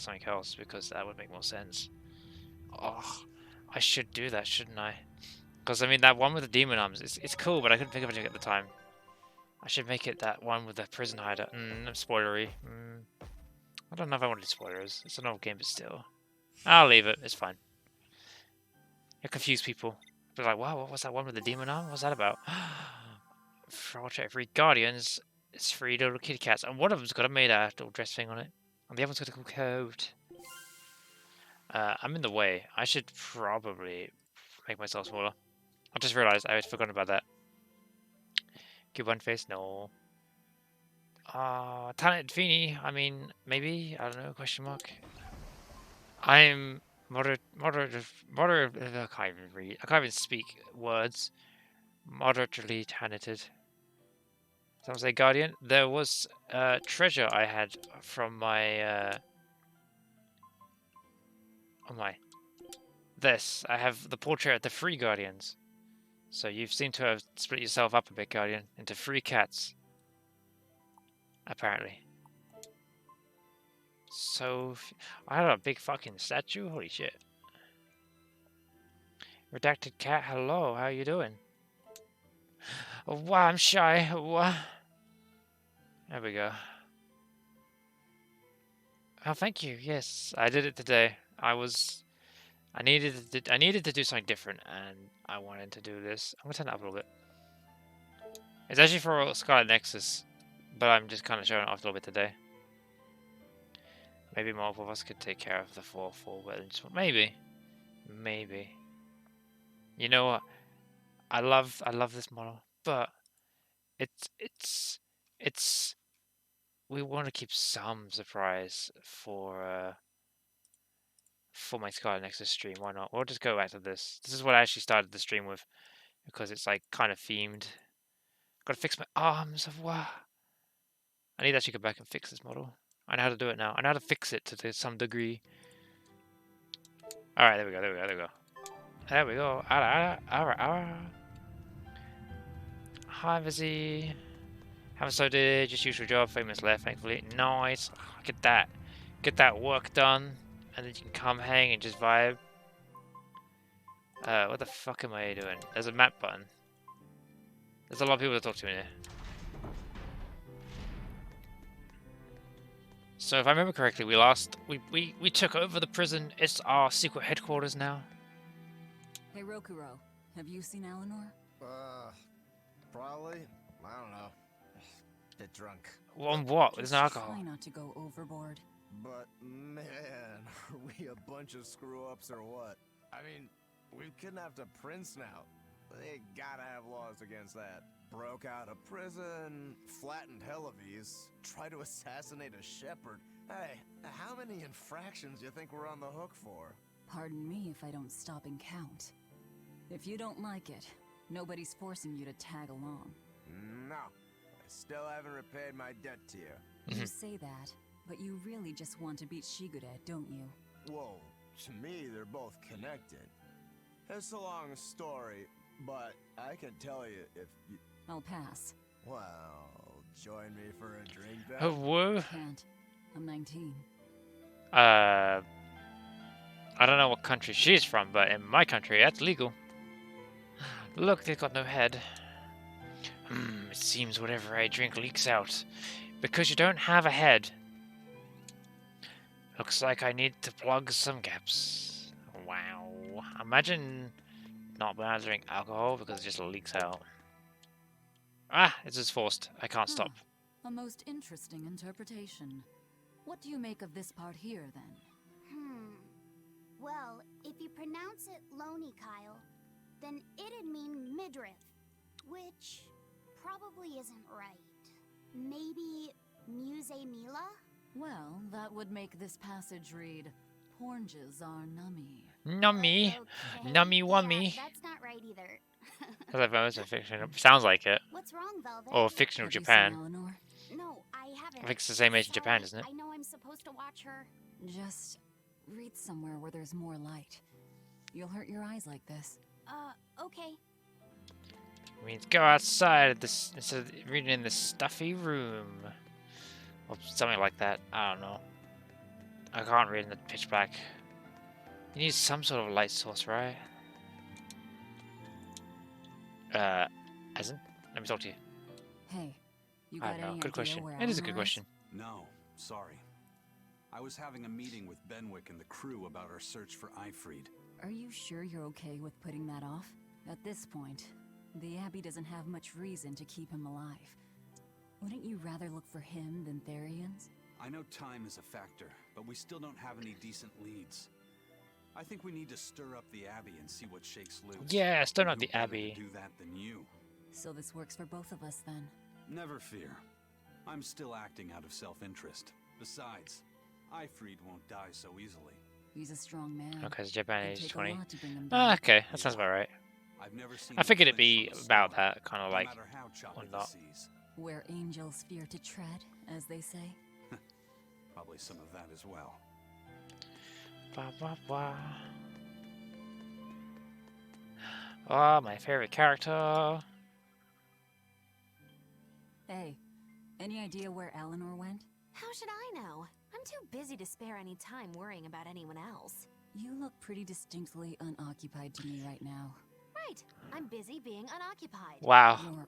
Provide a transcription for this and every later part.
something else because that would make more sense. Oh, I should do that, shouldn't I? Because I mean, that one with the demon arms, it's cool, but I couldn't think of anything at the time. I should make it that one with the prison hider. Spoilery. I don't know if I want to do spoilers. It's an old game, but still. I'll leave it. It's fine. It confused people. They're like, wow, what was that one with the demon arm? What's that about? For free guardians, it's 3 little kitty cats, and one of them's got a made out little dress thing on it, and the other one's got a cool coat. I'm in the way. I should probably make myself smaller. I just realized I had forgotten about that. Give one face? No. Talented Pheeni? I mean, maybe? I don't know, question mark. I'm moderate, I can't even read. I can't even speak words. Moderately talented. Someone say guardian? There was treasure I had from my, oh my. This. I have the portrait of the 3 guardians. So you seem to have split yourself up a bit, guardian, into 3 cats. Apparently. So, I have a big fucking statue? Holy shit. Redacted cat, hello, how you doing? Oh, wow, I'm shy. What? There we go. Oh, thank you. Yes, I did it today. I needed to do something different, and I wanted to do this. I'm gonna turn it up a little bit. It's actually for Scarlet Nexus, but I'm just kind of showing it off a little bit today. Maybe multiple of us could take care of the 4-4, but just maybe. You know what? I love this model, but it's we want to keep some surprise for my Scarlet Nexus stream. Why not? We'll just go back to this. This is what I actually started the stream with because it's like kind of themed. Gotta fix my arms. Wow. I need to actually go back and fix this model. I know how to do it now. I know how to fix it to some degree. Alright, there we go. There we go. Hi, Vizzy. Haven't so did. Just usual job. Famous left, thankfully. Nice. Get that. Get that work done. And then you can come hang and just vibe. What the fuck am I doing? There's a map button. There's a lot of people to talk to in here. So if I remember correctly, we took over the prison. It's our secret headquarters now. Hey Rokuro, have you seen Eleanor? Probably. I don't know. Bit drunk. On what? There's no alcohol. Try not to go overboard. But man, are we a bunch of screw-ups or what? I mean, we've kidnapped a prince now. They gotta have laws against that. Broke out of prison, flattened Helavis, tried to assassinate a shepherd. Hey, how many infractions you think we're on the hook for? Pardon me if I don't stop and count. If you don't like it, nobody's forcing you to tag along. No, I still haven't repaid my debt to you. You say that, but you really just want to beat Shigure, don't you? Whoa, to me they're both connected. It's a long story, but I can tell you if you... I'll pass. Well, join me for a drink then? Oh, whoa. Can't. I'm 19. I don't know what country she's from, but in my country, that's legal. Look, they've got no head. It seems whatever I drink leaks out. Because you don't have a head. Looks like I need to plug some gaps. Wow. Imagine not being able to drink alcohol because it just leaks out. Ah, it's just forced. I can't stop. A most interesting interpretation. What do you make of this part here, then? Well, if you pronounce it Loney Kyle, then it'd mean midriff, which probably isn't right. Maybe Muse Mila? Well, that would make this passage read, Pornges are nummy. Nummy. Okay. Nummy wummy. Yeah, that's not right either. That's a fiction. Sounds like it. What's wrong, Velvet? Or fictional Have you Japan. seen Eleanor? No, I haven't. I think it's the same age in Japan, Sorry, isn't it? I know I'm supposed to watch her. Just read somewhere where there's more light. You'll hurt your eyes like this. Okay. It means go outside this instead of reading in this stuffy room. Or something like that. I don't know. I can't read in the pitch black. You need some sort of light source, right? As in? Let me talk to you. Hey, you I got don't know. any Good idea question. where It is a Eleanor good question. No, sorry. I was having a meeting with Benwick and the crew about our search for Ifried. Are you sure you're okay with putting that off? At this point, the Abbey doesn't have much reason to keep him alive. Wouldn't you rather look for him than Therians? I know time is a factor, but we still don't have any decent leads. I think we need to stir up the Abbey and see what shakes loose. Yeah, stir And up who the better Abbey. to do that than you? So this works for both of us then. Never fear. I'm still acting out of self-interest. Besides, Ifried won't die so easily. He's a strong man. Okay, so Japan It'd age take a 20. lot to bring him Ah, down. okay, that sounds about right. I've never seen I him figured it'd flinch be from a about storm, that, kind of no like matter how choppy the whatnot. seas. Where angels fear to tread, as they say. Probably some of that as well. Wah, wah, wah. Oh, my favorite character. Hey, any idea where Eleanor went? How should I know? I'm too busy to spare any time worrying about anyone else. You look pretty distinctly unoccupied to me right now. Right, I'm busy being unoccupied. Wow. You're...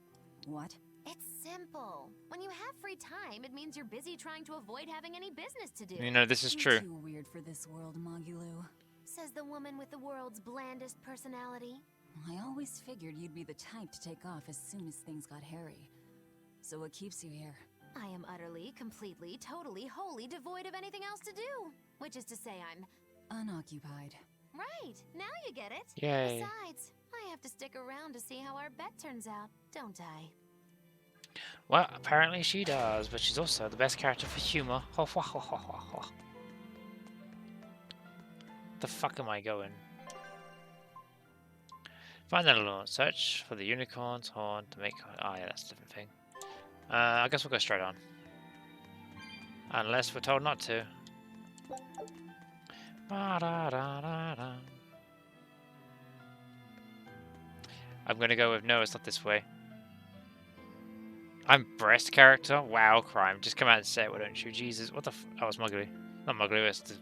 what? It's simple. When you have free time, it means you're busy trying to avoid having any business to do. You know, this is You're true. too weird for this world, Magulu. Says the woman with the world's blandest personality. I always figured you'd be the type to take off as soon as things got hairy. So what keeps you here? I am utterly, completely, totally, wholly devoid of anything else to do. Which is to say I'm... Unoccupied. Right, now you get it. Yay. Besides, I have to stick around to see how our bet turns out, don't I? Well, apparently she does, but she's also the best character for humor. Ho, ho, ho, ho, ho, ho. The fuck am I going? Find that alone. Search for the unicorn's horn to make... Oh yeah, that's a different thing. I guess we'll go straight on. Unless we're told not to. Ba-da-da-da-da. I'm gonna go with no, it's not this way. I'm breast character? Wow, crime. Just come out and say it, why don't you? Jesus, what the f... Oh, it's Mugly. Not Mugly, it's the...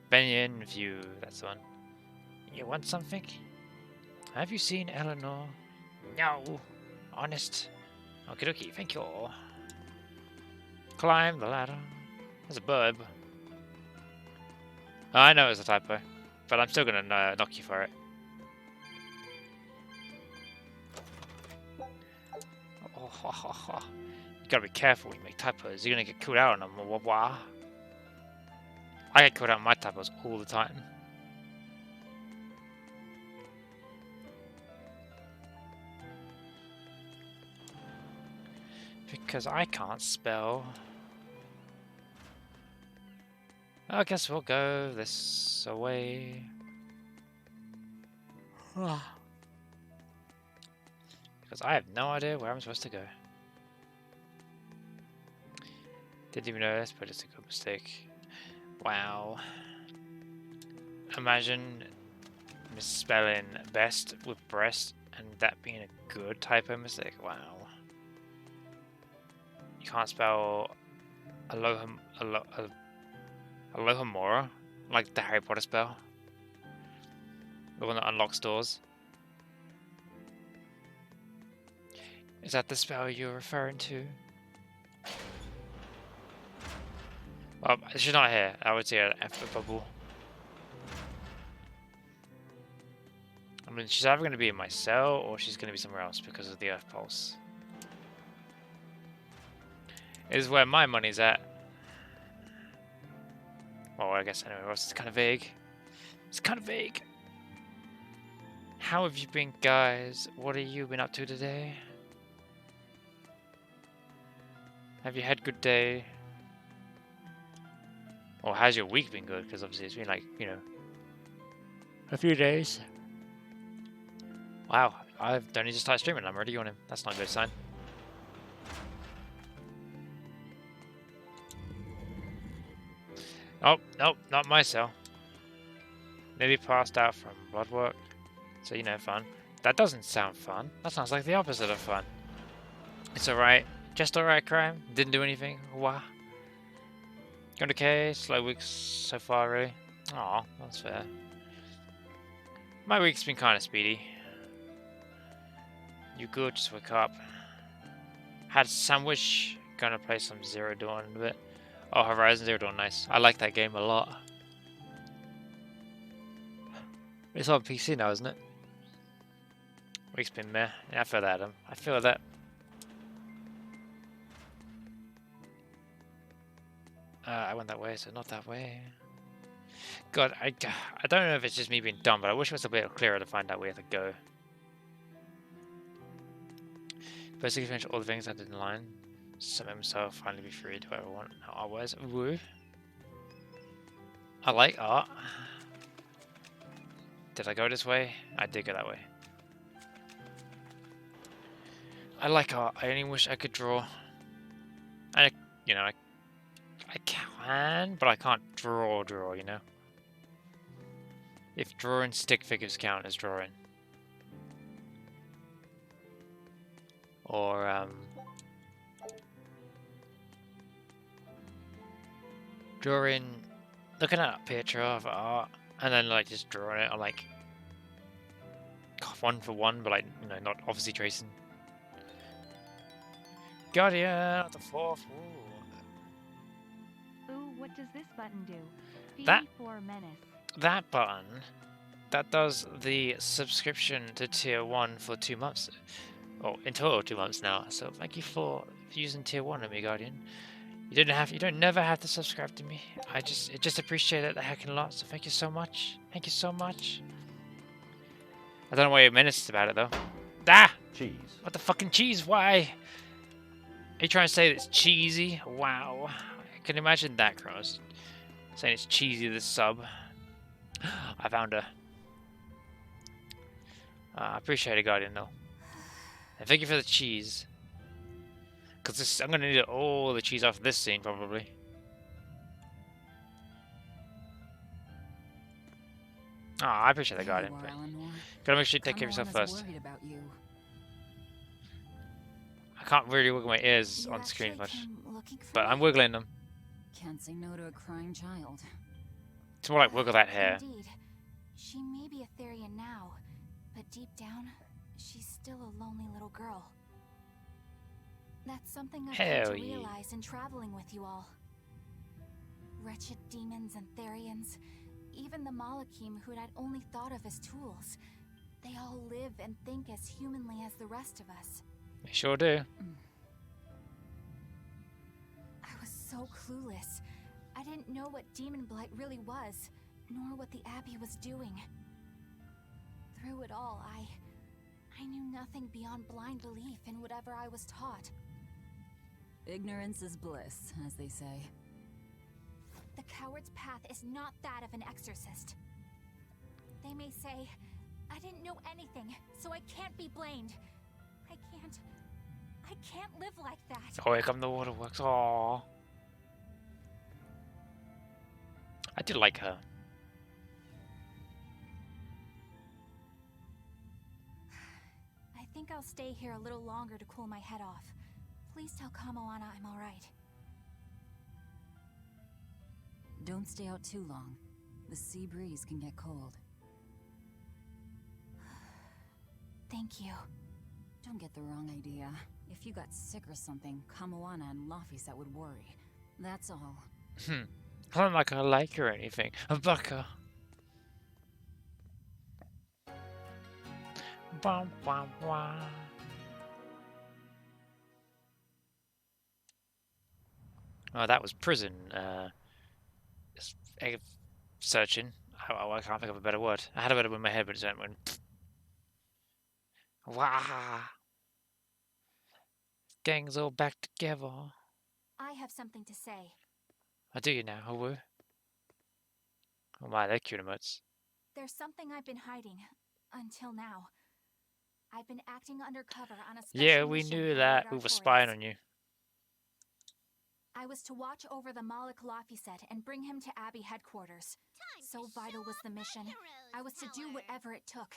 Benyon View, that's the one. You want something? Have you seen Eleanor? No. Honest. Okie dokie, thank you all. Climb the ladder. There's a burb. I know it's a typo, but I'm still gonna knock you for it. Oh, you gotta be careful when you make typos. You're gonna get called out on them. Wah. I get called out on my typos all the time. Because I can't spell. I guess we'll go this way. Because I have no idea where I'm supposed to go. Didn't even notice, but it's a good mistake. Wow. Imagine misspelling best with breast and that being a good typo mistake. Wow. You can't spell Alohomora, like the Harry Potter spell. The one that unlocks doors. Is that the spell you're referring to? Well, she's not here. I would say an F bubble. I mean, she's either going to be in my cell or she's going to be somewhere else because of the Earth Pulse. Is where my money's at. Well, I guess anywhere else. It's kind of vague. It's kind of vague. How have you been, guys? What have you been up to today? Have you had a good day? Or has your week been good? Because obviously it's been like, you know, a few days. Wow, I don't need to start streaming. I'm already on him. That's not a good sign. Oh, nope, not my cell. Nearly passed out from blood work. So, you know, fun. That doesn't sound fun. That sounds like the opposite of fun. It's alright. Just alright, crime. Didn't do anything. Wah. Going okay, slow weeks so far, really. Aw, that's fair. My week's been kind of speedy. You good? Just wake up. Had a sandwich. Gonna play some Zero Dawn in a bit. Oh, Horizon Zero Dawn, nice. I like that game a lot. It's on PC now, isn't it? Week's been meh. Yeah, I feel that, Adam. I feel that. I went that way, so not that way. God, I don't know if it's just me being dumb, but I wish it was a bit clearer to find out where to go. Basically finish all the things I did in line. Summon himself, finally be free, do whatever I want. No, otherwise, woo. I like art. Did I go this way? I did go that way. I like art. I only wish I could draw. And, you know, I can, but I can't draw, you know? If drawing stick figures count as drawing. Or, drawing, looking at a picture of art, and then, like, just drawing it, or, like, one for one, but, like, you know, not obviously tracing. Guardian of the Fourth. Ooh, what does this button do? That- for menace. That button, that does the subscription to Tier 1 for 2 months. Oh, in total 2 months now. So thank you for using Tier 1 of me, Guardian. You don't never have to subscribe to me. I just appreciate it a heck of a lot, so thank you so much. Thank you so much. I don't know why you're menaced about it though. Ah! Cheese. What the fucking cheese? Why? Are you trying to say that it's cheesy? Wow. I can imagine that, Cross. Saying it's cheesy, this sub. I found her. I appreciate it, Guardian, though. And thank you for the cheese. Because I'm going to need all the cheese off this scene, probably. Oh, I appreciate that, Guardian. But gotta make sure you take care of yourself first. I can't really wiggle my ears on screen much. But I'm wiggling them. Can't say no to a crying child. It's more like wiggle that hair. Indeed. She may be a Therian now, but deep down, she's still a lonely little girl. That's something I've come to realize in traveling with you all. Wretched demons and Therians, even the Malakim who I'd only thought of as tools, they all live and think as humanly as the rest of us. They sure do. I was so clueless. I didn't know what demon blight really was, nor what the Abbey was doing. Through it all, I knew nothing beyond blind belief in whatever I was taught. Ignorance is bliss, as they say. The coward's path is not that of an exorcist. They may say, I didn't know anything, so I can't be blamed. I can't live like that. Oh, here come the waterworks. Aww. I did like her. I think I'll stay here a little longer to cool my head off. Please tell Kamoana I'm alright. Don't stay out too long. The sea breeze can get cold. Thank you. Don't get the wrong idea. If you got sick or something, Kamoana and Laphicet would worry. That's all. I'm not gonna like her or anything. I'm Bucka. Bum, bum, bum. Oh, that was prison. Searching. I can't think of a better word. I had a better one in my head, but it just went. Wow. Gang's all back together. I have something to say. I do you now, Hawu. Oh my, they're cute emotes. There's something I've been hiding. Until now. I've been acting undercover on a special Yeah, we mission knew for that. Radar We were spying Forest. on you. I was to watch over the Malik Laphicet and bring him to Abbey headquarters. So vital was the mission. I was to do whatever it took.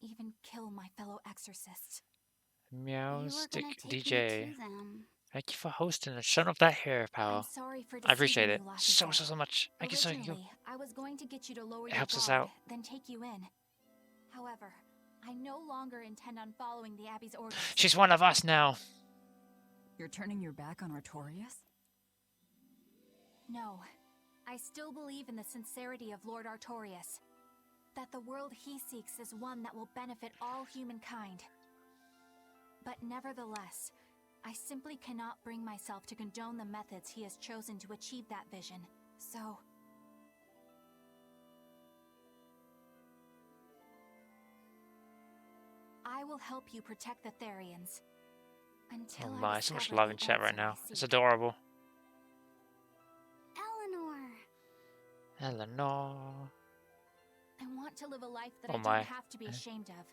Even kill my fellow exorcists. Meow You were stick gonna take me DJ. to them. Thank you for hosting and showing off that hair I'm power. sorry for I appreciate deceiving it you, so Laphicet. much. Thank you so much. Originally, I was going to get you to lower It your helps us guard, out. then take you in. However, I no longer intend on following the Abbey's orders. She's one of us now. You're turning your back on Artorias? No, I still believe in the sincerity of Lord Artorias. That the world he seeks is one that will benefit all humankind. But nevertheless, I simply cannot bring myself to condone the methods he has chosen to achieve that vision. So... I will help you protect the Therians. Until Oh I my, so much discover love the in chat right answer I now. It's seek. adorable. Eleanor. Eleanor. I want to live a life that Oh I my. don't have to be ashamed of.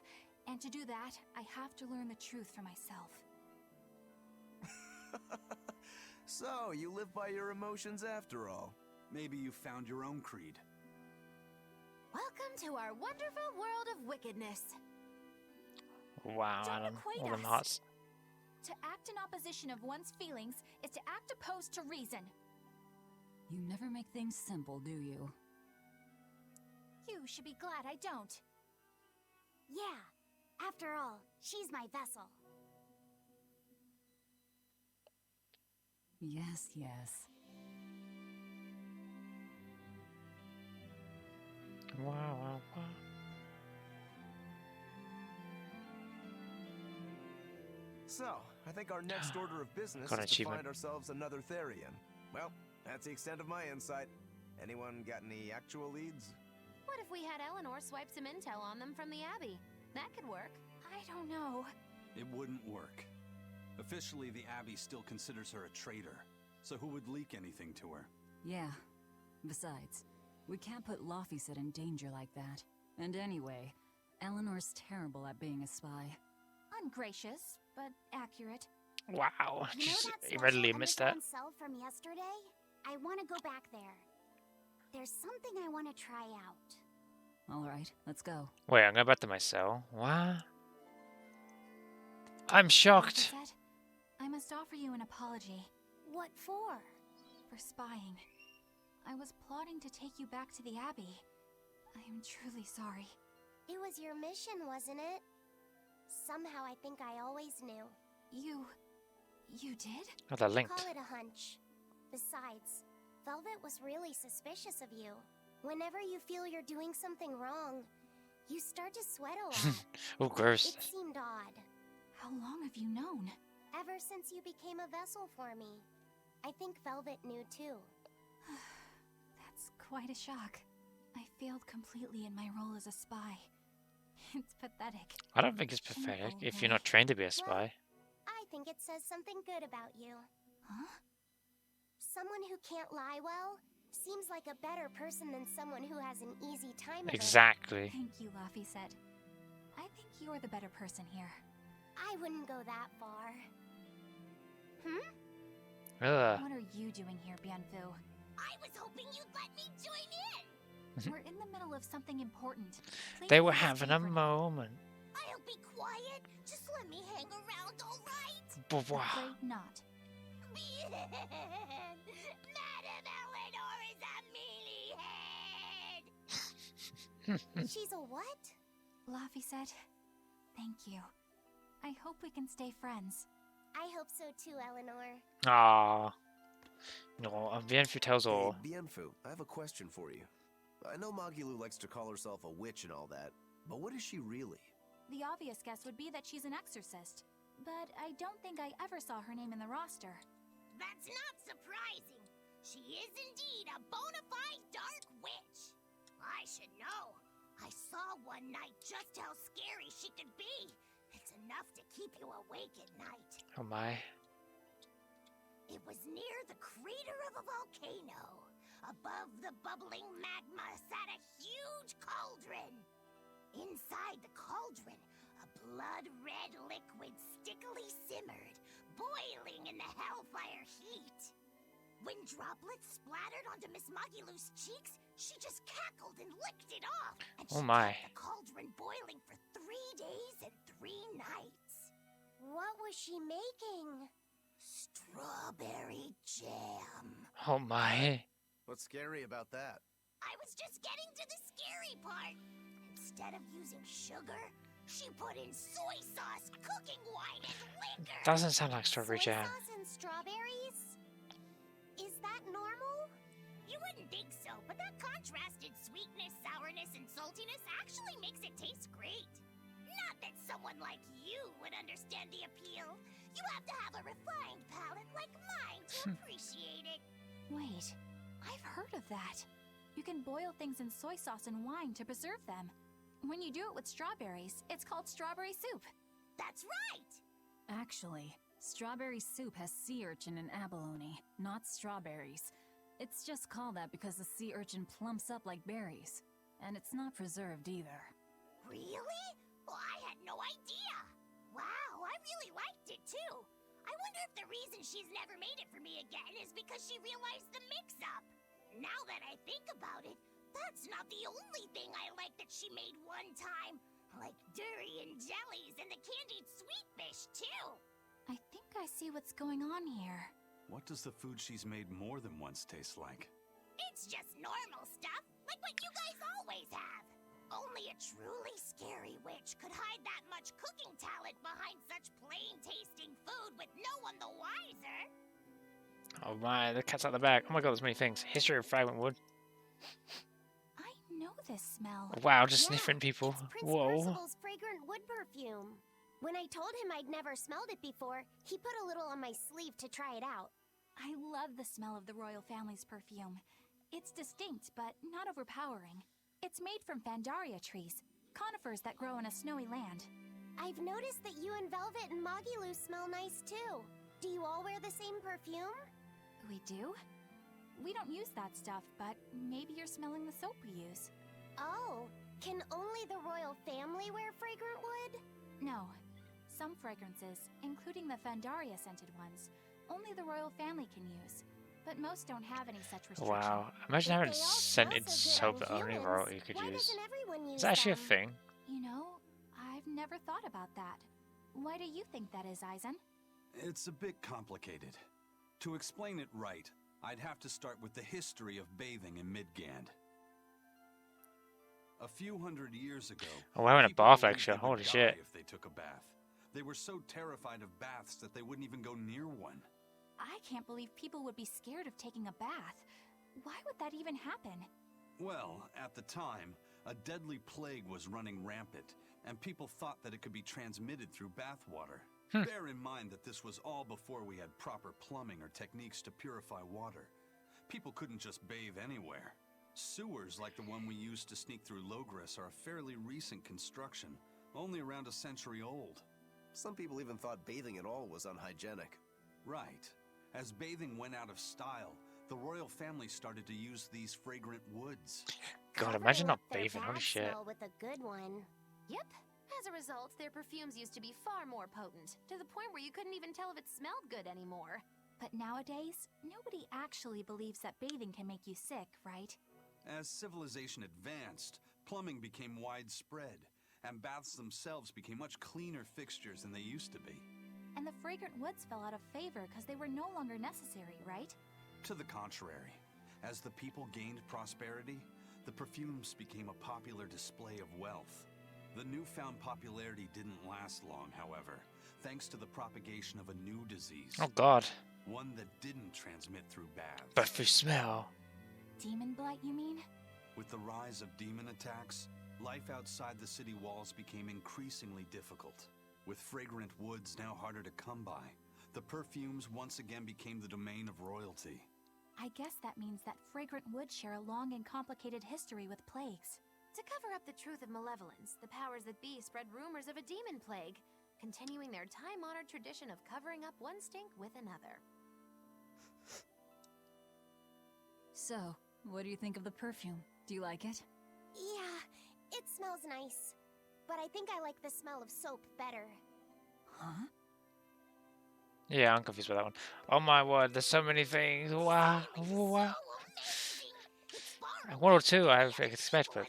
And to do that, I have to learn the truth for myself. So, you live by your emotions after all. Maybe you found your own creed. Welcome to our wonderful world of wickedness. Wow, Don't Adam. equate All them us. hearts. To act in opposition of one's feelings is to act opposed to reason. You never make things simple, do you? You should be glad I don't. Yeah, after all, she's my vessel. Yes, yes. Wow, wow, wow. So, I think our next order of business Got an is to achievement. find ourselves another Therian. Well, that's the extent of my insight. Anyone got any actual leads? What if we had Eleanor swipe some intel on them from the Abbey? That could work. I don't know. It wouldn't work. Officially, the Abbey still considers her a traitor. So who would leak anything to her? Yeah. Besides, we can't put Laphicet in danger like that. And anyway, Eleanor's terrible at being a spy. Ungracious, but accurate. Wow. You know Just that special readily missed that. underground cell from yesterday? I want to go back there. There's something I want to try out. Alright, let's go. Wait, I'm going back to my cell. What? I'm shocked. Laphicet, I must offer you an apology. What for? For spying. I was plotting to take you back to the Abbey. I am truly sorry. It was your mission, wasn't it? Somehow I think I always knew. You did? Oh, they're linked. Call it a hunch. Besides, Velvet was really suspicious of you. Whenever you feel you're doing something wrong, you start to sweat a lot. Oh, gross. It seemed odd. How long have you known? Ever since you became a vessel for me. I think Velvet knew too. That's quite a shock. I failed completely in my role as a spy. It's pathetic. I don't think it's pathetic if you're not trained to be a spy. I think it says something good about you. Huh? Someone who can't lie well seems like a better person than someone who has an easy time of it. Exactly. Thank you, Laphicet. I think you're the better person here. I wouldn't go that far. Ugh. What are you doing here, Bienfu? I was hoping you'd let me join in! We're in the middle of something important. Please They were leave us having be a for now. moment. I'll be quiet. Just let me hang around, alright? But wow. Afraid not. Madame Eleanor is a mealy head! She's a what? Laphicet, thank you. I hope we can stay friends. I hope so too, Eleanor. Ah. No, Bienfu tells all. Hey, Bienfu, I have a question for you. I know Magilu likes to call herself a witch and all that, but what is she really? The obvious guess would be that she's an exorcist, but I don't think I ever saw her name in the roster. That's not surprising. She is indeed a bona fide dark witch. I should know. I saw one night just how scary she could be. It's enough to keep you awake at night. Oh my. It was near the crater of a volcano. Above the bubbling magma sat a huge cauldron. Inside the cauldron, a blood-red liquid stickily simmered, boiling in the hellfire heat. When droplets splattered onto Miss Magilu's cheeks, she just cackled and licked it off. And Oh she my. kept the cauldron boiling for 3 days and 3 nights. What was she making? strawberry jam. Oh my. What's scary about that? I was just getting to the scary part. Instead of using sugar, she put in soy sauce, cooking wine, and liquor. Doesn't sound like strawberry jam. Soy sauce and strawberries? Is that normal? You wouldn't think so, but that contrasted sweetness, sourness, and saltiness actually makes it taste great. Not that someone like you would understand the appeal. You have to have a refined palate like mine to appreciate it. Wait, I've heard of that. You can boil things in soy sauce and wine to preserve them. When you do it with strawberries, it's called strawberry soup. That's right! Actually, strawberry soup has sea urchin and abalone, not strawberries. It's just called that because the sea urchin plumps up like berries. And it's not preserved either. Really? Well, I had no idea. Wow, I really liked it too. I wonder if the reason she's never made it for me again is because she realized the mix-up. Now that I think about it, that's not the only thing I like that she made one time. Like durian jellies and the candied sweet fish too. I think I see what's going on here. What does the food she's made more than once taste like? It's just normal stuff, like what you guys always have. Only a truly scary witch could hide that much cooking talent behind such plain-tasting food with no one the wiser. Oh my, the cat's out the bag. Oh my god, there's many things. History of fragment wood. I know this smell. Wow, just sniffing people. It's Prince Whoa. Percival's fragrant wood perfume. When I told him I'd never smelled it before, he put a little on my sleeve to try it out. I love the smell of the royal family's perfume. It's distinct, but not overpowering. It's made from Fandaria trees, conifers that grow in a snowy land. I've noticed that you and Velvet and Mogiloo smell nice too. Do you all wear the same perfume? We do? We don't use that stuff, but maybe you're smelling the soap we use. Oh, can only the royal family wear fragrant wood? No. Some fragrances, including the Fandaria scented ones, only the royal family can use. But most don't have any such restriction. Wow, imagine If having they all smell scented so soap good that on only humans, royalty could why use. doesn't everyone use Is that actually a them? thing? You know, I've never thought about that. Why do you think that is, Aizen? It's a bit complicated. To explain it right, I'd have to start with the history of bathing in Midgand. A few hundred years ago, Oh, we're having a people bath believed lecture. they would Holy die shit. if they took a bath. They were so terrified of baths that they wouldn't even go near one. I can't believe people would be scared of taking a bath. Why would that even happen? Well, at the time, a deadly plague was running rampant, and people thought that it could be transmitted through bathwater. Bear in mind that this was all before we had proper plumbing or techniques to purify water. People couldn't just bathe anywhere. Sewers like the one we used to sneak through Logris are a fairly recent construction, only around a century old. Some people even thought bathing at all was unhygienic. Right. As bathing went out of style, the royal family started to use these fragrant woods. God, imagine not Covering up bathing. their Holy bad shit. smell with a good one. Yep. As a result, their perfumes used to be far more potent, to the point where you couldn't even tell if it smelled good anymore. But nowadays, nobody actually believes that bathing can make you sick, right? As civilization advanced, plumbing became widespread, and baths themselves became much cleaner fixtures than they used to be. And the fragrant woods fell out of favor because they were no longer necessary, right? To the contrary, as the people gained prosperity, the perfumes became a popular display of wealth. The newfound popularity didn't last long, however, thanks to the propagation of a new disease. Oh god. One that didn't transmit through baths. But through smell. Demon blight, you mean? With the rise of demon attacks, life outside the city walls became increasingly difficult. With fragrant woods now harder to come by, the perfumes once again became the domain of royalty. I guess that means that fragrant woods share a long and complicated history with plagues. To cover up the truth of malevolence, the powers that be spread rumors of a demon plague, continuing their time-honored tradition of covering up one stink with another. So, what do you think of the perfume? Do you like it? Yeah, it smells nice. But I think I like the smell of soap better. Huh? Yeah, I'm confused by that one. Oh my word, there's so many things. Wow. Wow. One or two I expect, but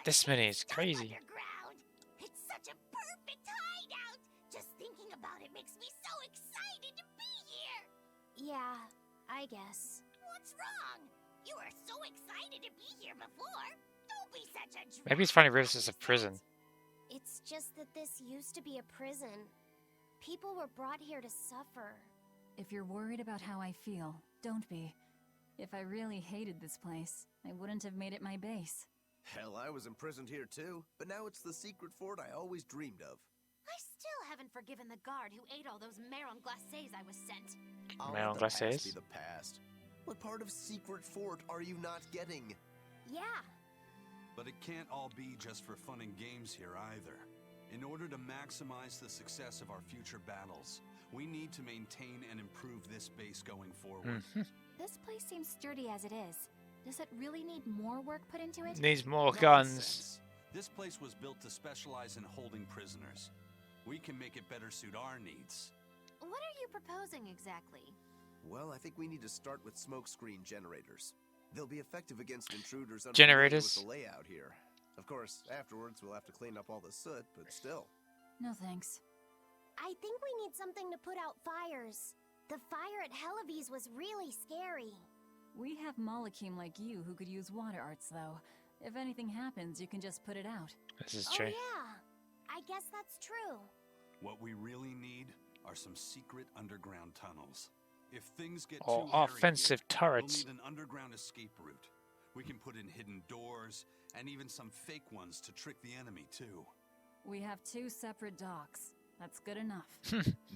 this many is crazy. It's such a perfect hideout. Just thinking about it makes me so excited to be here. Yeah, I guess. What's wrong? You were so excited to be here before. Don't be such a drag. Maybe he's finding this as a prison. It's just that this used to be a prison. People were brought here to suffer. If you're worried about how I feel, don't be. If I really hated this place, I wouldn't have made it my base. Hell, I was imprisoned here too, but now it's the secret fort I always dreamed of. I still haven't forgiven the guard who ate all those marron glacés I was sent. I'll Marron let the past glacés? be the past. What part of secret fort are you not getting? Yeah. But it can't all be just for fun and games here either. In order to maximize the success of our future battles, we need to maintain and improve this base going forward. This place seems sturdy as it is. Does it really need more work put into it? Needs more guns. Nonsense. This place was built to specialize in holding prisoners. We can make it better suit our needs. What are you proposing exactly? Well, I think we need to start with smokescreen generators. They'll be effective against intruders unfamiliar Generators? with the layout here. Of course, afterwards we'll have to clean up all the soot, but still. No thanks. I think we need something to put out fires. The fire at Helavi's was really scary. We have Malakim like you who could use water arts, though. If anything happens, you can just put it out. This is Oh true. yeah, I guess that's true. What we really need are some secret underground tunnels. If things get Or too hairy offensive here, turrets. we'll need an underground escape route. We can put in hidden doors, and even some fake ones to trick the enemy too. We have 2 separate docks. That's good enough.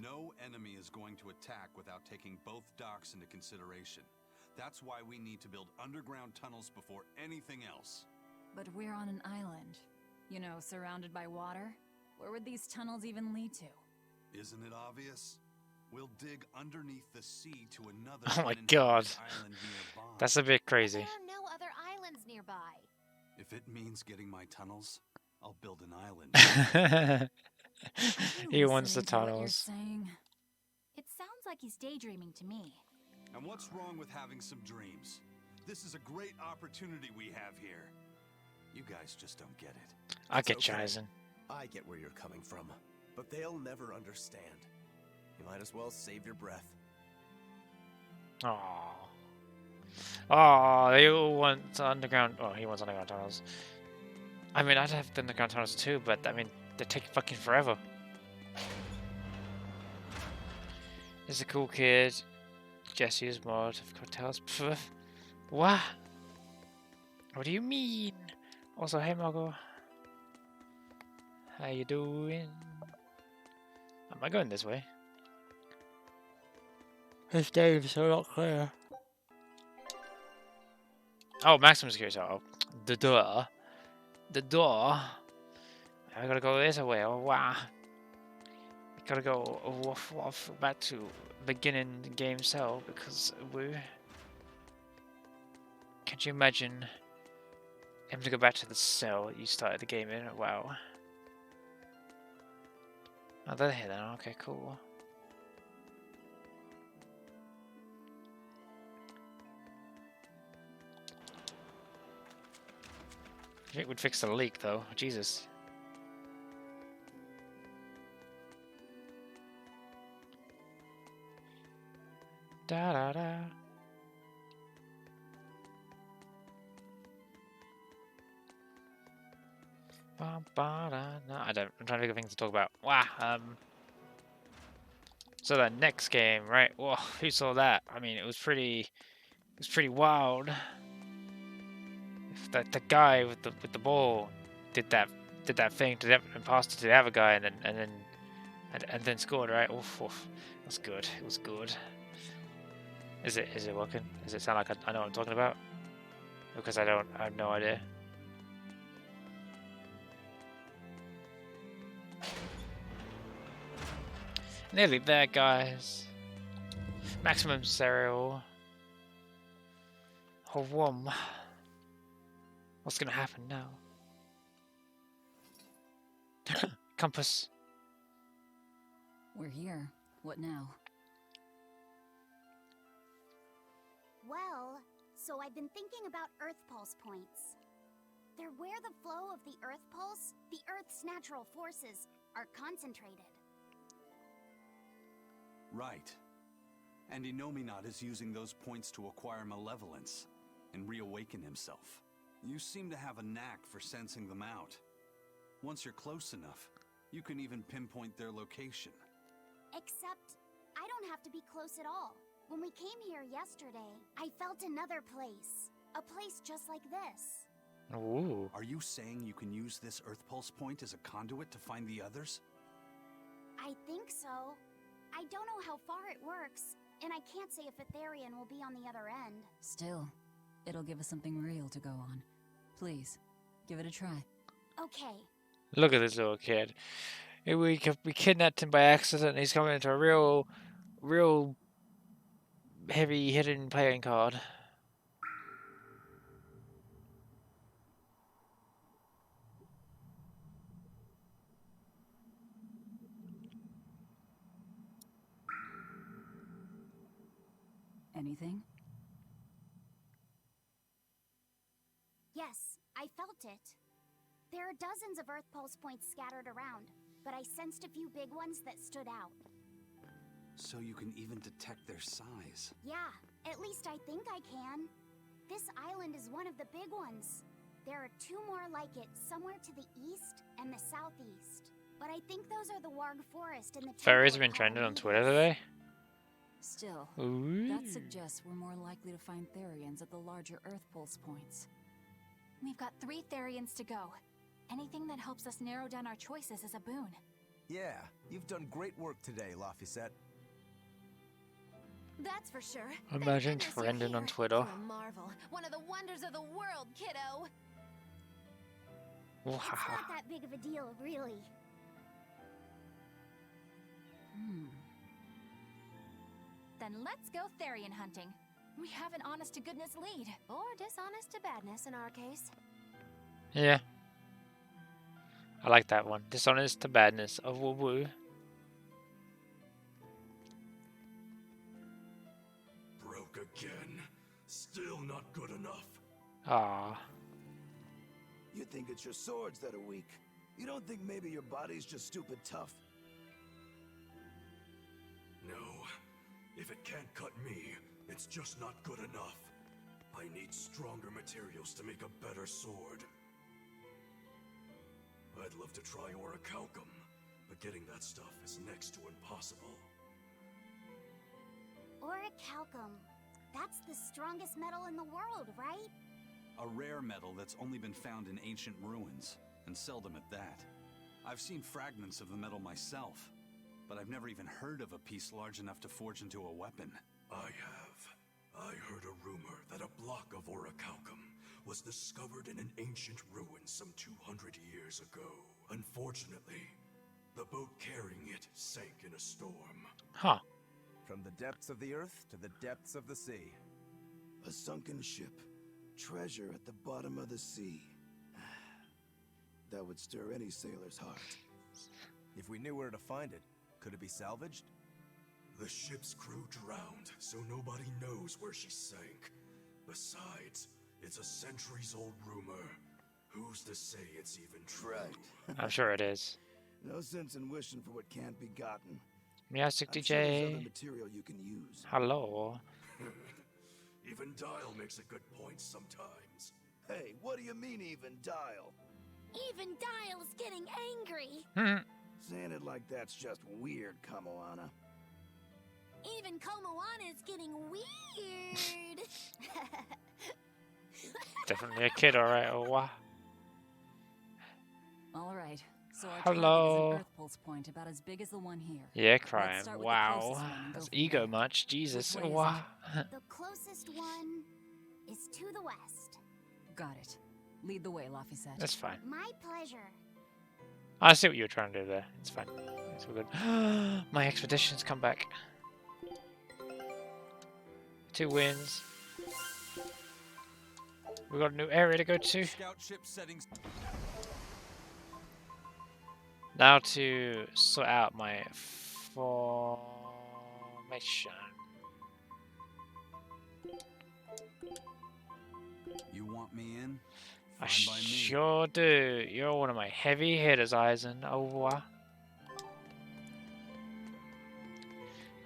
No enemy is going to attack without taking both docks into consideration. That's why we need to build underground tunnels before anything else. But we're on an island. You know, surrounded by water. Where would these tunnels even lead to? Isn't it obvious? We'll dig underneath the sea to another Oh my uninhabited God. island nearby. That's a bit crazy. There are no other islands nearby. If it means getting my tunnels, I'll build an island. He wants the Listening to what you're tunnels. saying. It sounds like he's daydreaming to me. And what's wrong with having some dreams? This is a great opportunity we have here. You guys just don't get it. I It's get okay. Chisen. I get where you're coming from, but they'll never understand. You might as well save your breath. Aww. Oh, they all want underground. Oh, he wants underground tunnels. I mean, I'd have the underground tunnels too, but I mean, they take fucking forever. He's a cool kid. Jesse's mod of cocktails. Pff. What? What do you mean? Also, hey Margot. How you doing? Am I going this way? His name's so not clear. Oh, maximum security. Oh, the door. The door. I gotta go this way. Oh, wow. I gotta go off back to beginning game cell because we. Can you imagine him to go back to the cell you started the game in? Wow. Oh, they're here then. Okay, cool. I think we'd fix the leak though. Jesus. Da da da. Ba, ba, da, no, I'm trying to think of things to talk about. Wow. So the next game, right? Whoa, who saw that? I mean, it was pretty wild. The guy with the ball did that thing to the imposter to the other guy, and then scored, right? Oof, oof. That's good. It was good. Is it working? Does it sound like I know what I'm talking about? Because I have no idea. Nearly there, guys. Maximum cereal. Oh, what's gonna happen now? Compass. We're here. What now? Well, so I've been thinking about Earth Pulse points. They're where the flow of the Earth Pulse, the Earth's natural forces, are concentrated. Right. And Inominat is using those points to acquire malevolence and reawaken himself. You seem to have a knack for sensing them out. Once you're close enough, you can even pinpoint their location. Except, I don't have to be close at all. When we came here yesterday, I felt another place. A place just like this. Ooh. Are you saying you can use this Earth Pulse point as a conduit to find the others? I think so. I don't know how far it works, and I can't say if Etherian will be on the other end. Still, it'll give us something real to go on. Please, give it a try. Okay. Look at this little kid. We kidnapped him by accident and he's coming into a real heavy hidden playing card. Anything? Yes, I felt it. There are dozens of Earth Pulse points scattered around, but I sensed a few big ones that stood out. So you can even detect their size. Yeah, at least I think I can. This island is one of the big ones. There are two more like it somewhere to the east and the southeast. But I think those are the Warg Forest and the Fairies have been trending on Twitter today. Still, Ooh. that suggests we're more likely to find Therians at the larger Earth Pulse points. We've got 3 Therians to go. Anything that helps us narrow down our choices is a boon. Yeah, you've done great work today, Laphicet. That's for sure. Imagine Thank goodness you're trending on here. Twitter. You're a marvel. One of the wonders of the world, kiddo. It's not that big of a deal, really. Then let's go Therian hunting. We have an honest-to-goodness lead. Or dishonest-to-badness in our case. Yeah. I like that one. Dishonest to badness. Oh, woo woo. Broke again. Still not good enough. Ah. You think it's your swords that are weak. You don't think maybe your body's just stupid tough? No. If it can't cut me, it's just not good enough. I need stronger materials to make a better sword. I'd love to try orichalcum, but getting that stuff is next to impossible. Orichalcum. That's the strongest metal in the world, right? A rare metal that's only been found in ancient ruins, and seldom at that. I've seen fragments of the metal myself, but I've never even heard of a piece large enough to forge into a weapon. I have. I heard a rumor that a block of orichalcum was discovered in an ancient ruin some 200 years ago. Unfortunately, the boat carrying it sank in a storm. Huh. From the depths of the earth to the depths of the sea. A sunken ship. Treasure at the bottom of the sea. That would stir any sailor's heart. If we knew where to find it, could it be salvaged? The ship's crew drowned, so nobody knows where she sank. Besides, it's a centuries-old rumor. Who's to say it's even true? Right. I'm sure it is. No sense in wishing for what can't be gotten. Music I'm sure there's other DJ. material you can use. Hello. Even Dial makes a good point sometimes. Hey, what do you mean even Dial? Even Dial's getting angry. Saying it like that's just weird, Kamoana. Even Komoana's getting weird. Definitely a kid, alright. Oh, wow. Alright, so our Hello. target is an Earth Pulse point about as big as the one here. Yeah, Let's crying. start with the Wow. closest one and go That's from ego there. much. Jesus. Which way is Wow. The closest one is to the west. Got it. Lead the way, Laphicet. That's fine. My pleasure. I see what you were trying to do there. It's fine. It's all good. My expedition's come back. 2 wins. We got a new area to go to. Scout ship settings. Now to sort out my formation. You want me in? I Fine by me. sure do. You're one of my heavy hitters, Eisen. Oh, wow.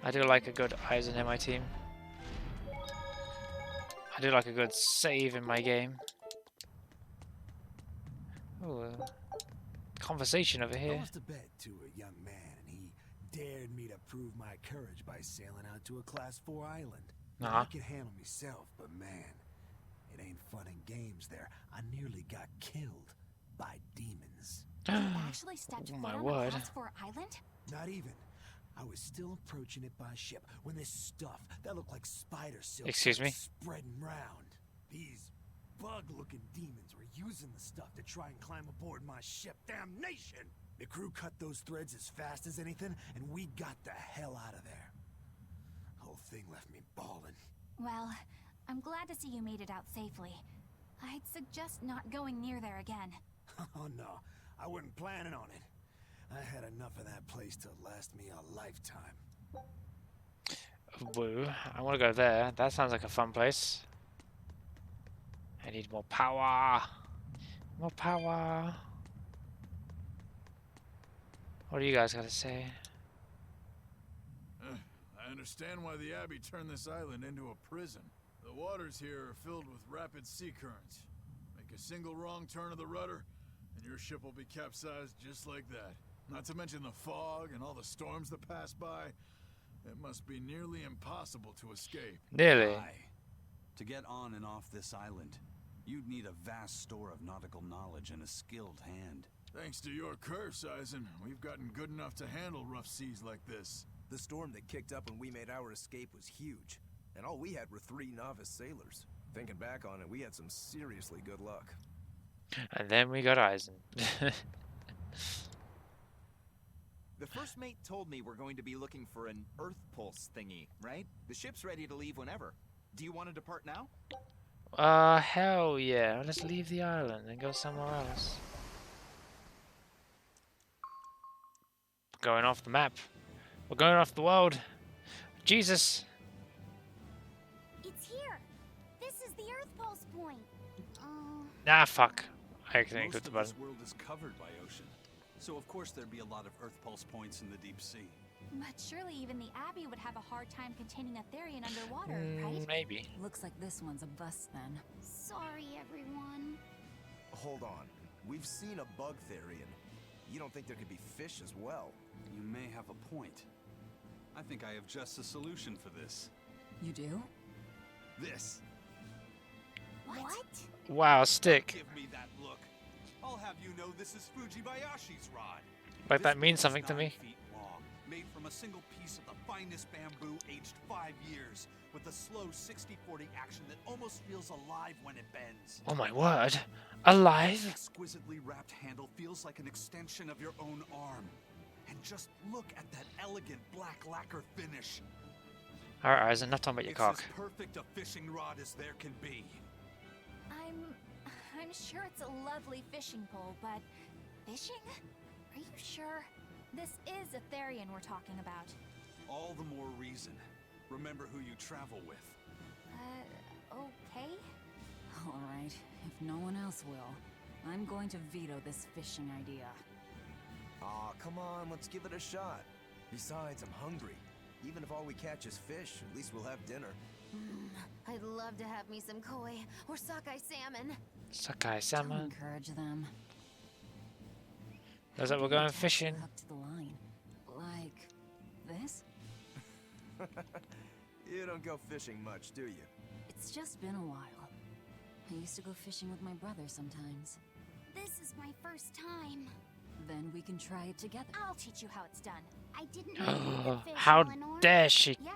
I do like a good Aizen in my team. I do like a good save in my game. Ooh, conversation over I here. lost a bet to a young man, and he dared me to prove my courage by sailing out to a Class 4 island. Now, I can handle myself, but man, it ain't fun and games there. I nearly got killed by demons. You actually stepped foot on a Class 4 island? Not even. I was still approaching it by ship when this stuff that looked like spider silk started spreading round. These bug-looking demons were using the stuff to try and climb aboard my ship. Damnation! The crew cut those threads as fast as anything, and we got the hell out of there. The whole thing left me bawling. Well, I'm glad to see you made it out safely. I'd suggest not going near there again. Oh no, I wasn't planning on it. I had enough of that place to last me a lifetime. Woo, I want to go there. That sounds like a fun place. I need more power. More power. What do you guys got to say? I understand why the Abbey turned this island into a prison. The waters here are filled with rapid sea currents. Make a single wrong turn of the rudder, and your ship will be capsized just like that. Not to mention the fog and all the storms that pass by. It must be nearly impossible to escape. Nearly. To get on and off this island, you'd need a vast store of nautical knowledge and a skilled hand. Thanks to your curse, Aizen, we've gotten good enough to handle rough seas like this. The storm that kicked up when we made our escape was huge, and all we had were 3 novice sailors. Thinking back on it, we had some seriously good luck. And then we got Aizen. The first mate told me we're going to be looking for an Earth Pulse thingy, right? The ship's ready to leave whenever. Do you want to depart now? Hell yeah. Let's leave the island and go somewhere else. Going off the map. We're going off the world. Jesus. It's here. This is the Earth Pulse point. Nah, fuck. I accidentally clicked the button. This world is covered by ocean, so of course there'd be a lot of Earth Pulse points in the deep sea. But surely even the Abbey would have a hard time containing a Therian underwater, right? Maybe. Looks like this one's a bust then. Sorry, everyone. Hold on. We've seen a bug Therian. You don't think there could be fish as well? You may have a point. I think I have just a solution for this. You do? This. What? Wow, stick. Give me that look. I'll have you know this is Fujimayashi's rod. Like that means something to me. 9 feet long, made from a single piece of the finest bamboo, aged 5 years, with a slow 60-40 action that almost feels alive when it bends. Oh my word. Alive? This exquisitely wrapped handle feels like an extension of your own arm. And just look at that elegant black lacquer finish. Alright, Aizen, enough talking about your cock. It's as perfect a fishing rod as there can be. I'm sure it's a lovely fishing pole, but fishing? Are you sure? This is a Therian we're talking about. All the more reason. Remember who you travel with. Okay? Alright, if no one else will, I'm going to veto this fishing idea. Aw, come on, let's give it a shot. Besides, I'm hungry. Even if all we catch is fish, at least we'll have dinner. I'd love to have me some koi or sockeye salmon. Sockeye Don't salmon. encourage them. Looks like we're going fishing. Hook to the line. Like this? You don't go fishing much, do you? It's just been a while. I used to go fishing with my brother sometimes. This is my first time. Then we can try it together. I'll teach you how it's done. I didn't know you could fish, How Eleanor. dare she Yeah,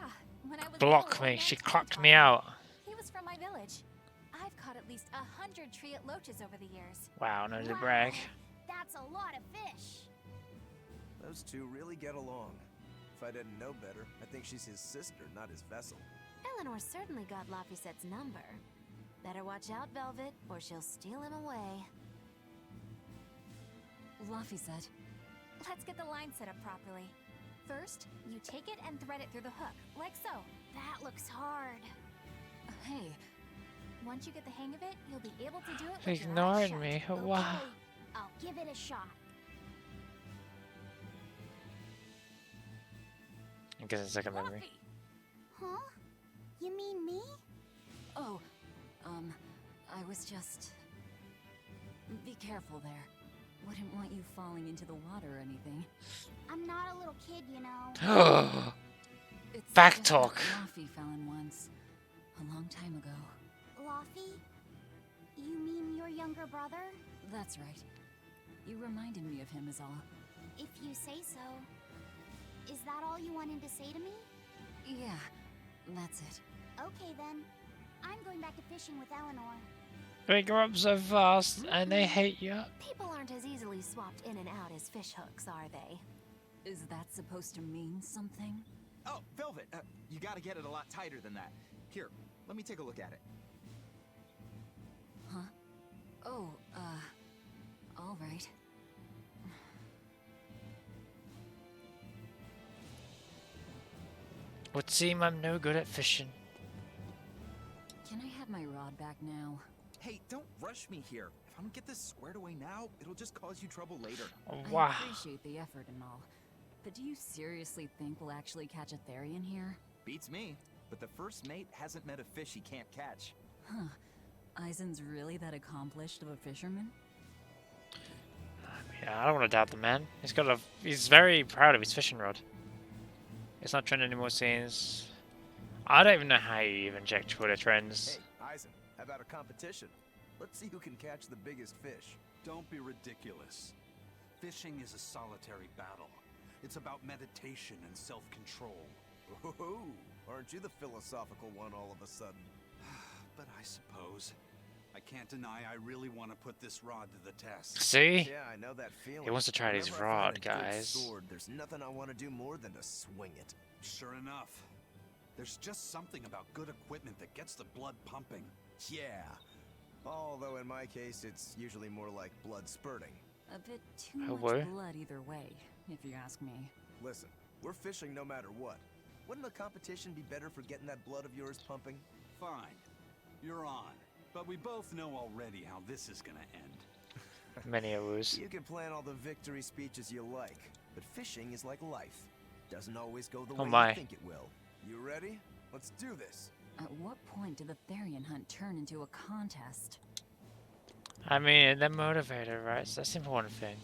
when I was block little, me? my She dad clocked taught me out. He was from my village. I've caught at least 100 treat loaches over the years. Wow, no to brag. That's a lot of fish. Those two really get along. If I didn't know better, I think she's his sister, not his vessel. Eleanor certainly got Lafisette's number. Better watch out, Velvet, or she'll steal him away. Laphicet. Let's get the line set up properly. First, you take it and thread it through the hook, like so. That looks hard. Hey. Once you get the hang of it, you'll be able to do it with She's your eyes ignoring shut. me. Wow. Okay, I'll give it a shot. guess it's like a memory. Huh? You mean me? Oh, I was just... Be careful there. Wouldn't want you falling into the water or anything. I'm not a little kid, you know. It's Back just talk. that Laffy fell in once. A long time ago. Laffy? You mean your younger brother? That's right. You reminded me of him is all. If you say so. Is that all you wanted to say to me? Yeah, that's it. Okay then. I'm going back to fishing with Eleanor. They grow up so fast and they hate you. People aren't as easily swapped in and out as fish hooks, are they? Is that supposed to mean something? Oh, Velvet, you gotta get it a lot tighter than that. Here, let me take a look at it. Huh? Oh, all right. Would seem I'm no good at fishing. Can I have my rod back now? Hey, don't rush me here. If I don't get this squared away now, it'll just cause you trouble later. Wow. I appreciate the effort and all. But do you seriously think we'll actually catch a Therian here? Beats me. But the first mate hasn't met a fish he can't catch. Huh. Eisen's really that accomplished of a fisherman? Yeah, I don't want to doubt the man. He's very proud of his fishing rod. It's not trending anymore since... I don't even know how you even check Twitter trends. Hey, Eisen, how about a competition? Let's see who can catch the biggest fish. Don't be ridiculous. Fishing is a solitary battle. It's about meditation and self-control. Ooh, aren't you the philosophical one all of a sudden? But I suppose. I can't deny I really want to put this rod to the test. See? Yeah, I know that feeling. He wants to try his Whenever I rod, find a good guys. Sword, there's nothing I want to do more than to swing it. Sure enough. There's just something about good equipment that gets the blood pumping. Yeah. Although in my case, it's usually more like blood spurting. A bit too Oh, much what? blood either way, if you ask me. Listen, we're fishing no matter what. Wouldn't a competition be better for getting that blood of yours pumping? Fine. You're on. But we both know already how this is gonna end. Many a ruse. You can plan all the victory speeches you like, but fishing is like life. Doesn't always go the way my. you think it will. You ready? Let's do this. At what point did the Therian hunt turn into a contest? I mean, they're motivated, right? So that's the important thing.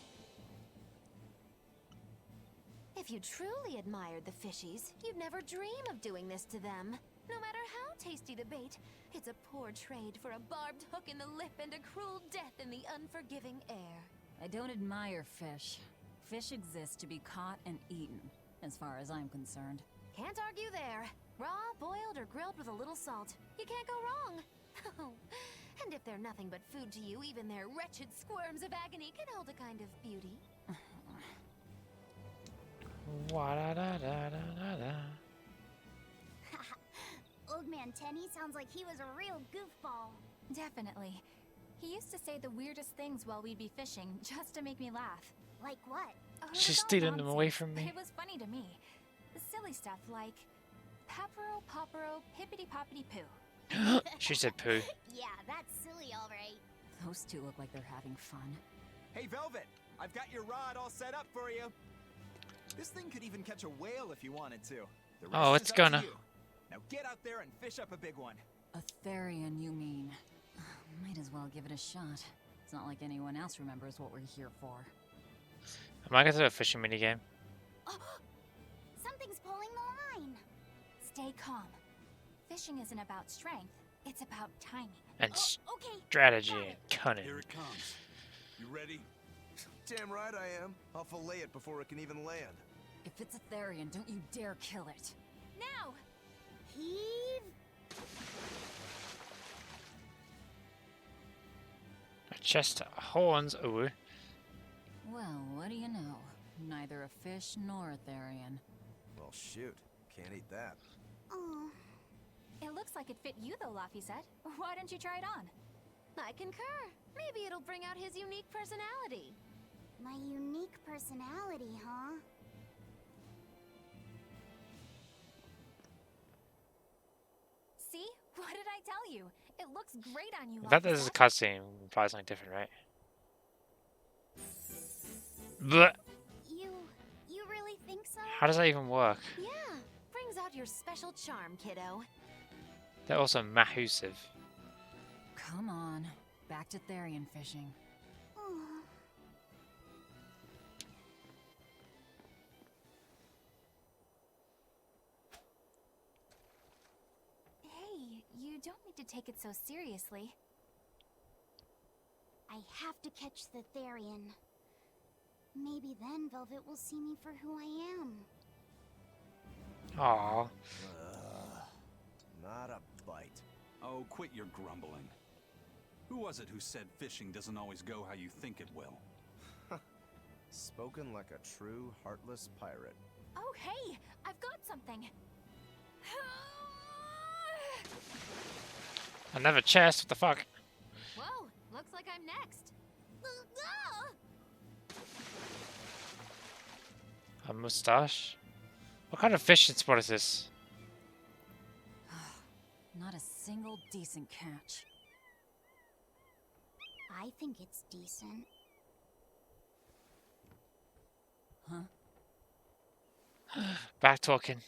If you truly admired the fishies, you'd never dream of doing this to them. No matter how tasty the bait, it's a poor trade for a barbed hook in the lip and a cruel death in the unforgiving air. I don't admire fish. Fish exist to be caught and eaten, as far as I'm concerned. Can't argue there. Raw, boiled, or grilled with a little salt. You can't go wrong. And if they're nothing but food to you, even their wretched squirms of agony can hold a kind of beauty. Wa-da-da-da-da-da-da. Old Man Tenny sounds like he was a real goofball. Definitely. He used to say the weirdest things while we'd be fishing, just to make me laugh. Like what? Oh, it She's was all stealing them away nonsense, from but me. It was funny to me. The silly stuff like Papero, Poppero, Pippity Poppity Poo. She said poo. Yeah, that's silly, all right. Those two look like they're having fun. Hey, Velvet, I've got your rod all set up for you. This thing could even catch a whale if you wanted to. The rest Oh, is it's up to gonna. you. Now get out there and fish up a big one. A Therian, you mean? Might as well give it a shot. It's not like anyone else remembers what we're here for. Am I gonna do a fishing minigame? Oh, something's pulling the line. Stay calm. Fishing isn't about strength, it's about timing. And Okay. strategy and cunning. Here it comes. You ready? Damn right I am. I'll fillet it before it can even land. If it's a Therian, don't you dare kill it. Now! Heave. A chest of horns. Ooh. Well, what do you know? Neither a fish nor a Therian. Well, shoot. Can't eat that. Oh. It looks like it fit you though, Laffy said. Why don't you try it on? I concur. Maybe it'll bring out his unique personality. My unique personality, huh? See? What did I tell you? It looks great on you, The fact that Laffy this is a said. cutscene implies something different, right? Blech. You really think so? How does that even work? Yeah, out your special charm, kiddo. They're also massive. Come on, back to Therian fishing. Hey, you don't need to take it so seriously. I have to catch the Therian. Maybe then Velvet will see me for who I am. Aww. Not a bite. Oh, quit your grumbling. Who was it who said fishing doesn't always go how you think it will? Spoken like a true, heartless pirate. Oh, hey! I've got something! Another chest, what the fuck? Whoa, looks like I'm next. A mustache? What kind of fishing spot is this? Not a single decent catch. I think it's decent. Huh? Back talking.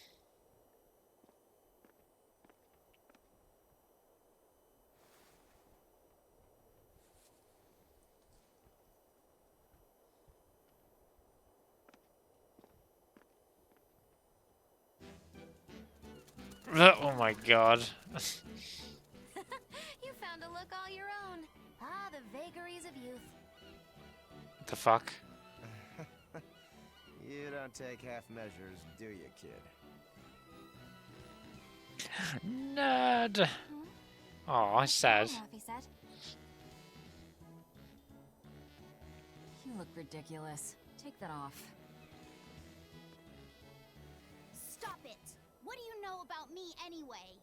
Oh my god. You found a look all your own. Ah, the vagaries of youth. What the fuck? You don't take half measures, do you, kid? Nerd. Aw, sad. You look ridiculous. Take that off. Stop it! What do you know about me anyway?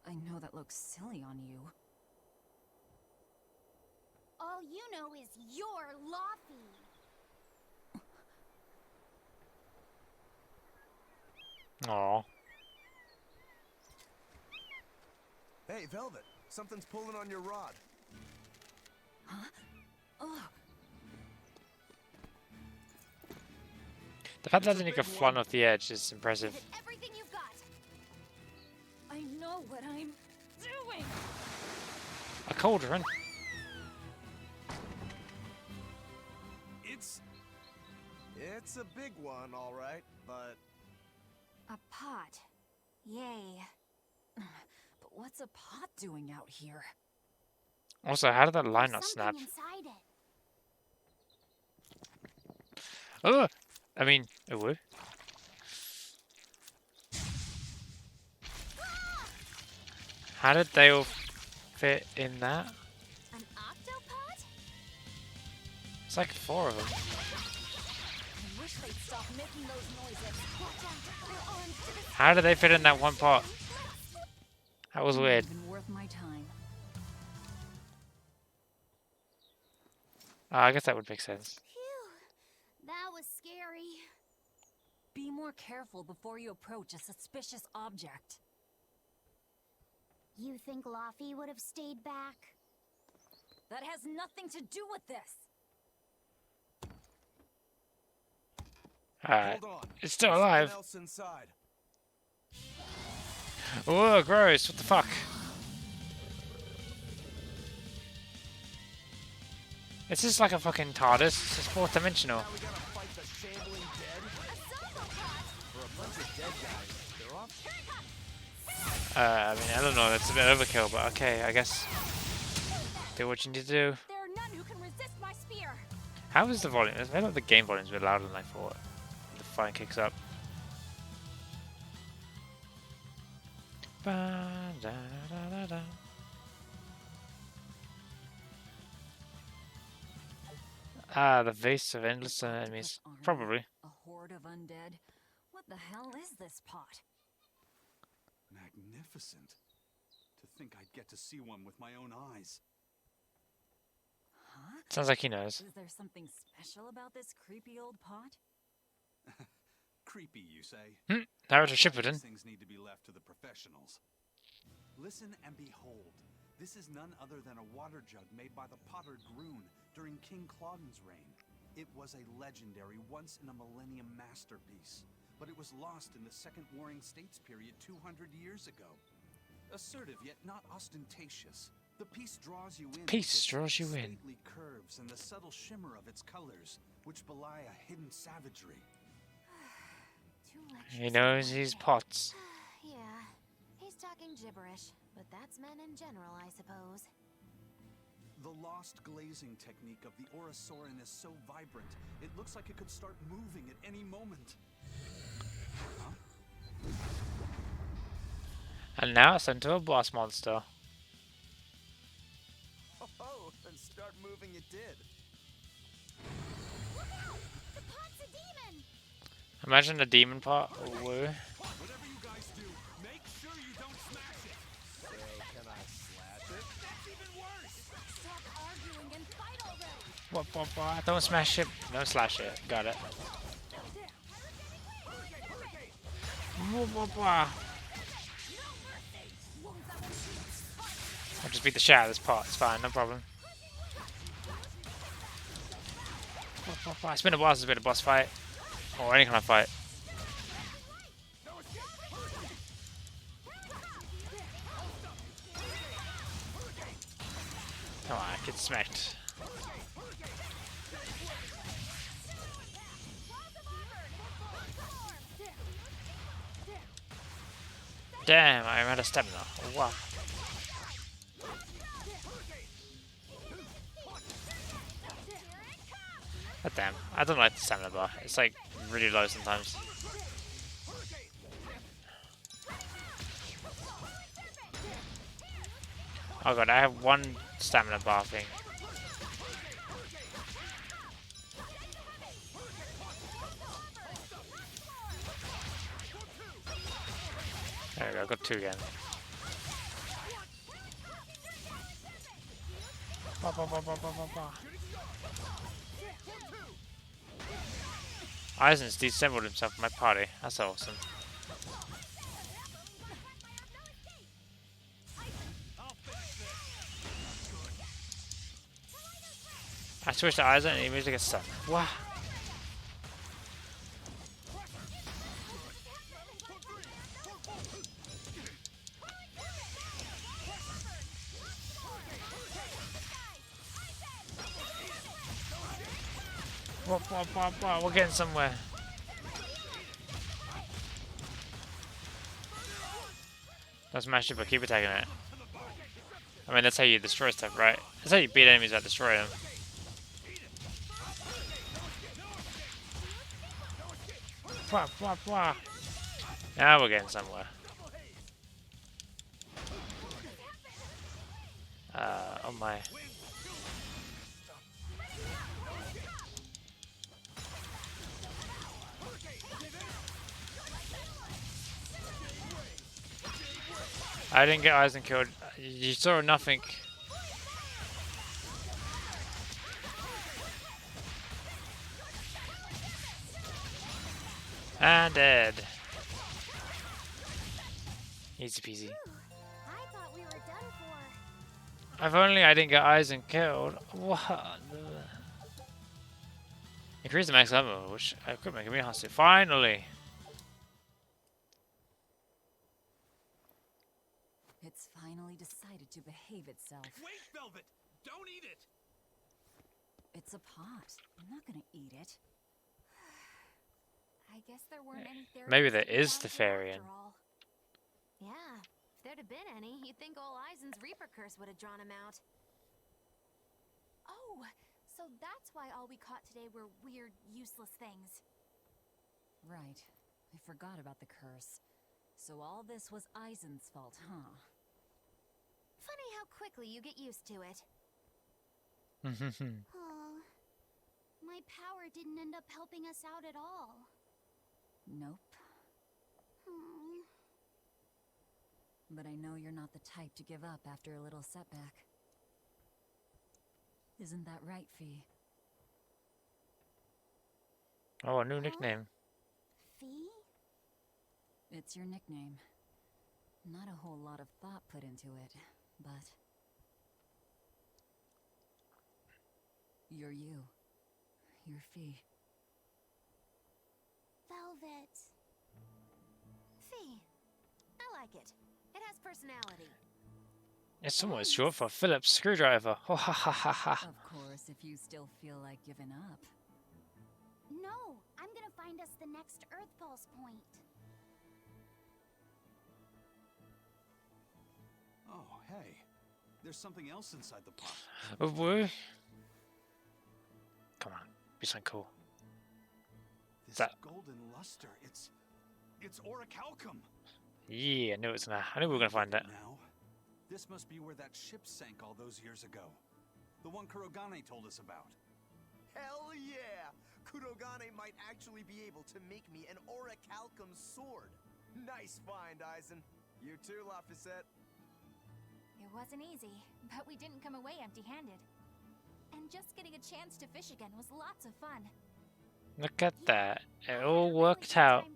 I know that looks silly on you. All you know is you're Laufey. Aw. Hey, Velvet, something's pulling on your rod. Huh? Oh. The fact that you can fly off the edge is impressive. Everything you've got. I know what I'm doing. A cauldron? It's a big one, all right, but... A pot. Yay. But what's a pot doing out here? Also, how did that line not snap? Oh! I mean, it would. How did they all fit in that? An octopod? It's like 4 of them. I wish they'd stop making those noises. How did they fit in that one pot? That was weird. Been worth my time. I guess that would make sense. Phew, that was scary. Be more careful before you approach a suspicious object. You think Laufey would have stayed back? That has nothing to do with this. Alright. Hold on. It's still alive. Else inside. Oh, gross. What the fuck? This is like a fucking TARDIS. This is 4th dimensional. Now we gotta fight the shambling dead? For a bunch of dead guys, they're off. I mean, I don't know. That's a bit overkill, but okay, I guess. Do what you need to do. There are none who can resist my spear. How is the volume? I feel like the game volume's a bit louder than I thought. The fire kicks up. Ba-da-da-da-da. Ah, the vase of endless enemies. Probably. A horde of undead. What the hell is this pot? Magnificent. To think I'd get to see one with my own eyes. Huh? Sounds like he knows. Is there something special about this creepy old pot? Creepy, you say? Narrator Shipperton. These things need to be left to the professionals. Listen and behold. This is none other than a water jug made by the potter Groon during King Clauden's reign. It was a legendary, once-in-a-millennium masterpiece. but it was lost in the Second Warring States period 200 years ago. Assertive yet not ostentatious, the piece draws you in. Piece draws you in. Stately curves and the subtle shimmer of its colors, which belie a hidden savagery. He knows his pots. Yeah, he's talking gibberish, but that's men in general, I suppose. The lost glazing technique of the Orosaurin is so vibrant, it looks like it could start moving at any moment. Huh? And now it's into a boss monster. Oh, and start moving it did. Look out! The pot's a demon! Imagine the demon pot. Whoa. Whatever you guys do, make sure you don't smash it. So, can I slash it? That's even worse. Stop arguing and fight already! What? Don't smash it. Don't slash it. Got it. What? I'll just beat the shit out of this pot. It's fine. No problem. It's been a while since there's been a boss fight. Or any kind of fight. Come on, get smacked. Damn, I'm out of stamina. Wow. God damn, I don't like the stamina bar. It's like really low sometimes. Oh god, I have one stamina bar thing. There we go, I got two again. Eisen's disassembled himself from my party. That's awesome. I switched to Eisen and he immediately gets stuck. Wow. We're getting somewhere. Don't smash it, but keep attacking it. I mean, that's how you destroy stuff, right? That's how you beat enemies without destroying them. Now we're getting somewhere. Oh my. I didn't get Eisen killed. You saw nothing. And dead. Easy peasy. I thought we were done for. If only I didn't get Eisen killed. What? Increase the max level, which equipment can be hostile. Finally! It's finally decided to behave itself. Wait, Velvet! Don't eat it! It's a pot. I'm not gonna eat it. I guess there weren't any therapies. Maybe there is the Therian. Yeah, if there'd have been any, you'd think old Eisen's Reaper curse would have drawn him out. Oh, so that's why all we caught today were weird, useless things. Right. I forgot about the curse. So all this was Eisen's fault, huh? Funny how quickly you get used to it. Oh, my power didn't end up helping us out at all. Nope. Hmm. But I know you're not the type to give up after a little setback. Isn't that right, Fee? Oh, a new nickname. Fee? It's your nickname. Not a whole lot of thought put into it, but... You're you. You're Fee. Velvet. Fluffy. I like it. It has personality. It's somewhat short for Phillips screwdriver. Oh, ha ha ha ha. Of course, if you still feel like giving up. No, I'm gonna find us the next Earth Pulse point. Oh, hey. There's something else inside the pot. Oh boy. Come on, be something cool. This That. golden luster, it's orichalcum. Yeah, I knew it was gonna. I knew we were gonna find that. Now, this must be where that ship sank all those years ago. The one Kurogane told us about. Hell yeah! Kurogane might actually be able to make me an orichalcum sword. Nice find, Aizen. You too, Laphicet. It wasn't easy, but we didn't come away empty-handed. And just getting a chance to fish again was lots of fun. Look at that. It all worked out.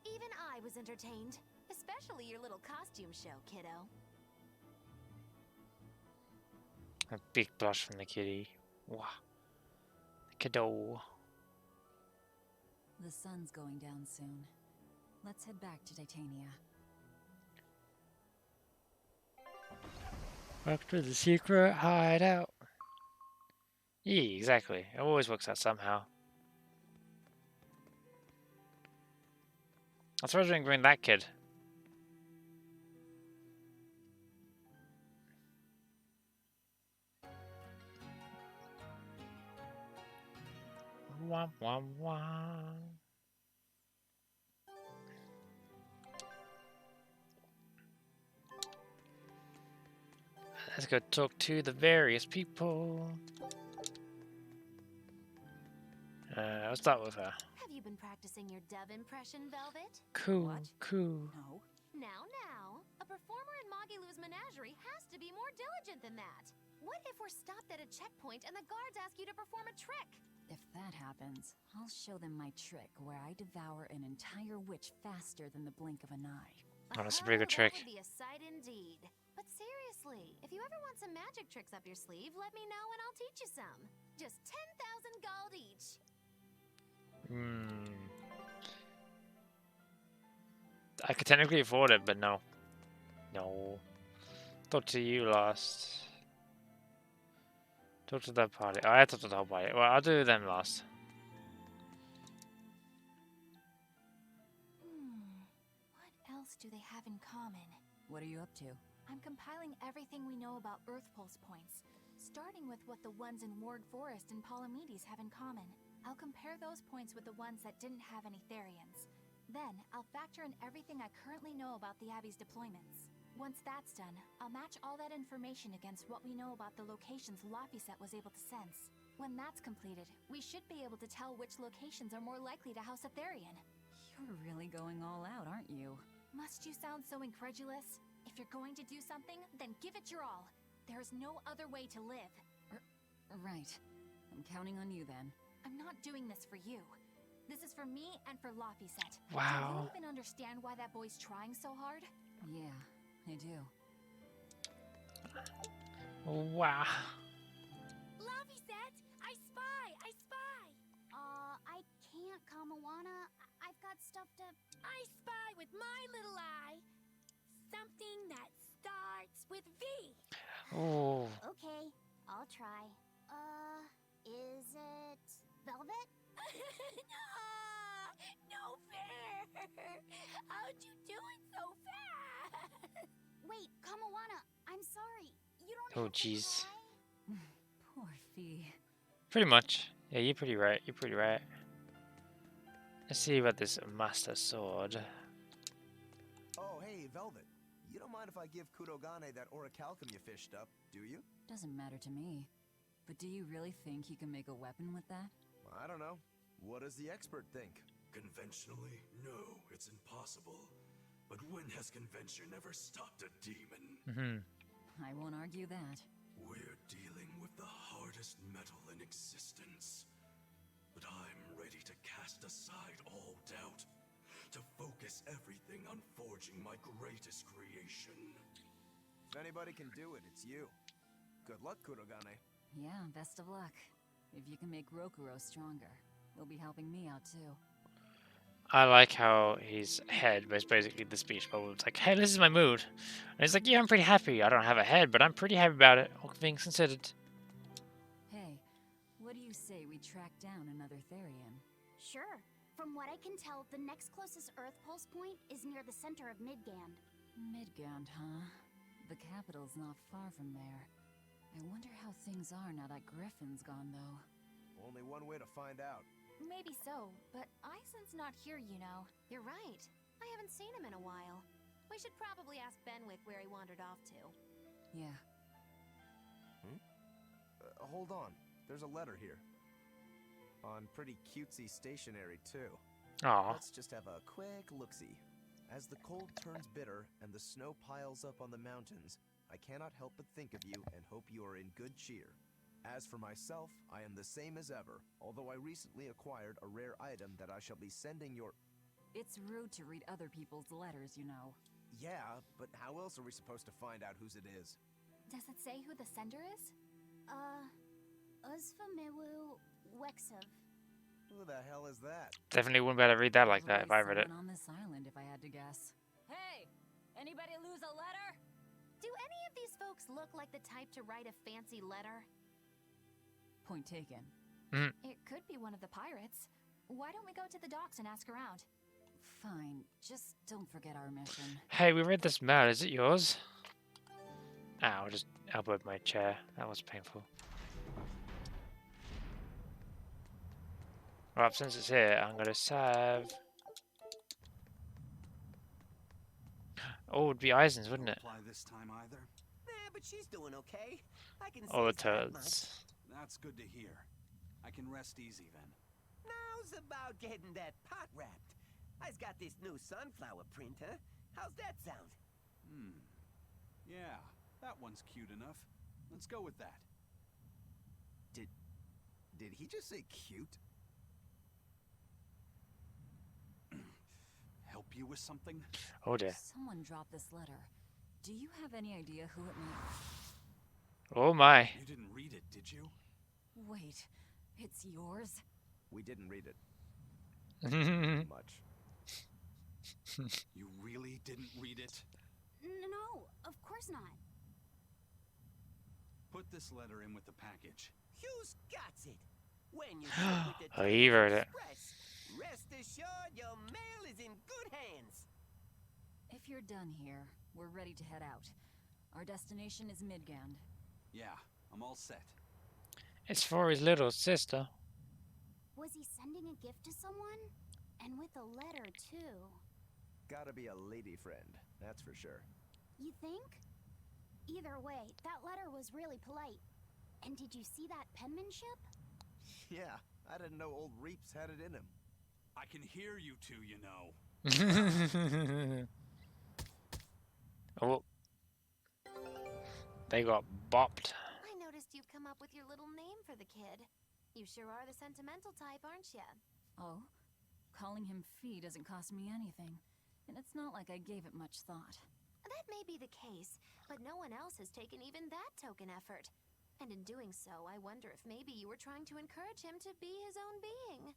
Even I was entertained. Especially your little costume show, kiddo. A big blush from the kitty. Wow. Kiddo. The sun's going down soon. Let's head back to Titania. Back to the secret hideout. Yeah, exactly. It always works out somehow. I was wondering bring that kid. Wah, wah, wah. Let's go talk to the various people. I'll start with her. Have you been practicing your dove impression, Velvet? Cool, What? cool. No. Now, a performer in Magilu's menagerie has to be more diligent than that. What if we're stopped at a checkpoint and the guards ask you to perform a trick? If that happens, I'll show them my trick where I devour an entire witch faster than the blink of an eye. Oh, that's a pretty good trick. That would be a sight indeed. But seriously, if you ever want some magic tricks up your sleeve, let me know and I'll teach you some. Just 10,000 gold each. I could technically afford it, but no. No. Talk to you last. Talk to that party. Oh, I talked to the whole party. Well, I'll do them last. What else do they have in common? What are you up to? I'm compiling everything we know about Earth Pulse points, starting with what the ones in Ward Forest and Palamedes have in common. I'll compare those points with the ones that didn't have any Therians. Then, I'll factor in everything I currently know about the Abbey's deployments. Once that's done, I'll match all that information against what we know about the locations Laphicet was able to sense. When that's completed, we should be able to tell which locations are more likely to house a Therian. You're really going all out, aren't you? Must you sound so incredulous? If you're going to do something, then give it your all. There is no other way to live. Right. I'm counting on you then. I'm not doing this for you. This is for me and for Laphicet. Wow. Do you even understand why that boy's trying so hard? Yeah, I do. Wow. Laphicet! I spy! I spy! I can't, Kamawana. I've got stuff to... I spy with my little eye. Something that starts with V. Oh. Okay, I'll try. Is it Velvet? No fair! How'd you do it so fast? Wait, Kamawana, I'm sorry. You don't Oh, jeez. Poor Fee. Pretty much. Yeah, you're pretty right. You're pretty right. Let's see about this Master Sword. Oh, hey, Velvet. You don't mind if I give Kurogane that orichalcum you fished up, do you? Doesn't matter to me. But do you really think you can make a weapon with that? I don't know. What does the expert think? Conventionally, no, it's impossible. But when has convention ever stopped a demon? I won't argue that. We're dealing with the hardest metal in existence. But I'm ready to cast aside all doubt, to focus everything on forging my greatest creation. If anybody can do it, it's you. Good luck, Kurogane. Yeah, best of luck. If you can make Rokuro stronger, you'll be helping me out too. I like how his head was basically the speech bubble. It's like, hey, this is my mood. And he's like, yeah, I'm pretty happy. I don't have a head, but I'm pretty happy about it, all things considered. Hey, what do you say we track down another Therian? Sure. From what I can tell, the next closest Earth pulse point is near the center of Midgand. Midgand, huh? The capital's not far from there. I wonder how things are now that Griffin's gone, though. Only one way to find out. Maybe so, but Isen's not here, you know. You're right. I haven't seen him in a while. We should probably ask Benwick where he wandered off to. Yeah. Hold on. There's a letter here. On pretty cutesy stationery, too. Aw. Let's just have a quick look-see. As the cold turns bitter and the snow piles up on the mountains, I cannot help but think of you and hope you are in good cheer. As for myself, I am the same as ever, although I recently acquired a rare item that I shall be sending your... It's rude to read other people's letters, you know. Yeah, but how else are we supposed to find out whose it is? Does it say who the sender is? Uzfamewu Wexov. Who the hell is that? Definitely wouldn't be able to read that like that if I read it. Someone on this island, if I had to guess. Hey! Anybody lose a letter? Do any of these folks look like the type to write a fancy letter? Point taken. It could be one of the pirates. Why don't we go to the docks and ask around? Fine, just don't forget our mission. Hey, we read this mail. Is it yours? Ow, I just elbowed my chair. That was painful. Right, since it's here, I'm gonna save. Oh, it'd be Eisen's, wouldn't it? Apply this time either. Nah, but she's doing okay. I can All the say that much. turds. That's good to hear. I can rest easy then. Now's about getting that pot wrapped. I's got this new sunflower printer. How's that sound? Yeah, that one's cute enough. Let's go with that. Did he just say cute? Help you with something? Oh dear. Someone dropped this letter. Do you have any idea who it may... Oh my. You didn't read it, did you? Wait, it's yours? We didn't read it. Much. You really didn't read it? No, of course not. Put this letter in with the package. Who's got it? When you sit with the Oh, he wrote it. Express, rest assured your mail is in good hands. If you're done here, we're ready to head out. Our destination is Midgand. Yeah, I'm all set. It's for his little sister. Was he sending a gift to someone? And with a letter, too. Gotta be a lady friend, that's for sure. You think? Either way, that letter was really polite. And did you see that penmanship? Yeah, I didn't know old Reeps had it in him. I can hear you two, you know. Oh. They got bopped. I noticed you've come up with your little name for the kid. You sure are the sentimental type, aren't you? Oh? Calling him Fee doesn't cost me anything. And it's not like I gave it much thought. That may be the case, but no one else has taken even that token effort. And in doing so, I wonder if maybe you were trying to encourage him to be his own being.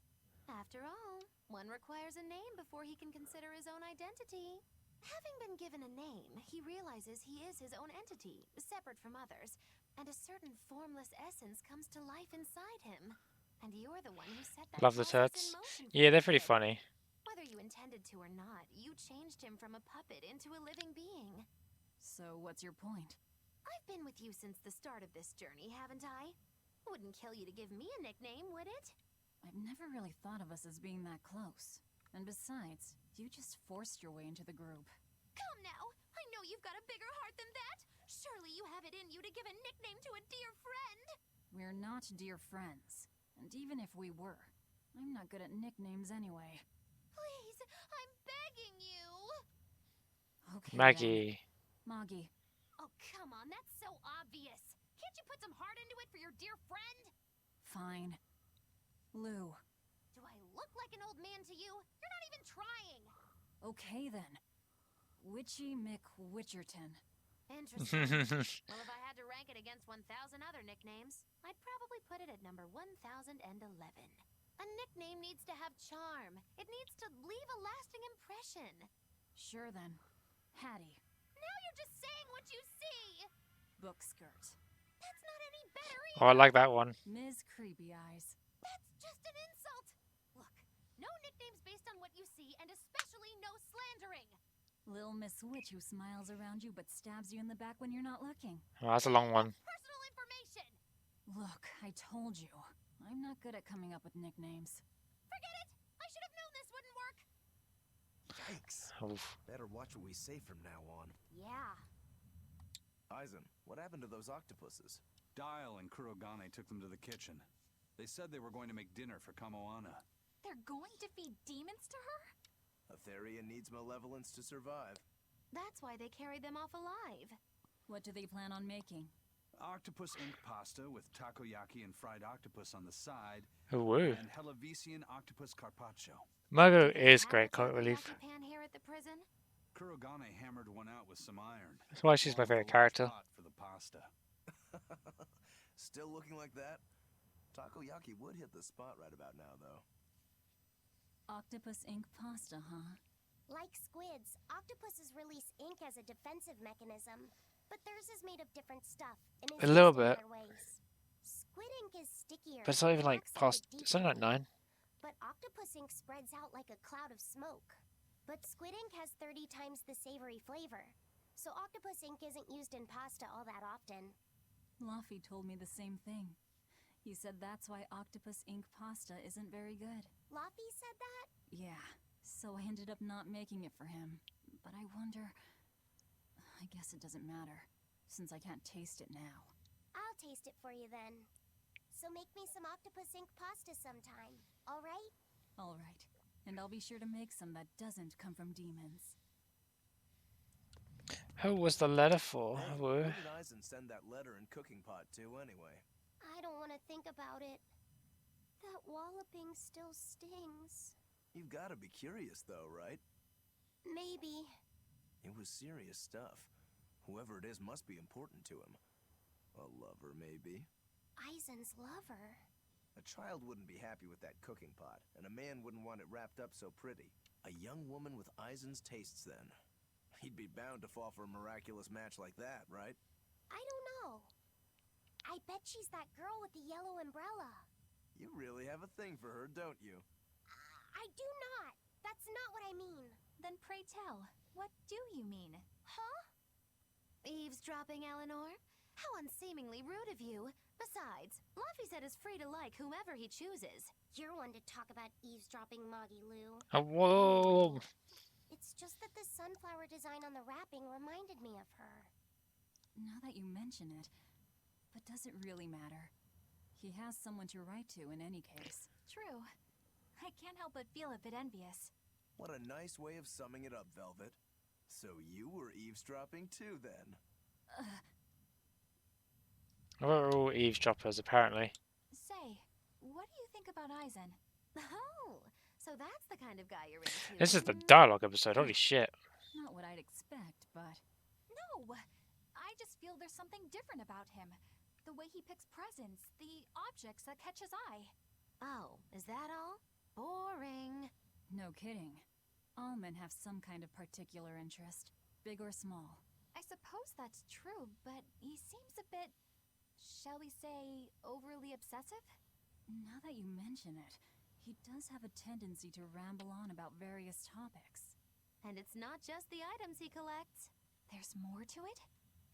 After all, one requires a name before he can consider his own identity. Having been given a name, he realizes he is his own entity, separate from others, and a certain formless essence comes to life inside him. And you're the one who set that Love the process in turds. motion for Yeah, they're the pretty kid. funny. Whether you intended to or not, you changed him from a puppet into a living being. So what's your point? I've been with you since the start of this journey, haven't I? Wouldn't kill you to give me a nickname, would it? I've never really thought of us as being that close. And besides, you just forced your way into the group. Come now! I know you've got a bigger heart than that! Surely you have it in you to give a nickname to a dear friend! We're not dear friends. And even if we were, I'm not good at nicknames anyway. Please, I'm begging you! Okay, Maggie. then. Maggie. Oh, come on, that's so obvious! Can't you put some heart into it for your dear friend? Fine. Lou. Do I look like an old man to you? You're not even trying! Okay then. Witchy McWitcherton. Interesting. Well, if I had to rank it against 1,000 other nicknames, I'd probably put it at number 1,011. A nickname needs to have charm. It needs to leave a lasting impression. Sure then. Hattie. Now you're just saying what you see! Book skirt. That's not any better either! Oh, I like that one. Ms. Creepy Eyes. That's just an insult! Look, no nicknames based on what you see, and especially no slandering! Lil Miss Witch who smiles around you but stabs you in the back when you're not looking. Oh, that's a long one. Personal information! Look, I told you. I'm not good at coming up with nicknames. Forget it! I should have known this wouldn't work! Yikes. Oof. Better watch what we say from now on. Yeah. Aizen, what happened to those octopuses? Dial and Kurogane took them to the kitchen. They said they were going to make dinner for Kamoana. They're going to feed demons to her? Etheria needs malevolence to survive. That's why they carried them off alive. What do they plan on making? Octopus ink pasta with takoyaki and fried octopus on the side. Ooh. And Hellavisian octopus carpaccio. Mago is great comic relief. Pan here at the prison? Kurogane hammered one out with some iron. That's why she's my favorite character. For the pasta. Still looking like that? Takoyaki would hit the spot right about now, though. Octopus ink pasta, huh? Like squids, octopuses release ink as a defensive mechanism, but theirs is made of different stuff and is A little used in bit. other ways. Squid ink is stickier. But it's not even and like acts past. a It's only like 9. But octopus ink spreads out like a cloud of smoke. But squid ink has 30 times the savory flavor. So octopus ink isn't used in pasta all that often. Luffy told me the same thing. He said that's why octopus ink pasta isn't very good. Luffy said that? Yeah, so I ended up not making it for him. But I wonder... I guess it doesn't matter, since I can't taste it now. I'll taste it for you then. So make me some octopus ink pasta sometime, alright? Alright, and I'll be sure to make some that doesn't come from demons. Who was the letter for? Hey, Who? who did Aizen send that letter and cooking pot to, anyway? I don't want to think about it. That walloping still stings. You've got to be curious, though, right? Maybe. It was serious stuff. Whoever it is must be important to him. A lover, maybe. Aizen's lover. A child wouldn't be happy with that cooking pot, and a man wouldn't want it wrapped up so pretty. A young woman with Aizen's tastes, then. He'd be bound to fall for a miraculous match like that, right? I don't know. I bet she's that girl with the yellow umbrella. You really have a thing for her, don't you? I do not. That's not what I mean. Then pray tell, what do you mean? Huh? Eavesdropping, Eleanor? How unseemingly rude of you. Besides, Luffy said is free to like whomever he chooses. You're one to talk about eavesdropping, Moggy Lou. Oh, whoa! It's just that the sunflower design on the wrapping reminded me of her. Now that you mention it, but does it really matter? He has someone to write to in any case. True. I can't help but feel a bit envious. What a nice way of summing it up, Velvet. So you were eavesdropping too, then? We're all eavesdroppers, apparently. Say, what do you think about Aizen? Oh, so that's the kind of guy you're into. This is the dialogue episode, holy shit. Not what I'd expect, but... No! I just feel there's something different about him. The way he picks presents, the objects that catch his eye. Oh, is that all? Boring. No kidding. All men have some kind of particular interest, big or small. I suppose that's true, but he seems a bit, shall we say, overly obsessive? Now that you mention it, he does have a tendency to ramble on about various topics. And it's not just the items he collects. There's more to it?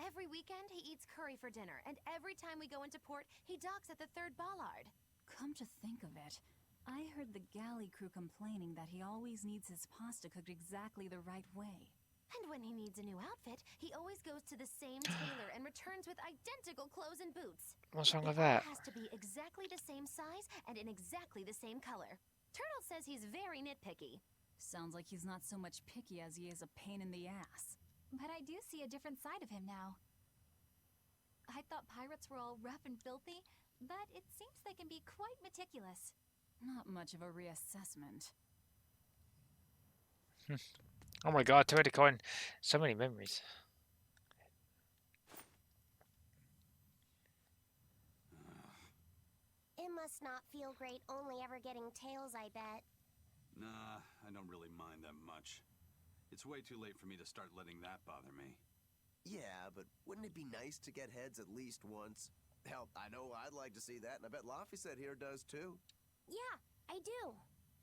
Every weekend he eats curry for dinner, and every time we go into port, he docks at the 3rd bollard. Come to think of it, I heard the galley crew complaining that he always needs his pasta cooked exactly the right way. And when he needs a new outfit, he always goes to the same tailor and returns with identical clothes and boots. What's wrong with It all that? has to be exactly the same size and in exactly the same color. Turtle says he's very nitpicky. Sounds like he's not so much picky as he is a pain in the ass. But I do see a different side of him now. I thought pirates were all rough and filthy, but it seems they can be quite meticulous. Not much of a reassessment. Oh my god, 280 coin. So many memories. In must not feel great only ever getting tails, I bet. Nah, I don't really mind that much. It's way too late for me to start letting that bother me. Yeah, but wouldn't it be nice to get heads at least once? Hell, I know I'd like to see that, and I bet Laphicet here does too. Yeah, I do.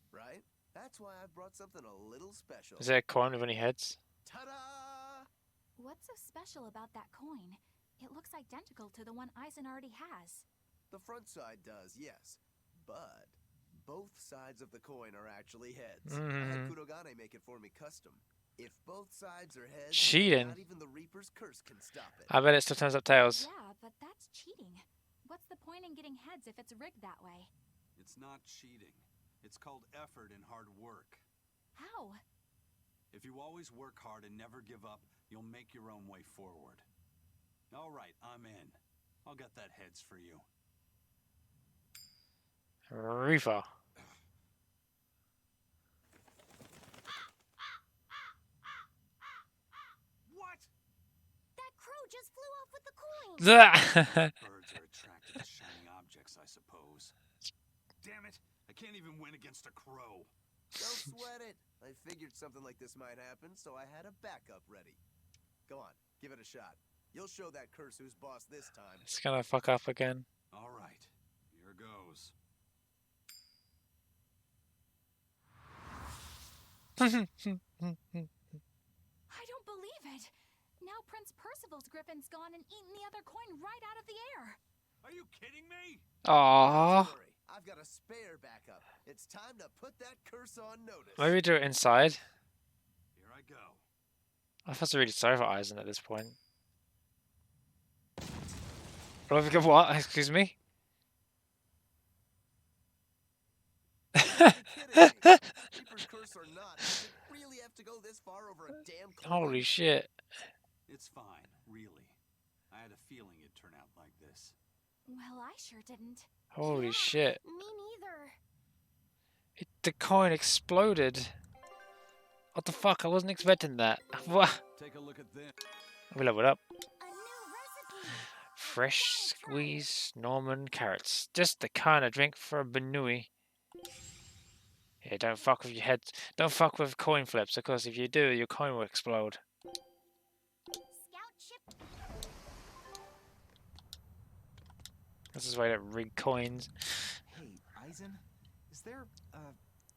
Right? That's why I've brought something a little special. Is there a coin with any heads? Ta-da! What's so special about that coin? It looks identical to the one Aizen already has. The front side does, yes. But both sides of the coin are actually heads. I had Kurogane make it for me custom. If both sides are heads, cheating. Not even the Reaper's curse can stop it. I bet it still turns up tails. Yeah, but that's cheating. What's the point in getting heads if it's rigged that way? It's not cheating. It's called effort and hard work. How? If you always work hard and never give up, you'll make your own way forward. All right, I'm in. I'll get that heads for you. Reefer. What? That crow just flew off with the coin. Birds are attracted to shiny objects, I suppose. Damn it! I can't even win against a crow. Don't sweat it. I figured something like this might happen, so I had a backup ready. Go on, give it a shot. You'll show that curse who's boss this time. It's gonna fuck up again. All right, here goes. I don't believe it. Now Prince Percival's griffin's gone and eaten the other coin right out of the air. Are you kidding me? Aww. Don't worry, I've got a spare backup. It's time to put that curse on notice. Maybe do it inside. Here I go. I feel so really sorry for Aizen at this point. What? Excuse me? Reaper's curse or not, did you really have to go this far over a damn coin? Holy shit. It's fine, really. I had a feeling it'd turn out like this. Well, I sure didn't. Holy shit. Me neither. The coin exploded. What the fuck? I wasn't expecting that. What? Take a look at this. We leveled up. A new recipe. Fresh squeezed Norman carrots. Just the kind of drink for a Benui. Yeah, don't fuck with your head. Don't fuck with coin flips, because if you do, your coin will explode. Scout ship. This is why I don't rig coins. Hey, Aizen, is there,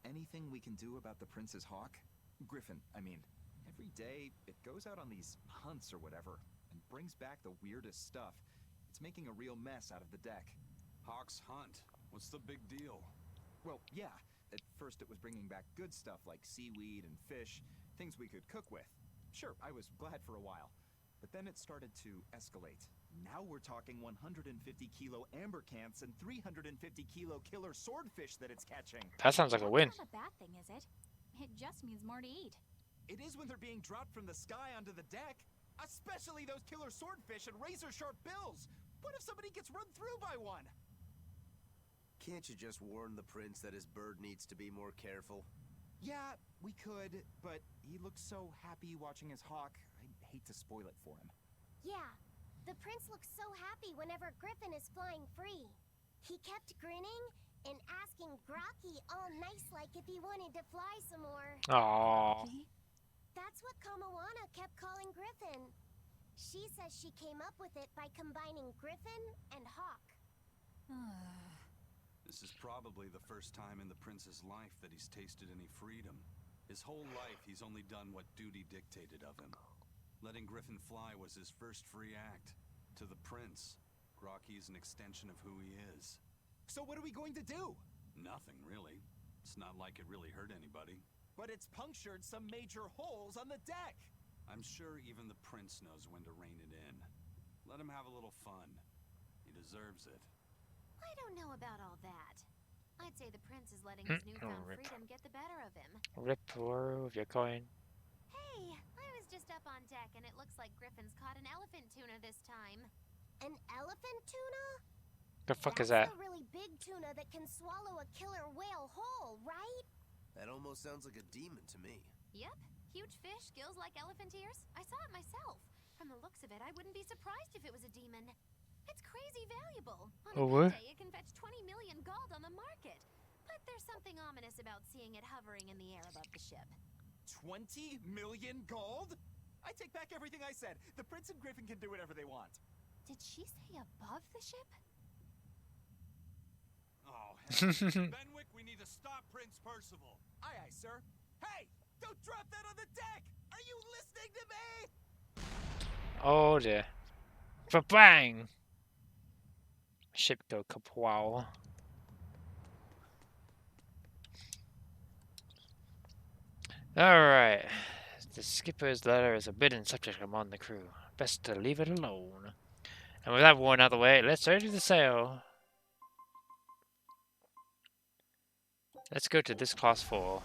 anything we can do about the Prince's hawk? Griffin, I mean. Every day, it goes out on these hunts or whatever, and brings back the weirdest stuff. It's making a real mess out of the deck. Hawk's hunt. What's the big deal? Well, yeah. At first it was bringing back good stuff like seaweed and fish, things we could cook with. Sure, I was glad for a while. But then it started to escalate. Now we're talking 150 kilo ambercants and 350 kilo killer swordfish that it's catching. That sounds like a win. That's not a bad thing, is it? It just means more to eat. It is when they're being dropped from the sky onto the deck. Especially those killer swordfish and razor-sharp bills. What if somebody gets run through by one? Can't you just warn the prince that his bird needs to be more careful? Yeah, we could, but he looks so happy watching his hawk. I hate to spoil it for him. Yeah, the prince looks so happy whenever Griffin is flying free. He kept grinning and asking Grocky all nice-like if he wanted to fly some more. Aww. That's what Kamawana kept calling Griffin. She says she came up with it by combining Griffin and Hawk. This is probably the first time in the prince's life that he's tasted any freedom. His whole life, he's only done what duty dictated of him. Letting Griffin fly was his first free act. To the prince, Grocky's an extension of who he is. So what are we going to do? Nothing, really. It's not like it really hurt anybody. But it's punctured some major holes on the deck! I'm sure even the prince knows when to rein it in. Let him have a little fun. He deserves it. I don't know about all that. I'd say the prince is letting his newfound freedom get the better of him. Rip with your coin. Hey, I was just up on deck and it looks like Griffin's caught an elephant tuna this time. An elephant tuna? The fuck is that? That's a really big tuna that can swallow a killer whale whole, right? That almost sounds like a demon to me. Yep. Huge fish, gills like elephant ears. I saw it myself. From the looks of it, I wouldn't be surprised if it was a demon. It's crazy valuable. On a good day, it can fetch 20 million million gold on the market. But there's something ominous about seeing it hovering in the air above the ship. 20 million gold? I take back everything I said. The Prince and Griffin can do whatever they want. Did she say above the ship? Oh, hell. Benwick, we need to stop Prince Percival. Aye, aye, sir. Hey, don't drop that on the deck! Are you listening to me? Oh dear. Ba-bang! Ship go kapow. Alright. The skipper's letter is a bidden subject among the crew. Best to leave it alone. And with that warning out of the way, let's ready to sail. Let's go to this class 4.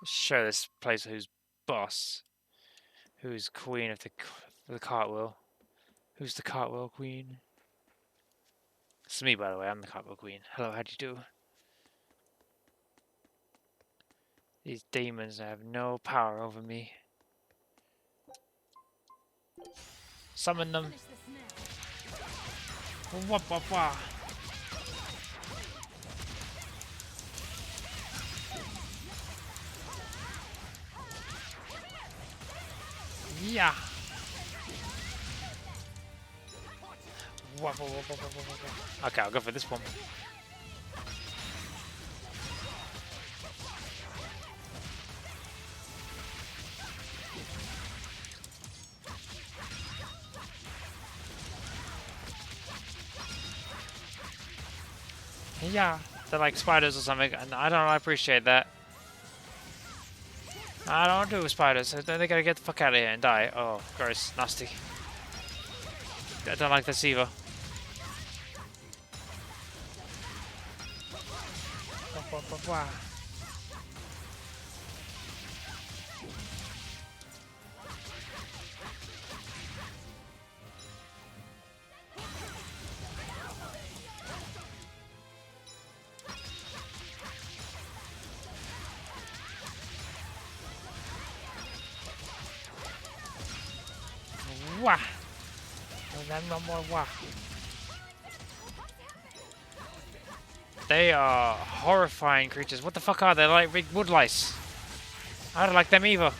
Let's show this place who's boss. Who's queen of the cartwheel. Who's the cartwheel queen? It's me, by the way. I'm the cartwheel queen. Hello, how do you do? These demons have no power over me. Summon them. Wah, wah, wah. Yeah. Wah, wah, wah, wah, wah, wah. Okay, I'll go for this one. Yeah, they're like spiders or something, and I don't appreciate that. I don't do spiders, then they gotta get the fuck out of here and die. Oh, gross, nasty. I don't like this either. Wah! No more wah. They are horrifying creatures. What the fuck are they? Like big wood lice. I don't like them either.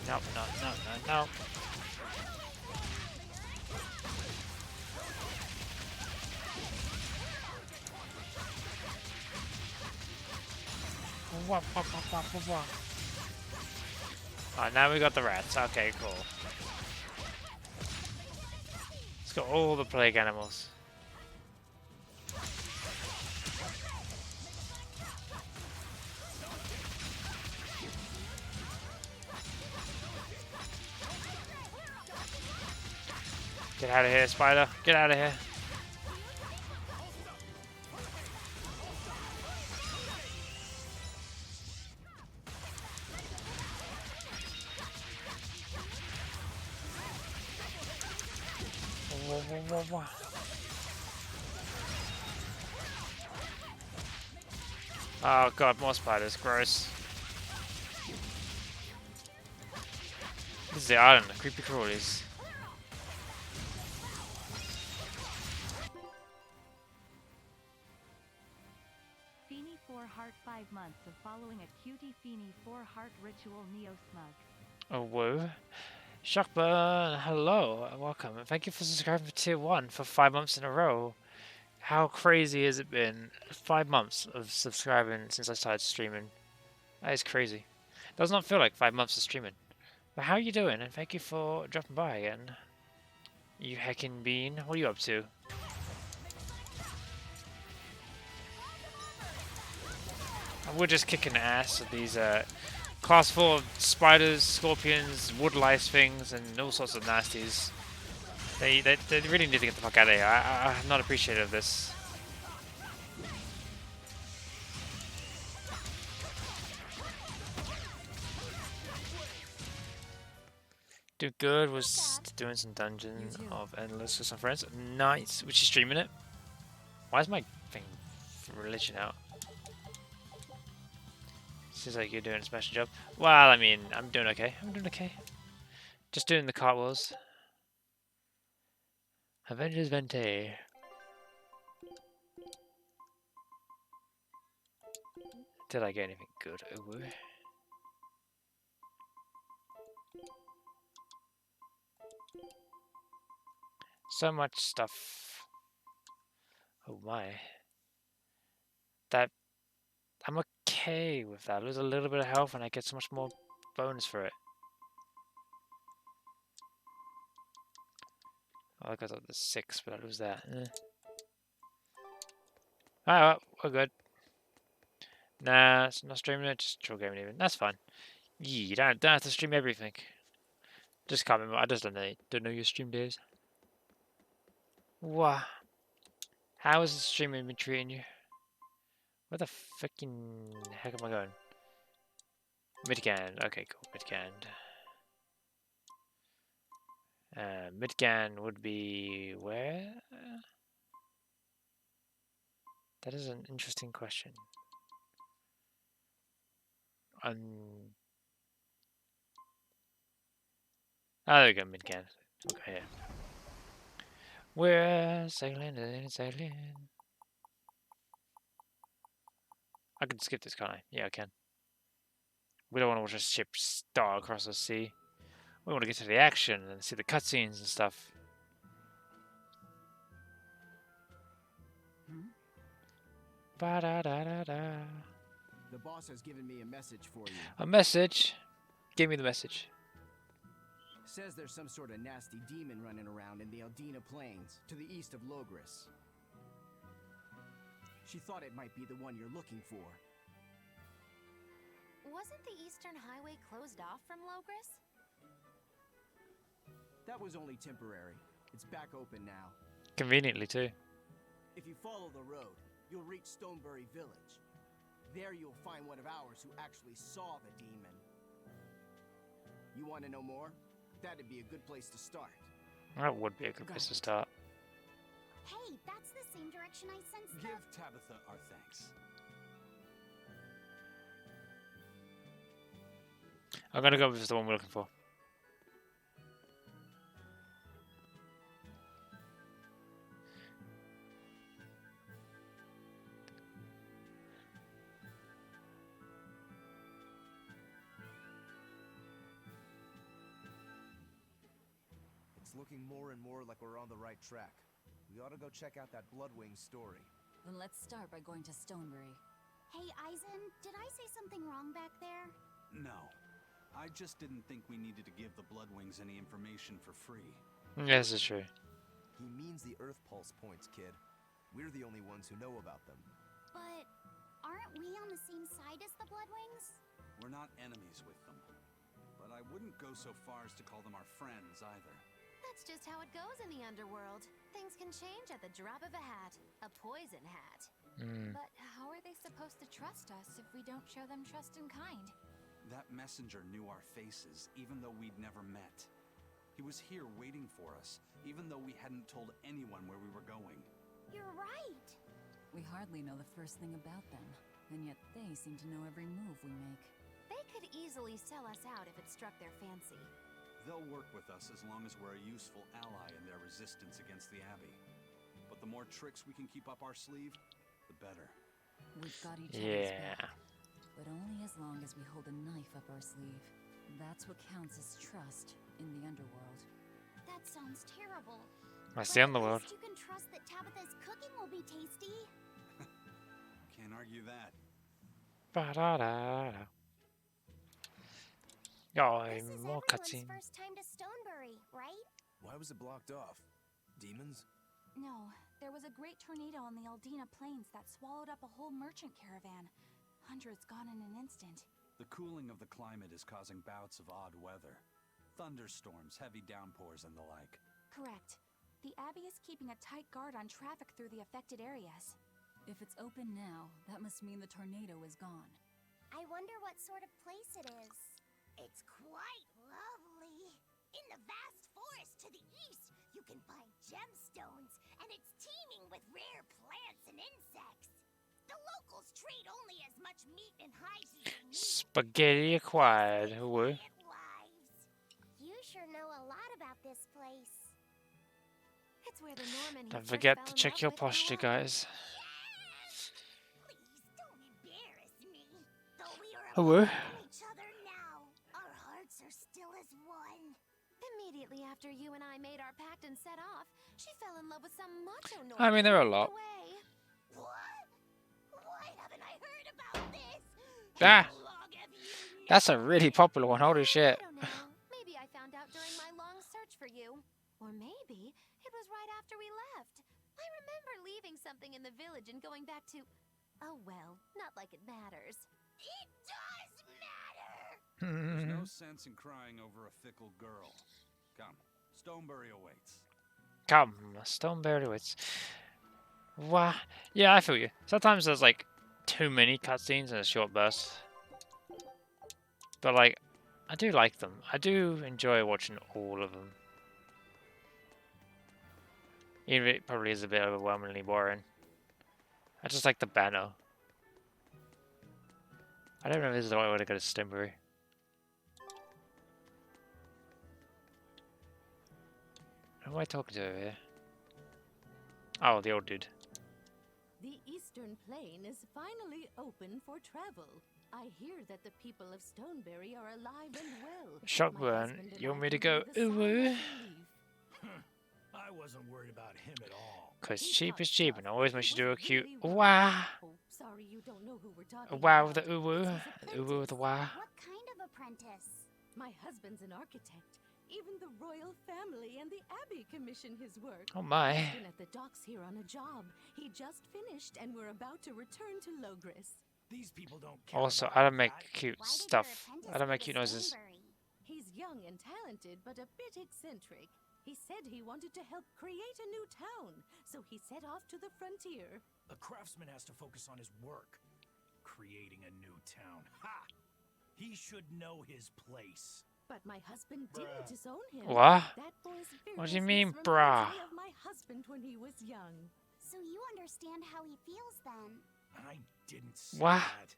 No, no, no, no, no. Wah, wah, wah, wah, wah, wah. Oh, now we got the rats. Okay, cool. Let's got all the plague animals. Get out of here, spider. Get out of here. Oh god, more spiders. Gross. This is the island, the creepy crawlies. Pheeni 4 heart 5 months of following a cutie Pheeni 4 heart ritual Neo Smug. Oh, whoa. Shockburn, hello, and welcome. And thank you for subscribing for Tier 1 for 5 months in a row. How crazy has it been? 5 months of subscribing since I started streaming. That is crazy. Does not feel like 5 months of streaming. But how are you doing? And thank you for dropping by again. You heckin' bean. What are you up to? We're just kicking ass with these class 4 spiders, scorpions, wood lice things, and all sorts of nasties. They really need to get the fuck out of here. I'm not appreciative of this. Do good was doing some Dungeon of Endless with some friends. Nice. Was she streaming it? Why is my thing religion out? Seems like you're doing a special job. Well, I mean, I'm doing okay. I'm doing okay. Just doing the cartwheels. Avengers Vente. Did I get anything good? Ooh. So much stuff. Oh my. That I'm okay with that. I lose a little bit of health and I get so much more bonus for it. Oh, I got up to 6, but I lose that. Alright, well, we're good. Nah, it's not streaming it, just chill gaming even. That's fine. Yeah, you don't have to stream everything. Just can't remember. I just don't know your stream days. Wow. How is the streaming been treating you? Where the fucking heck am I going? Midgand. Okay, cool. Midgand. Midgand would be where? That is an interesting question. Oh, there we go, Midgand. Okay, here. We're sailing and sailing. I can skip this, can't I? Yeah, I can. We don't want to watch a ship star across the sea. We want to get to the action and see the cutscenes and stuff. Ba da da da da. The boss has given me a message for you. A message? Give me the message. Says there's some sort of nasty demon running around in the Aldina Plains, to the east of Logris. She thought it might be the one you're looking for. Wasn't the Eastern Highway closed off from Logris? That was only temporary. It's back open now. Conveniently, too. If you follow the road, you'll reach Stonebury Village. There you'll find one of ours who actually saw the demon. You want to know more? That'd be a good place to start. That would be a good place to start. Hey, that's the same direction I sensed the... Give Tabitha our thanks. I'm gonna go with the one we're looking for. It's looking more and more like we're on the right track. We ought to go check out that Bloodwing story. Then let's start by going to Stonebury. Hey, Eisen, did I say something wrong back there? No. I just didn't think we needed to give the Bloodwings any information for free. Yes, it's true. He means the Earth Pulse points, kid. We're the only ones who know about them. But aren't we on the same side as the Bloodwings? We're not enemies with them. But I wouldn't go so far as to call them our friends either. That's just how it goes in the underworld. Things can change at the drop of a hat. A poison hat. But how are they supposed to trust us if we don't show them trust in kind? That messenger knew our faces, even though we'd never met. He was here waiting for us, even though we hadn't told anyone where we were going. You're right. We hardly know the first thing about them, and yet they seem to know every move we make. They could easily sell us out if it struck their fancy. They'll work with us as long as we're a useful ally in their resistance against the Abbey. But the more tricks we can keep up our sleeve, the better. We've got each other's back, but only as long as we hold a knife up our sleeve. That's what counts as trust in the underworld. That sounds terrible. That's the underworld. You can trust that Tabitha's cooking will be tasty. Can't argue that. Ba-da-da-da. Oh, This is more everyone's cutscene. first time to Stonebury, right? Why was it blocked off? Demons? No, there was a great tornado on the Aldina Plains that swallowed up a whole merchant caravan. Hundreds gone in an instant. The cooling of the climate is causing bouts of odd weather. Thunderstorms, heavy downpours, and the like. Correct. The Abbey is keeping a tight guard on traffic through the affected areas. If it's open now, that must mean the tornado is gone. I wonder what sort of place it is. It's quite lovely. In the vast forest to the east, you can find gemstones, and it's teeming with rare plants and insects. The locals trade only as much meat and hides as they need. Spaghetti acquired. Woo. You sure know a lot about this place. It's where the Norman he Don't first forget fell to in check love your with grew posture, up. guys. Please don't embarrass me. Though we are Hello. apart from each other now, our hearts are still as one. Immediately after you and I made our pact and set off, she fell in love with some macho Norman. I mean, there are a lot. What? Why haven't I heard about this? Ah, How long have you known? that's a really popular one. Holy shit. I don't know. Maybe I found out during my long search for you. Or maybe it was right after we left. I remember leaving something in the village and going back to... Oh well, not like it matters. It does matter! There's no sense in crying over a fickle girl. Come, Stonebury awaits. Come, Stoneberry waits. Wow. Yeah, I feel you. Sometimes there's like too many cutscenes in a short burst. But like, I do like them. I do enjoy watching all of them. Even if it probably is a bit overwhelmingly boring. I just like the banner. I don't know if this is the right way to go to Stonebury. Who am I talking to over here? Oh, the old dude. The Eastern Plain is finally open for travel. I hear that the people of Stonebury are alive and well. Shockburn, you want me to go ooh? I wasn't worried about him at all. Cause cheap is cheap and always makes you do a cute wah. Sorry you don't know who we're talking A wow about. with the uwu, an uwu with a wah. What kind of apprentice? My husband's an architect. Even the royal family and the Abbey commission his work. Oh my. He's been at the docks here on a job. He just finished and we're about to return to Logris. These people don't care. Also, I don't make cute stuff. I don't make cute noises. He's young and talented, but a bit eccentric. He said he wanted to help create a new town, so he set off to the frontier. A craftsman has to focus on his work. Creating a new town. Ha! He should know his place. But my husband didn't disown him. What? That boy's What do you fearlessness mean, reminds brah? me of my husband when he was young. So you understand how he feels then? I didn't say What? that.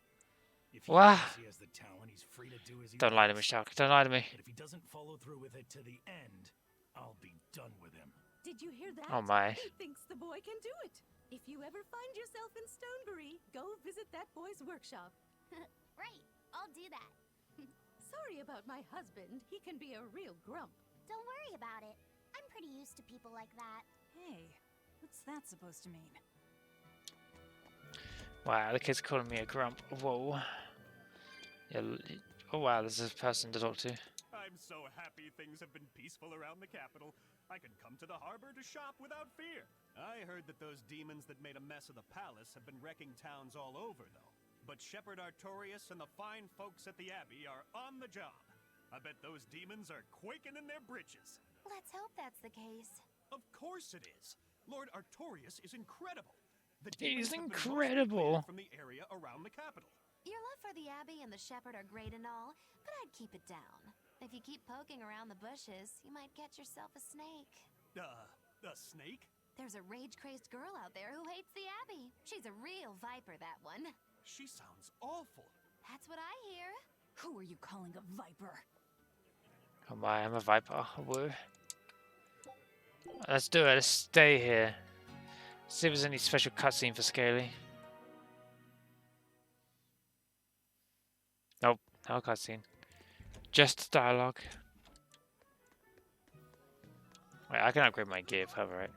If he What? thinks he has the talent, he's free to do as he Don't lie to me, wants. Shark. Don't lie to me. But if he doesn't follow through with it to the end, I'll be done with him. Did you hear that? Oh my. He thinks the boy can do it. If you ever find yourself in Stonebury, go visit that boy's workshop. Right, I'll do that. Sorry about my husband. He can be a real grump. Don't worry about it. I'm pretty used to people like that. Hey, what's that supposed to mean? Wow, the kid's calling me a grump. Whoa. Yeah, oh wow, this is a person to talk to. I'm so happy things have been peaceful around the capital. I can come to the harbor to shop without fear. I heard that those demons that made a mess of the palace have been wrecking towns all over, though. But Shepherd Artorius and the fine folks at the Abbey are on the job. I bet those demons are quaking in their britches. Let's hope that's the case. Of course it is. Lord Artorius is incredible. The He's demons have been incredible. mostly cleared from the area around the capital. Your love for the Abbey and the Shepherd are great and all, but I'd keep it down. If you keep poking around the bushes, you might catch yourself a snake. A snake? There's a rage-crazed girl out there who hates the Abbey. She's a real viper, that one. She sounds awful. That's what I hear. Who are you calling a viper? Oh my, I'm a viper. Woo. Let's do it. Let's stay here. See if there's any special cutscene for Scaly. Nope, no cutscene. Just dialogue. Wait, I can upgrade my gear further, right?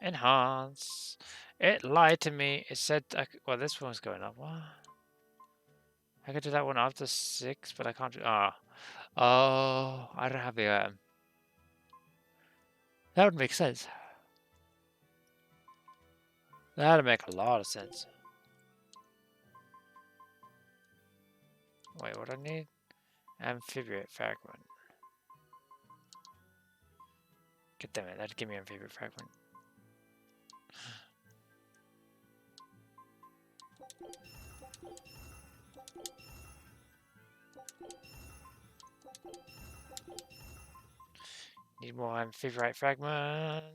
Enhance. It lied to me. It said, well, this one's going up. What? I could do that one after 6, but I can't do. Oh, I don't have the item. That would make sense. That would make a lot of sense. Wait, what do I need? Amphibiate fragment. God damn it, that'd give me amphibiate fragment. Need more amphibiate fragment.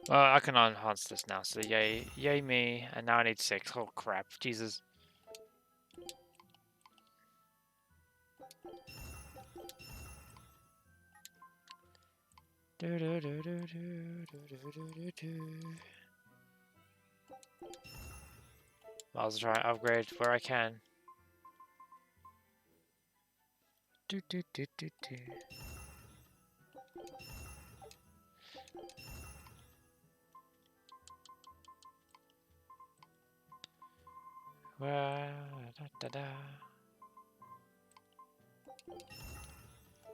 Well, I can enhance this now, so yay me, and now I need 6. Oh crap, Jesus. I'll try and upgrade where I can.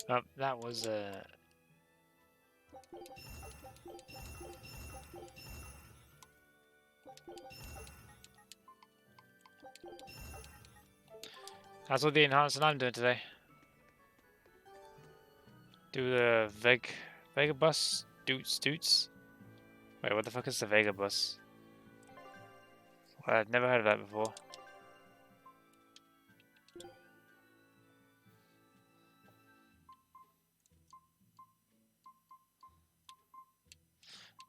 Oh, that was that's all the enhancement I'm doing today. Do the Vega bus Stoots. Wait, what the fuck is the Vega bus? Well, I've never heard of that before.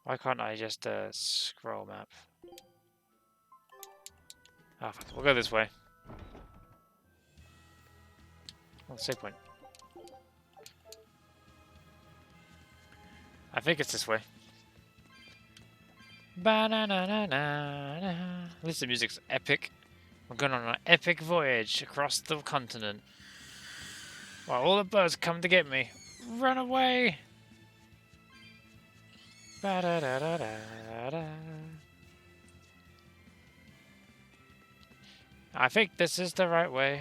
Why can't I just scroll map? Ah, fuck it. We'll go this way. Oh, save point. I think it's this way. Ba-na-na-na-na-na. This music's epic. We're going on an epic voyage across the continent. While all the birds come to get me. Run away! Ba-da-da-da-da-da. I think this is the right way.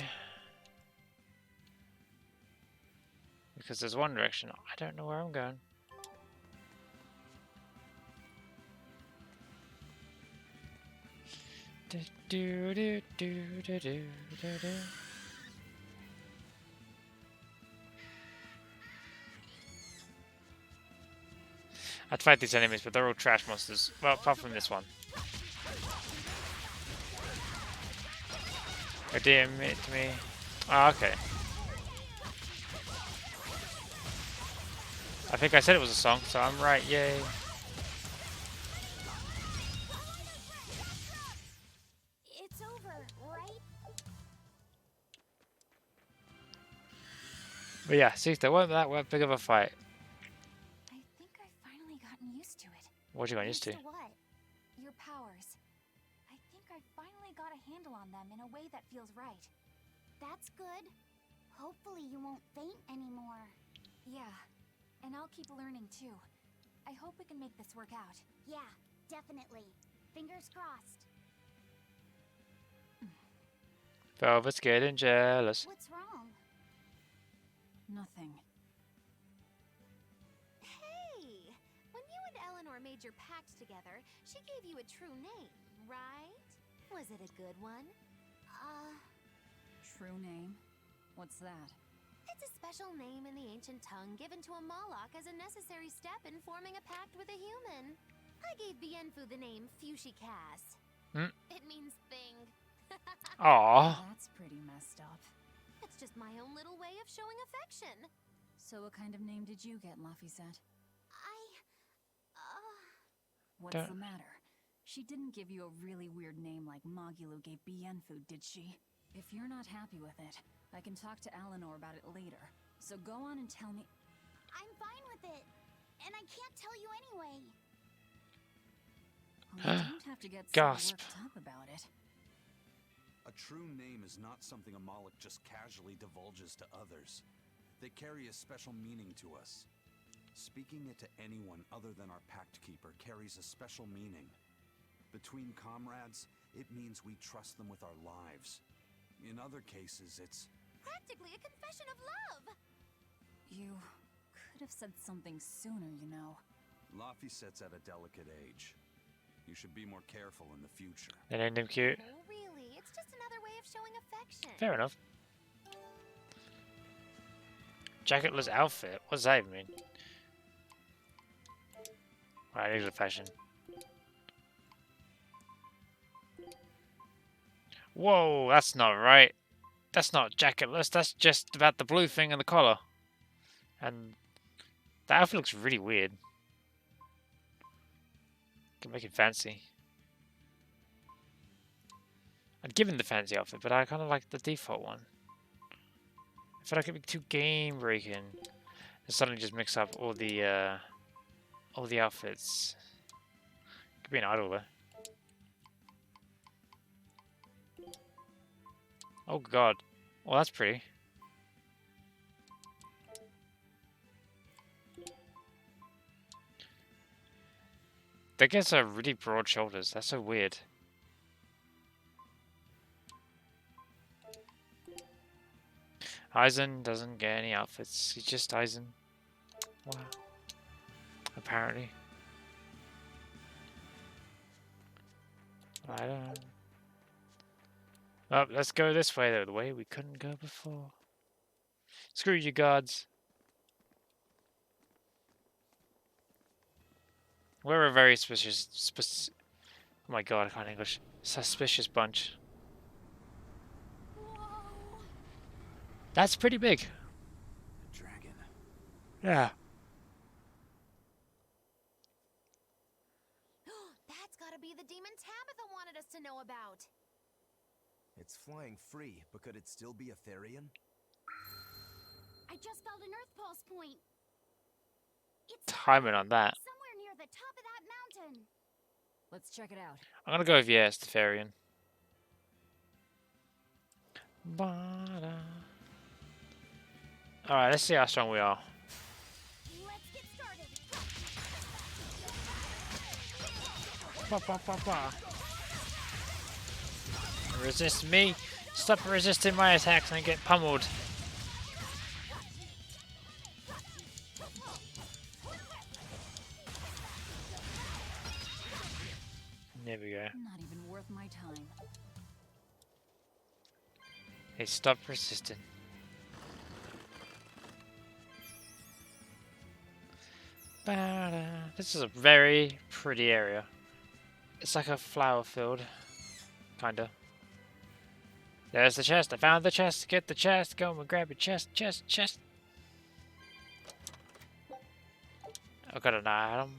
Because there's one direction. I don't know where I'm going. I'd fight these enemies, but they're all trash monsters. Well, apart from this one. Oh, damn it to me. Oh, okay. I think I said it was a song, so I'm right, yay. It's over, right? But yeah, see, there weren't that big of a fight. I think I've finally gotten used to it. What you got used to? What? Your powers. I think I finally got a handle on them in a way that feels right. That's good. Hopefully you won't faint anymore. Yeah, and I'll keep learning too. I hope we can make this work out. Yeah, definitely. Fingers crossed. Velvet's getting jealous. What's wrong? Nothing. Hey! When you and Eleanor made your pact together, she gave you a true name, right? Was it a good one? True name? What's that? It's a special name in the ancient tongue given to a Moloch as a necessary step in forming a pact with a human. I gave Bienfu the name Fujimayashi. It means thing. Aww. That's pretty messed up. It's just my own little way of showing affection. So what kind of name did you get, Laphicet? What's Don't- the matter? She didn't give you a really weird name like Magulu gave Bienfu, did she? If you're not happy with it, I can talk to Eleanor about it later. So go on and tell me. I'm fine with it. And I can't tell you anyway. Well, you don't have to get so Gasp. worked up about it. A true name is not something a Moloch just casually divulges to others. They carry a special meaning to us. Speaking it to anyone other than our pact keeper carries a special meaning. Between comrades, it means we trust them with our lives. In other cases, it's Practically a confession of love! You could have said something sooner, you know. Laphicet's at a delicate age. You should be more careful in the future. They named him cute. Oh, really? It's just another way of showing affection. Fair enough. Jacketless outfit? What does that even mean? Right, here's a fashion. Whoa, that's not right. That's not jacketless, that's just about the blue thing and the collar. And the outfit looks really weird. Can make it fancy. I'd given the fancy outfit, but I kind of like the default one. I feel like it'd be too game breaking. And suddenly just mix up all the all the outfits. Could be an idol though. Oh god. Well, that's pretty. That gets really broad shoulders. That's so weird. Aizen doesn't get any outfits. He's just Aizen. Wow. Apparently. I don't know. Oh, let's go this way though. The way we couldn't go before. Screw you, gods. We're a very suspicious. Oh my god, I can't English. Suspicious bunch. That's pretty big. Dragon. Yeah. That's gotta be the demon Tabitha wanted us to know about. It's flying free, but could it still be a Therian? I just felt an Earth Pulse point. It's Timing on that. somewhere near the top of that mountain. Let's check it out. I'm gonna go with yes, the Therian. Alright, let's see how strong we are. Let's get started. Resist me. Stop resisting my attacks and get pummeled. There we go. Not even worth my time. Hey, stop resisting. This is a very pretty area. It's like a flower field. Kinda. There's the chest. I found the chest. Get the chest. Go and grab your chest. Chest. I got an item.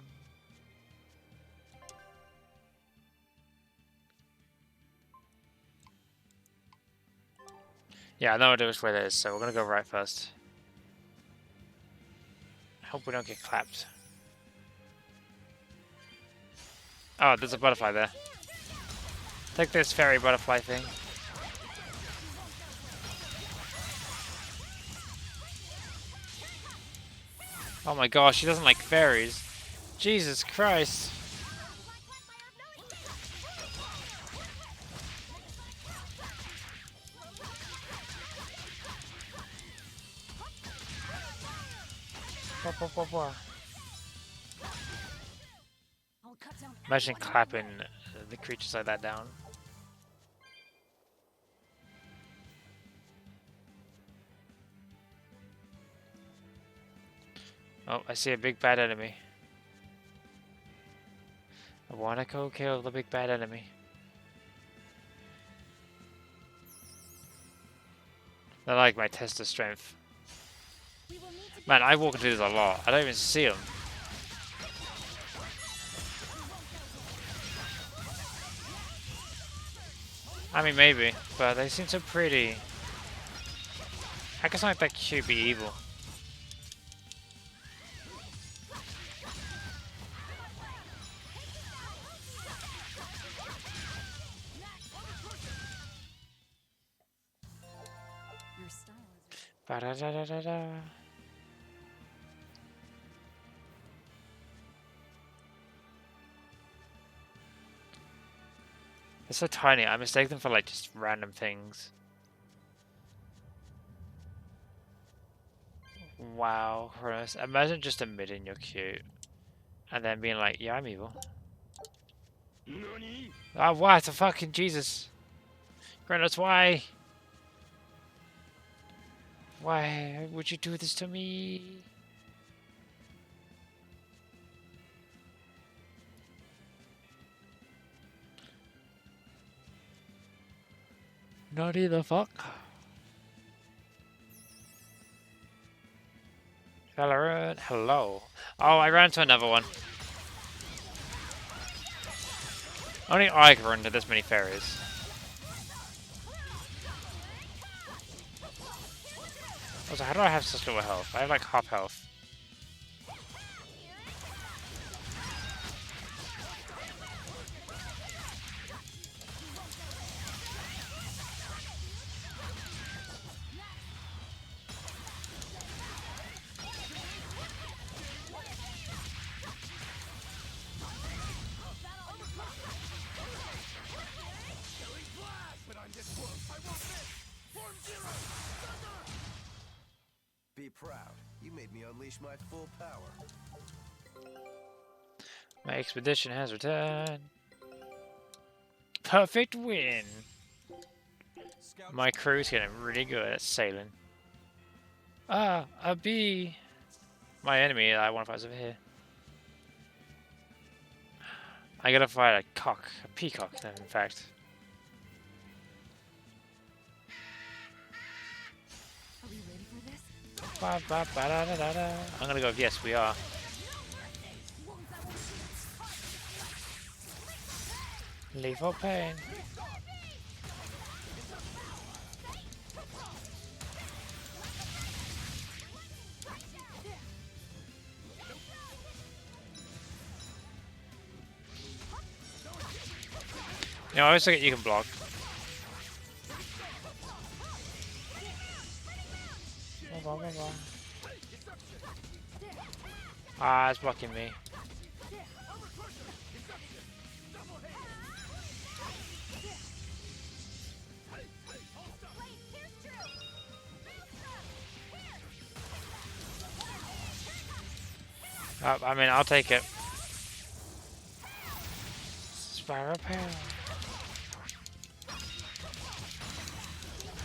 Yeah, I know which way that is, so we're gonna go right first. I hope we don't get clapped. Oh, there's a butterfly there. Take this fairy butterfly thing. Oh my gosh, she doesn't like fairies. Jesus Christ. Imagine clapping the creatures like that down. Oh, I see a big bad enemy. I wanna go kill the big bad enemy. I like my test of strength. Man, I walk into this a lot. I don't even see them. I mean, maybe, but they seem so pretty. How can something that cute be evil? Your style is... Ba-da-da-da-da-da. They're so tiny. I mistake them for like just random things. Wow, Chronos. Imagine just admitting you're cute. And then being like, yeah, I'm evil. Oh, what the fucking Jesus. Chronos, why? Why would you do this to me? Naughty the fuck? Valorant, hello. Oh, I ran into another one. Only I can run into this many fairies. Also, how do I have such little health? I have like half health. unleash my full power. My expedition has returned. Perfect win. My crew's getting really good at sailing. Ah, a bee. My enemy, I want to fight over here. I gotta fight a peacock then, in fact. Are we ready for this? Ba, ba, ba, da, da, da, da. I'm gonna go with yes, we are. Lethal pain. You know, I always forget you can block. Ah, it's blocking me. I mean, I'll take it. Spiral power.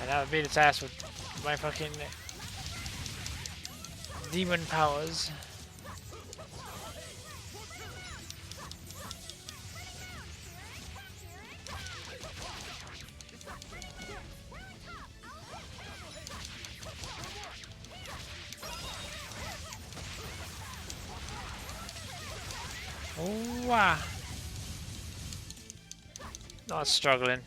And that would beat its ass with my fucking demon powers. Oh, wow. Not struggling.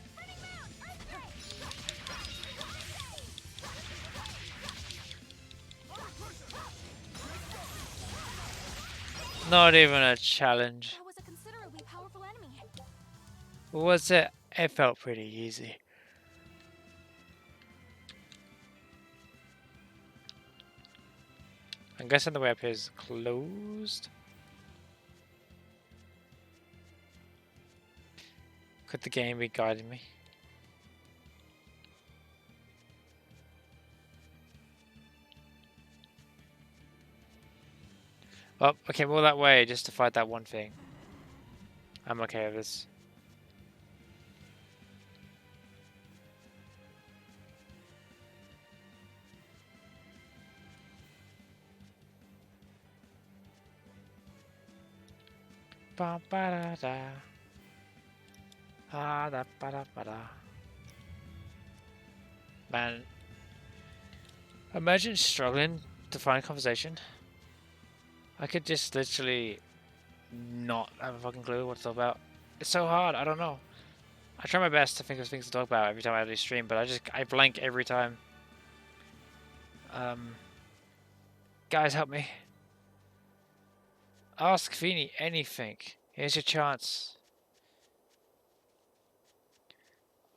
Not even a challenge. That was a considerably powerful enemy. Was it? It felt pretty easy. I'm guessing the way up here is closed. Could the game be guiding me? Oh, okay, well that way just to fight that one thing. I'm okay with this. Ba ba da da. Ah da ba da ba da. Man, imagine struggling to find conversation. I could just literally not have a fucking clue what to talk about. It's so hard, I don't know. I try my best to think of things to talk about every time I do stream, but I blank every time. Guys, help me. Ask Pheeni anything. Here's your chance.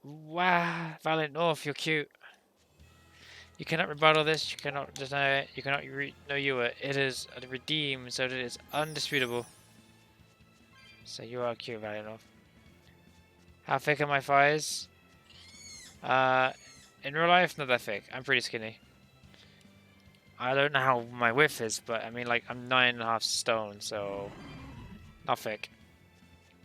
Wow, Valiant North, you're cute. You cannot rebuttal this, you cannot deny it, you cannot know you it. It is redeemed, so that it is undisputable. So you are cute, Valiant North. How thick are my thighs? In real life, not that thick. I'm pretty skinny. I don't know how my width is, but I mean, like, I'm 9.5 stone, so not thick.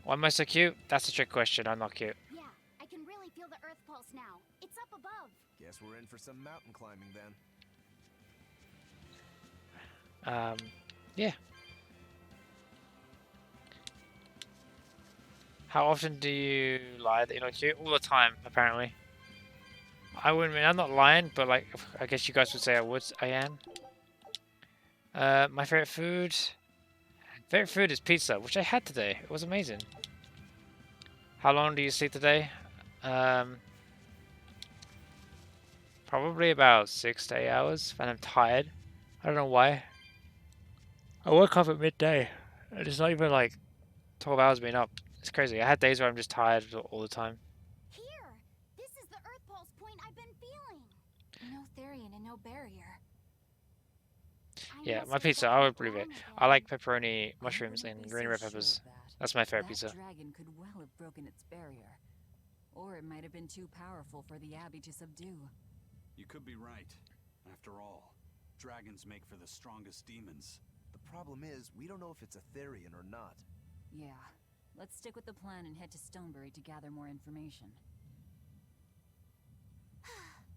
Why am I so cute? That's a trick question. I'm not cute. Yeah, I can really feel the earth pulse now. It's up above. Guess we're in for some mountain climbing then. Yeah. How often do you lie that you're not cute? All the time, apparently. I wouldn't mean I'm not lying, but like I guess you guys would say I am. My favorite food. Favorite food is pizza, which I had today. It was amazing. How long do you sleep today? Probably about 6 to 8 hours, and I'm tired. I don't know why. I woke up at midday. And it's not even like 12 hours being up. It's crazy. I had days where I'm just tired all the time. Here! This is the earth pulse point I've been feeling. No Therian and no barrier. Yeah, my pizza, I would believe it. I like pepperoni, mushrooms, and green red peppers. That's my favorite pizza. That dragon could well have broken its barrier. Or it might have been too powerful for the Abbey to subdue. You could be right. After all, Dragons make for the strongest demons. The problem is, we don't know if it's a Therian or not. Yeah. Let's stick with the plan and head to Stonebury to gather more information.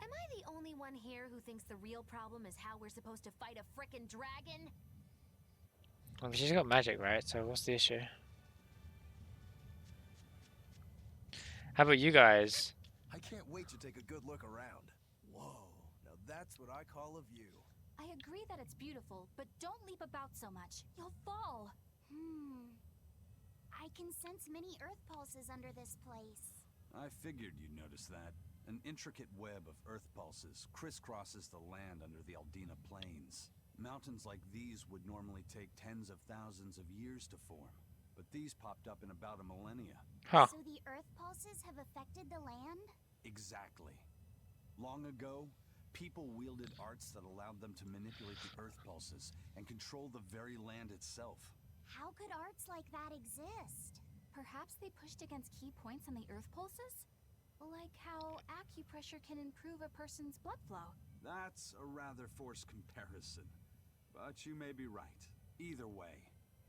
Am I the only one here who thinks the real problem is how we're supposed to fight a frickin' dragon? Well, she's got magic, right? So what's the issue? How about you guys? I can't wait to take a good look around. Whoa, now that's what I call a view. I agree that it's beautiful, but don't leap about so much. You'll fall. I can sense many earth pulses under this place. I figured you'd notice that. An intricate web of earth pulses crisscrosses the land under the Aldina Plains. Mountains like these would normally take tens of thousands of years to form, but these popped up in about a millennia. Huh. So the earth pulses have affected the land? Exactly. Long ago, people wielded arts that allowed them to manipulate the earth pulses and control the very land itself. How could arts like that exist? Perhaps they pushed against key points on the earth pulses? Like how acupressure can improve a person's blood flow. That's a rather forced comparison, but you may be right. Either way,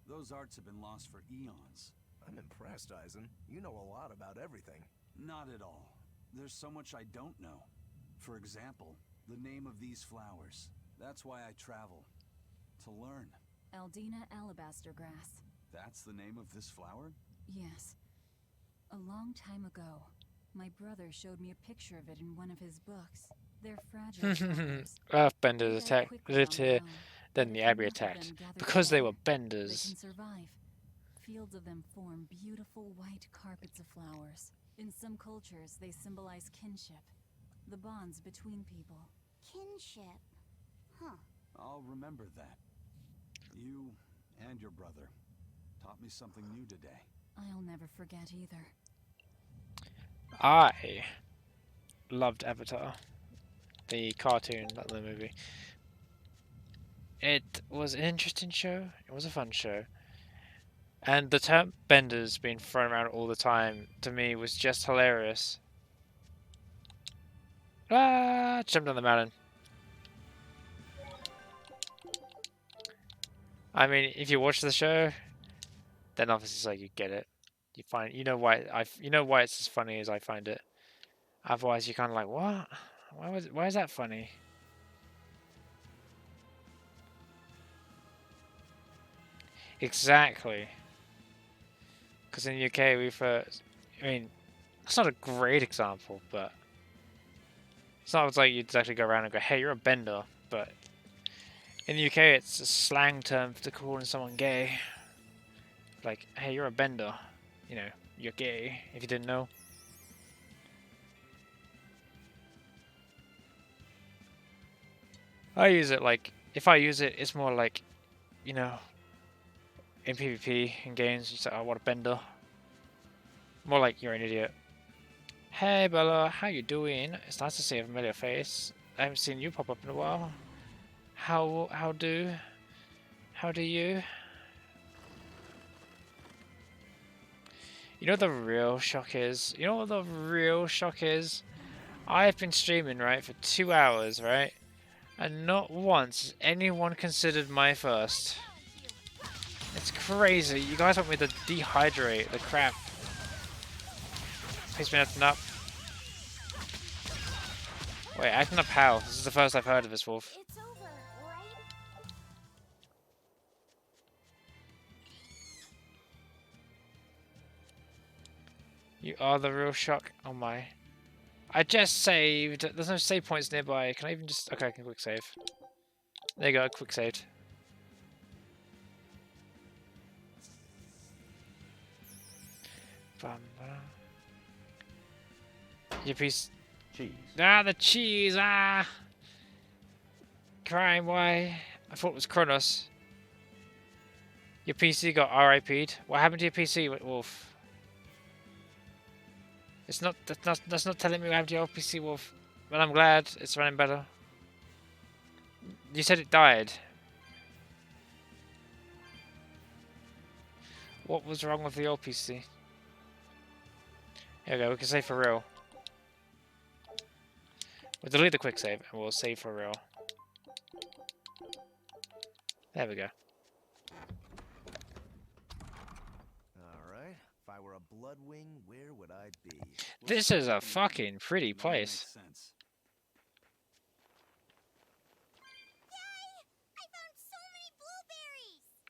those arts have been lost for eons. I'm impressed, Eisen. You know a lot about everything. Not at all. There's so much I don't know. For example, the name of these flowers. That's why I travel. To learn. Aldina alabaster grass. That's the name of this flower? Yes. A long time ago, my brother showed me a picture of it in one of his books. They're fragile flowers. Earthbenders lived here, then the Abbey attacked. Because they were benders. They can survive. Fields of them form beautiful white carpets of flowers. In some cultures, they symbolize kinship. The bonds between people. Kinship. Huh. I'll remember that. You and your brother taught me something new today. I'll never forget either. I loved Avatar. The cartoon, not the movie. It was an interesting show. It was a fun show. And the term benders being thrown around all the time, to me, was just hilarious. Ah! Jumped on the mountain. I mean, if you watch the show, then obviously it's like you get it. You know why it's as funny as I find it. Otherwise, you're kind of like, what? Why is that funny? Exactly. Because in the UK, I mean, it's not a great example, but it's not like you'd actually go around and go, hey, you're a bender. But in the UK, it's a slang term for calling someone gay. Like, hey, you're a bender. You know, you're gay, if you didn't know. I use it like, if I use it, it's more like, you know, in PvP, in games, you say, oh, what a bender. More like, you're an idiot. Hey, Bella, how you doing? It's nice to see a familiar face. I haven't seen you pop up in a while. How do you? You know what the real shock is? You know what the real shock is? I've been streaming, right, for 2 hours, right? And not once has anyone considered my first. It's crazy. You guys want me to dehydrate the crap. Please be acting up. Wait, acting up how? This is the first I've heard of this, Wolf. It's over, right? You are the real shock. Oh my. I just saved. There's no save points nearby. Can I even just... Okay, I can quick save. There you go, quick saved. Your piece... Cheese. Ah, the cheese! Ah! Crying, why? I thought it was Kronos. Your PC got RIP'd. What happened to your PC, Wolf? It's not. That's not telling me what happened to your PC, Wolf. But I'm glad it's running better. You said it died. What was wrong with the old PC? Here we go. We can save for real. We'll delete the quick save and we'll save for real. There we go. Alright, if I were a Bloodwing, where would I be? This is a fucking pretty place.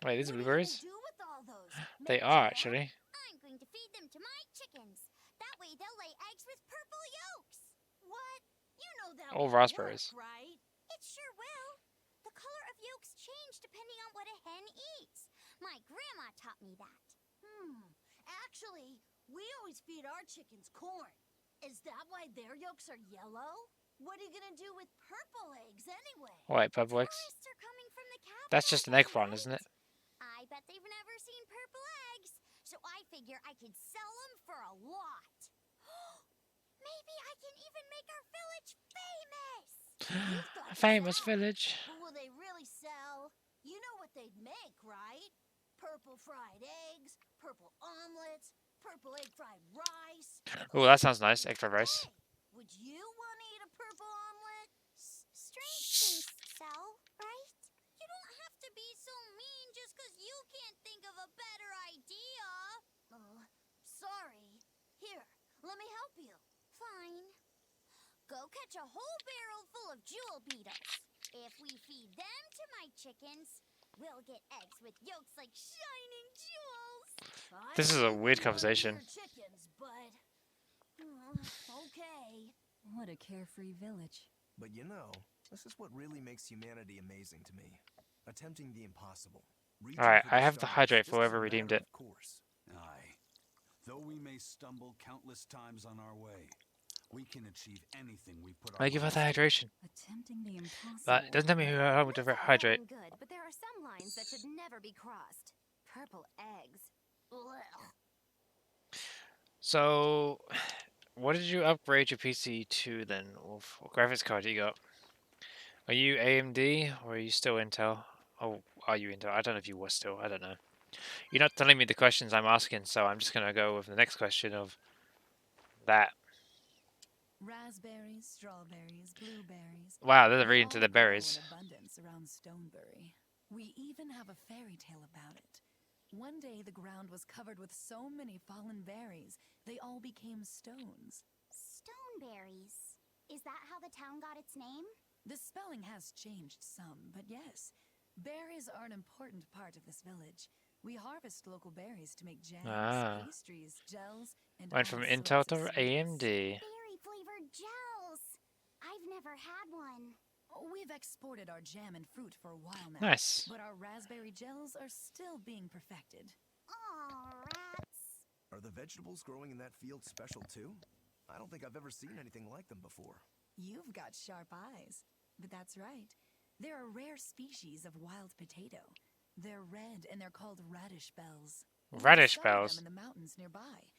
Wait, these are blueberries? They are, actually. I'm going to feed them to my chickens. That way they'll lay eggs with purple yolks. What? You know that All won't raspberries. work, right? It sure will. The color of yolks change depending on what a hen eats. My grandma taught me that. Actually, we always feed our chickens corn. Is that why their yolks are yellow? What are you gonna do with purple eggs anyway? Wait, purple eggs? That's just an egg farm, isn't it? I bet they've never seen purple eggs, so I figure I could sell them for a lot. Maybe I can even make our village famous. A famous village. But will they really sell? You know what they'd make, right? Purple fried eggs, purple omelets, purple egg fried rice. Oh, that sounds nice. Egg fried rice. Would you want to eat a purple omelet? Strange things sell, right? You don't have to be so mean just because you can't think of a better idea. Oh, sorry. Here, let me help you. Fine. Go catch a whole barrel full of jewel beetles. If we feed them to my chickens, we'll get eggs with yolks like shining jewels. This is a weird conversation. Chickens, but okay. What a carefree village. But you know, this is what really makes humanity amazing to me. Attempting the impossible. Alright, I have to hydrate for whoever redeemed it. Aye. Though we may stumble countless times on our way, we can achieve anything we put our I give her the hydration. Attempting the impossible. But it doesn't tell me how to hydrate. Good, but there are some lines that should never be crossed. Purple eggs. So, what did you upgrade your PC to then? What graphics card do you got? Are you AMD or are you still Intel? Oh, are you Intel? I don't know if you were still. I don't know. You're not telling me the questions I'm asking, so I'm just going to go with the next question of that. Raspberries, strawberries, blueberries. Wow, they're really into the berries. In abundance around Stonebury. We even have a fairy tale about it. One day the ground was covered with so many fallen berries, they all became stones. Stoneberries. Is that how the town got its name? The spelling has changed some, but yes. Berries are an important part of this village. We harvest local berries to make jams, pastries, gels, and went from Intel to AMD. Berry-flavored gels. I've never had one. We've exported our jam and fruit for a while now. Nice. But our raspberry gels are still being perfected. Aw, rats. Are the vegetables growing in that field special too? I don't think I've ever seen anything like them before. You've got sharp eyes. But that's right. They're a rare species of wild potato. They're red and they're called radish bells. Radish bells? Them in the mountains nearby.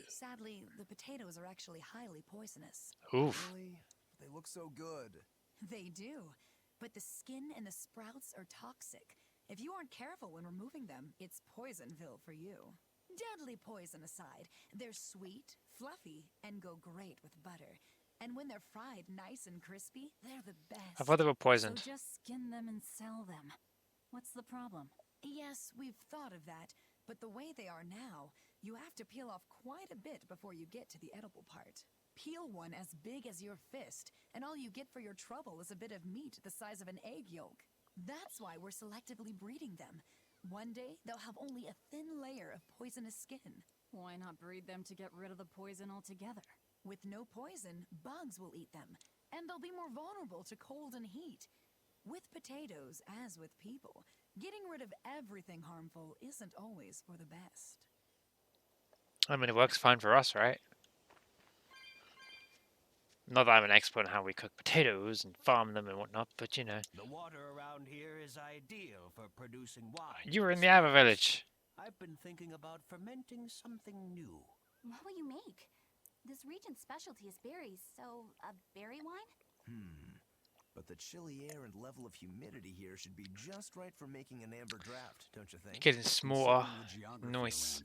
Sadly, the potatoes are actually highly poisonous. Oof. Really? They look so good. They do. But the skin and the sprouts are toxic. If you aren't careful when removing them, it's Poisonville for you. Deadly poison aside, they're sweet, fluffy, and go great with butter. And when they're fried nice and crispy, they're the best. I thought they were poisoned. So just skin them and sell them. What's the problem? Yes, we've thought of that. But the way they are now, you have to peel off quite a bit before you get to the edible part. Peel one as big as your fist, and all you get for your trouble is a bit of meat the size of an egg yolk. That's why we're selectively breeding them. One day, they'll have only a thin layer of poisonous skin. Why not breed them to get rid of the poison altogether? With no poison, bugs will eat them, and they'll be more vulnerable to cold and heat. With potatoes, as with people, getting rid of everything harmful isn't always for the best. I mean, it works fine for us, right? Not that I'm an expert on how we cook potatoes and farm them and whatnot, but you know. The water around here is ideal for producing wine. You were in the Ava village. I've been thinking about fermenting something new. What will you make? This region's specialty is berries, so a berry wine? But the chilly air and level of humidity here should be just right for making an amber draft, don't you think? Getting smaller. Nice.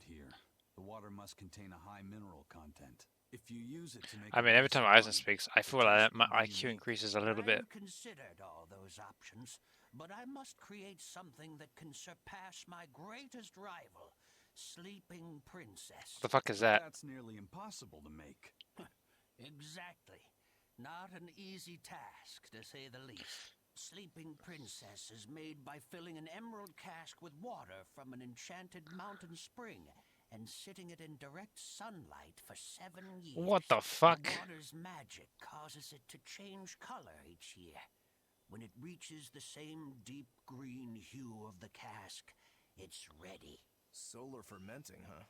The water must contain a high mineral content. If you use it to make I mean, every time Eisen speaks, I feel like my IQ increases a little bit. I've considered all those options. but I must create something that can surpass my greatest rival, Sleeping Princess. What the fuck is that? That's nearly impossible to make. Exactly. Not an easy task, to say the least. Sleeping Princess is made by filling an emerald cask with water from an enchanted mountain spring and sitting it in direct sunlight for 7 years. What the fuck? The water's magic causes it to change color each year. When it reaches the same deep green hue of the cask, it's ready. Solar fermenting, huh?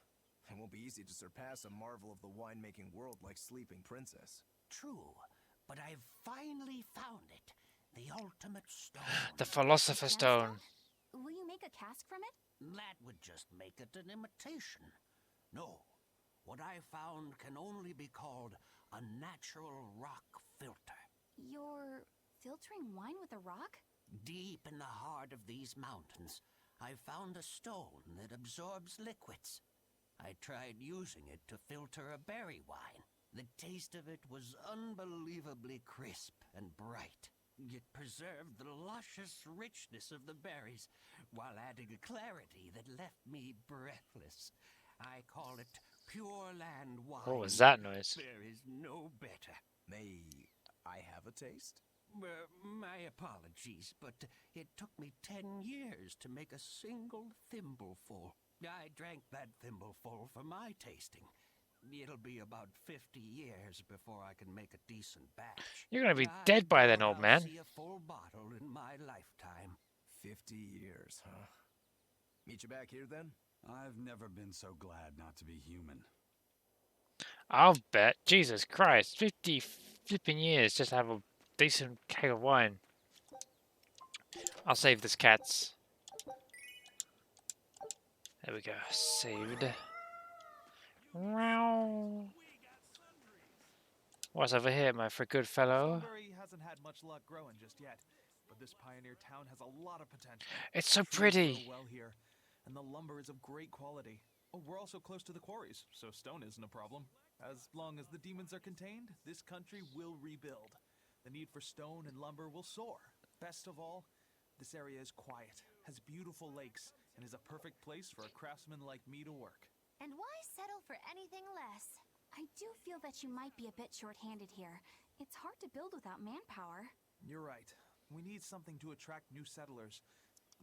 It won't be easy to surpass a marvel of the winemaking world like Sleeping Princess. True, but I've finally found it. The ultimate stone. The Philosopher's Stone. Will you make a cask from it? That would just make it an imitation. No, what I found can only be called a natural rock filter. You're filtering wine with a rock? Deep in the heart of these mountains, I found a stone that absorbs liquids. I tried using it to filter a berry wine. The taste of it was unbelievably crisp and bright. It preserved the luscious richness of the berries while adding a clarity that left me breathless. I call it pure land wine. What was that noise? There is no better. May I have a taste? My apologies, but it took me 10 years to make a single thimbleful. I drank that thimbleful for my tasting. It'll be about 50 years before I can make a decent batch. You're gonna be dead by then, old man. I'll see a full bottle in my lifetime. 50 years, huh? Meet you back here then? I've never been so glad not to be human. I'll bet. Jesus Christ. 50 flipping years just to have a decent keg of wine. I'll save this cats. There we go. Saved. What's over here, my for good fellow? Stoneberry hasn't had much luck growing just yet, but this pioneer town has a lot of potential. It's so Trees pretty. grow well here, and the lumber is of great quality. Oh, we're also close to the quarries, so stone isn't a problem. As long as the demons are contained, this country will rebuild. The need for stone and lumber will soar. Best of all, this area is quiet, has beautiful lakes, and is a perfect place for a craftsman like me to work. And why settle for anything less? I do feel that you might be a bit short-handed here. It's hard to build without manpower. You're right. We need something to attract new settlers.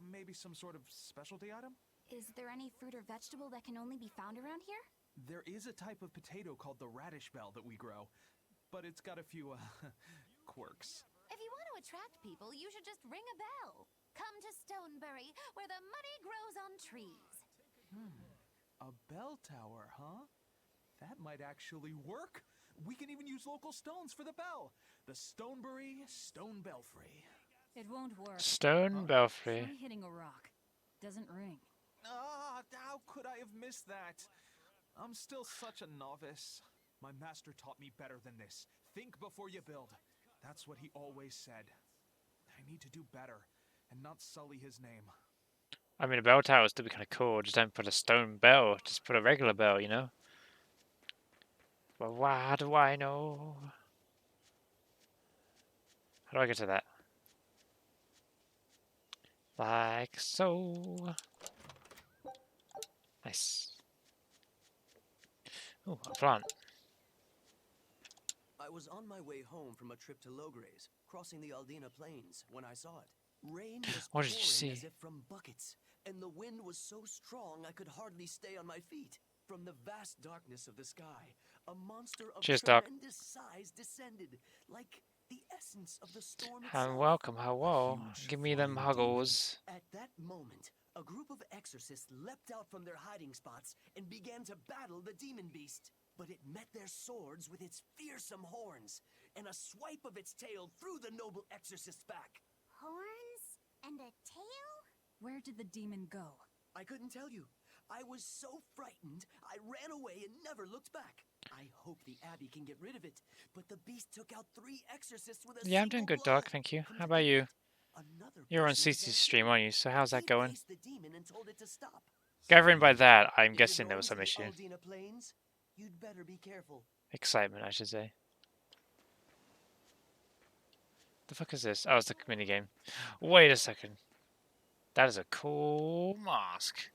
Maybe some sort of specialty item? Is there any fruit or vegetable that can only be found around here? There is a type of potato called the radish bell that we grow, but it's got a few, quirks. If you want to attract people, you should just ring a bell. Come to Stoneberry, where the money grows on trees. A bell tower, huh? That might actually work. We can even use local stones for the bell. The Stoneberry Stone Belfry. It won't work. Stone Belfry. Try hitting a rock. Doesn't ring. Ah, how could I have missed that? I'm still such a novice. My master taught me better than this. Think before you build. That's what he always said. I need to do better and not sully his name. I mean, a bell tower would still be kind of cool. Just don't put a stone bell. Just put a regular bell, you know? But why do I know? How do I get to that? Like so. Nice. Oh, a plant. I was on my way home from a trip to Logres, crossing the Aldina Plains, when I saw it. Rain was What did you pouring see? as if from buckets, and the wind was so strong I could hardly stay on my feet. From the vast darkness of the sky, a monster of Cheers, Doc. tremendous size descended, like the essence of the storm Hi, itself. welcome, hello. Give me them huggles. At that moment, a group of exorcists leapt out from their hiding spots and began to battle the demon beast. But it met their swords with its fearsome horns, and a swipe of its tail threw the noble exorcist's back. Horns and a tail? Where did the demon go? I couldn't tell you. I was so frightened, I ran away and never looked back. I hope the Abbey can get rid of it, but the beast took out 3 exorcists with a Yeah, I'm doing good, Doc. Thank you. How about you? You're on Cece's stream, aren't you? So how's that going? faced the demon and told it to stop. Gathering by that, I'm If guessing you're there was some going to the issue. Aldina Plains, you'd better be careful. Excitement, I should say. The fuck is this? Oh, it's the minigame. Wait a second. That is a cool mask.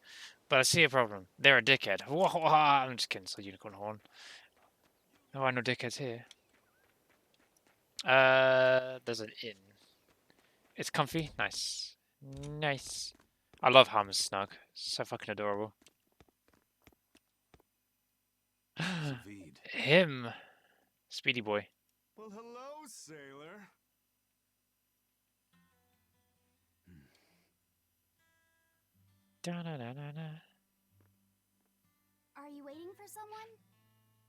But I see a problem. They're a dickhead. Whoa, I'm just kidding. It's a unicorn horn. Oh, I know dickheads here. There's an inn. It's comfy. Nice. Nice. I love Ham's snug. So fucking adorable. Him. Speedy boy. Well, hello, sailor. Are you waiting for someone?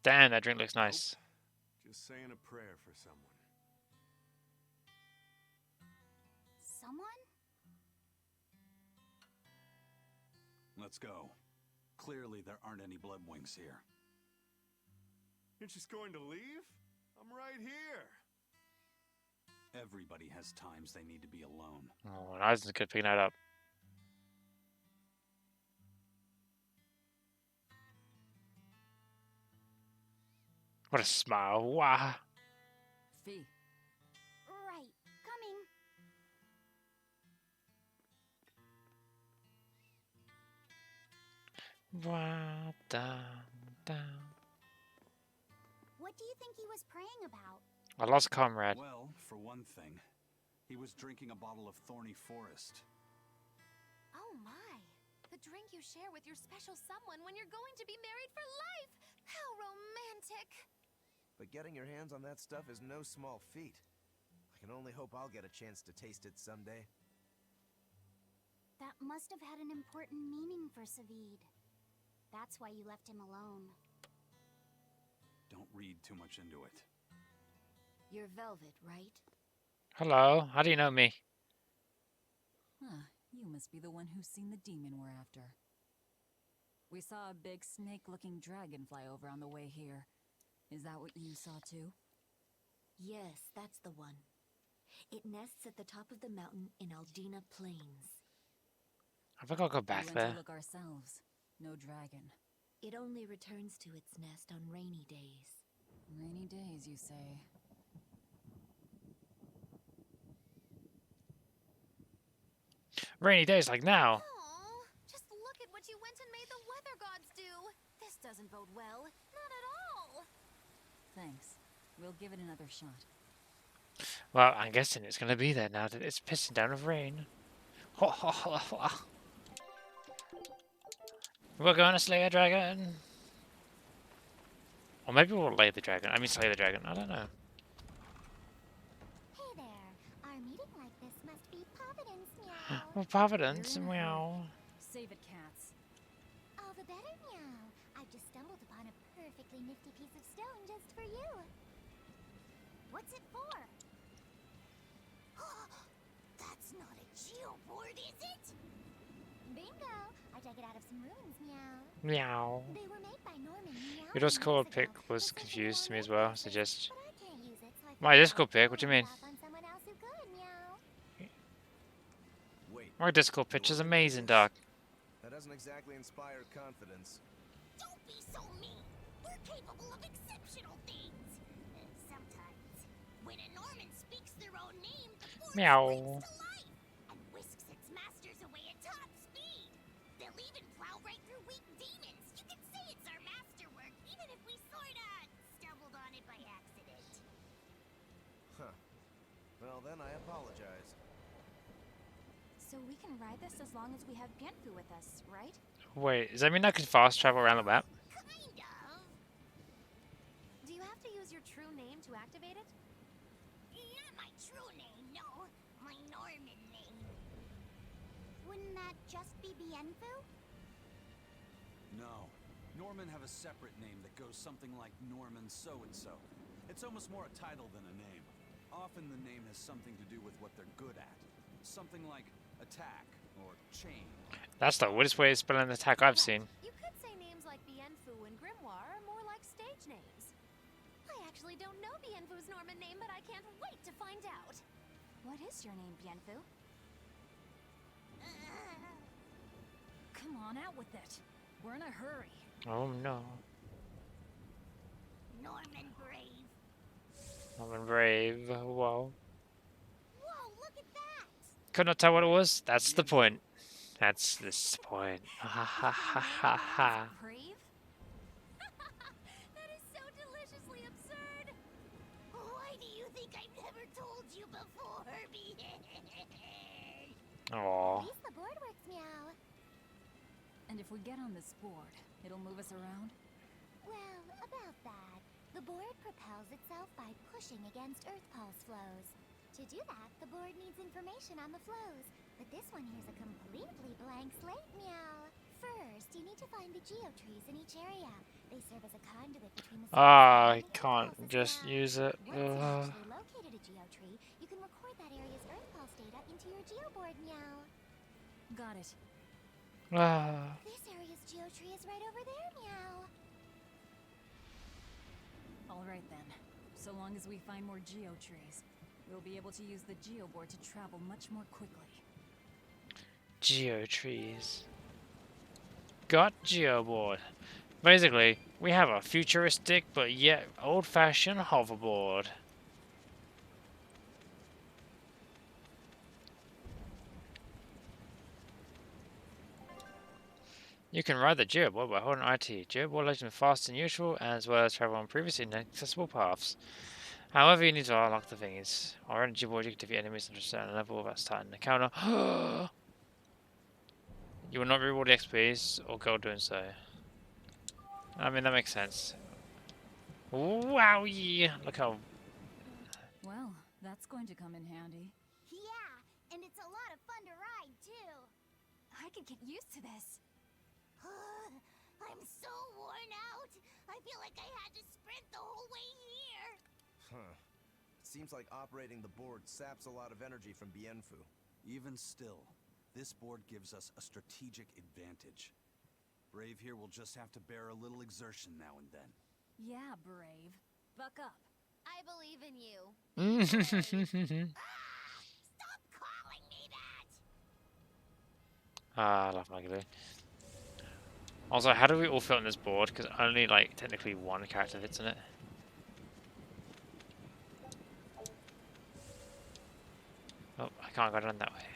Damn, that drink looks nice. Just saying a prayer for someone. Someone? Let's go. Clearly, there aren't any bloodwings here. You're just going to leave? I'm right here. Everybody has times they need to be alone. Oh, Eisen's good picking that up. What a smile. Wow. Fee. Right. Coming. Wow. Down. What do you think he was praying about? I lost a comrade. Well, for one thing, he was drinking a bottle of thorny forest. Oh my. The drink you share with your special someone when you're going to be married for life. How romantic. But getting your hands on that stuff is no small feat. I can only hope I'll get a chance to taste it someday. That must have had an important meaning for Savid. That's why you left him alone. Don't read too much into it. You're Velvet, right? Hello. How do you know me? Huh. You must be the one who's seen the demon we're after. We saw a big snake-looking dragon fly over on the way here. Is that what you saw too? Yes, that's the one. It nests at the top of the mountain in Aldina Plains. I think I'll go back we went there. to look ourselves. No dragon. It only returns to its nest on rainy days. Rainy days, you say? Rainy days like now. Aww, just look at what you went and made the weather gods do. This doesn't bode well. Not at all. Thanks. We'll give it another shot. Well, I'm guessing it's going to be there now that it's pissing down with rain. We're going to slay a dragon. Or maybe we'll lay the dragon. I mean slay the dragon. I don't know. Hey there. Our meeting like this must be Providence, meow. Well, Providence, meow. Save it, cats. All the better, meow. I've just stumbled upon a perfectly nifty piece of stone just for you. What's it for? That's not a geoboard, is it? Bingo! I dug it out of some ruins, meow. Meow. They were made by Norman, meow. Your Discord pick was confused to me as well, so just... My Discord pick? What do you mean? Wait. My Discord picture's amazing, Doc. That doesn't exactly inspire confidence. Don't be so mean. We're capable of exceptional things. Sometimes, when a Norman speaks their own name, the force Meow. springs to life and whisks its masters away at top speed. They'll even plow right through weak demons. You can say it's our masterwork, even if we sorta stumbled on it by accident. Huh. Well, then I apologize. So we can ride this as long as we have Bienfu with us, right? Wait, does that mean I can fast travel around the map? Kind of. Do you have to use your true name to activate it? Not my true name, no. My Norman name. Wouldn't that just be Bienfu? No. Norman have a separate name that goes something like Norman so-and-so. It's almost more a title than a name. Often the name has something to do with what they're good at. Something like attack or chain. That's the weirdest way of spelling an attack I've seen. You could say names like Bienfu and Grimoire are more like stage names. I actually don't know Bienfu's Norman name, but I can't wait to find out. What is your name, Bienfu? Come on, out with it. We're in a hurry. Oh no. Norman Brave. I'm brave. Whoa. Could not tell what it was. That's the point. That's the point. Ha ha ha ha ha. Brave? That is so deliciously absurd. Why do you think I've never told you before, Aww. At least the board works, meow. And if we get on this board, it'll move us around? Well, about that. The board propels itself by pushing against Earth pulse flows. To do that, the board needs information on the flows. But this one here's a completely blank slate, meow. First, you need to find the geotrees in each area. They serve as a conduit between the I can't just use it. Once you've actually located a geotree, you can record that area's Earth pulse data into your geoboard, meow. Got it. This area's geotree is right over there, meow. Alright then. So long as we find more geotrees, we'll be able to use the geoboard to travel much more quickly. Geotrees. Got geoboard. Basically, we have a futuristic but yet old-fashioned hoverboard. You can ride the geoboard by holding IT. Geoboard lets you move faster than usual, as well as travel on previously inaccessible paths. However, you need to unlock the thingies. On a geoboard, you can defeat enemies at a certain level without starting the counter. You will not reward the XPs or gold doing so. I mean, that makes sense. Wowie! Look how... Well, that's going to come in handy. Yeah, and it's a lot of fun to ride, too. I could get used to this. I'm so worn out. I feel like I had to sprint the whole way here. Huh. Seems like operating the board saps a lot of energy from Bienfu. Even still, this board gives us a strategic advantage. Brave here will just have to bear a little exertion now and then. Yeah, Brave. Buck up. I believe in you. Stop calling me that! I love Maggie. Also, how do we all fit on this board? Because only, like, technically one character fits in it. Oh, I can't go down that way.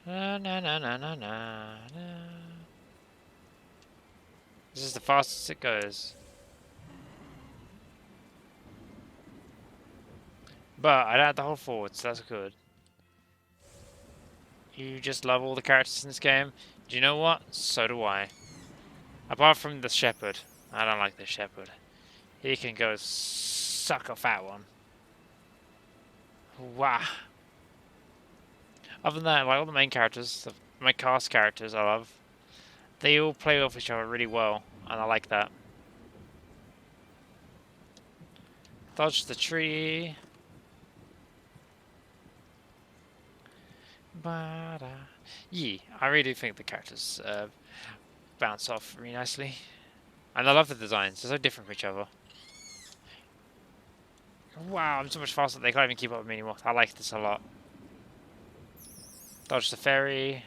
Na na na na na na. This is the fastest it goes. But I don't have to hold forward, so that's good. You just love all the characters in this game. Do you know what? So do I. Apart from the shepherd. I don't like the shepherd. He can go suck a fat one. Wow. Other than that, like all the main characters, my cast characters I love, they all play off each other really well, and I like that. Dodge the tree. Yeah, I really think the characters bounce off really nicely. And I love the designs, they're so different from each other. Wow, I'm so much faster they can't even keep up with me anymore. I like this a lot. Dodge the ferry.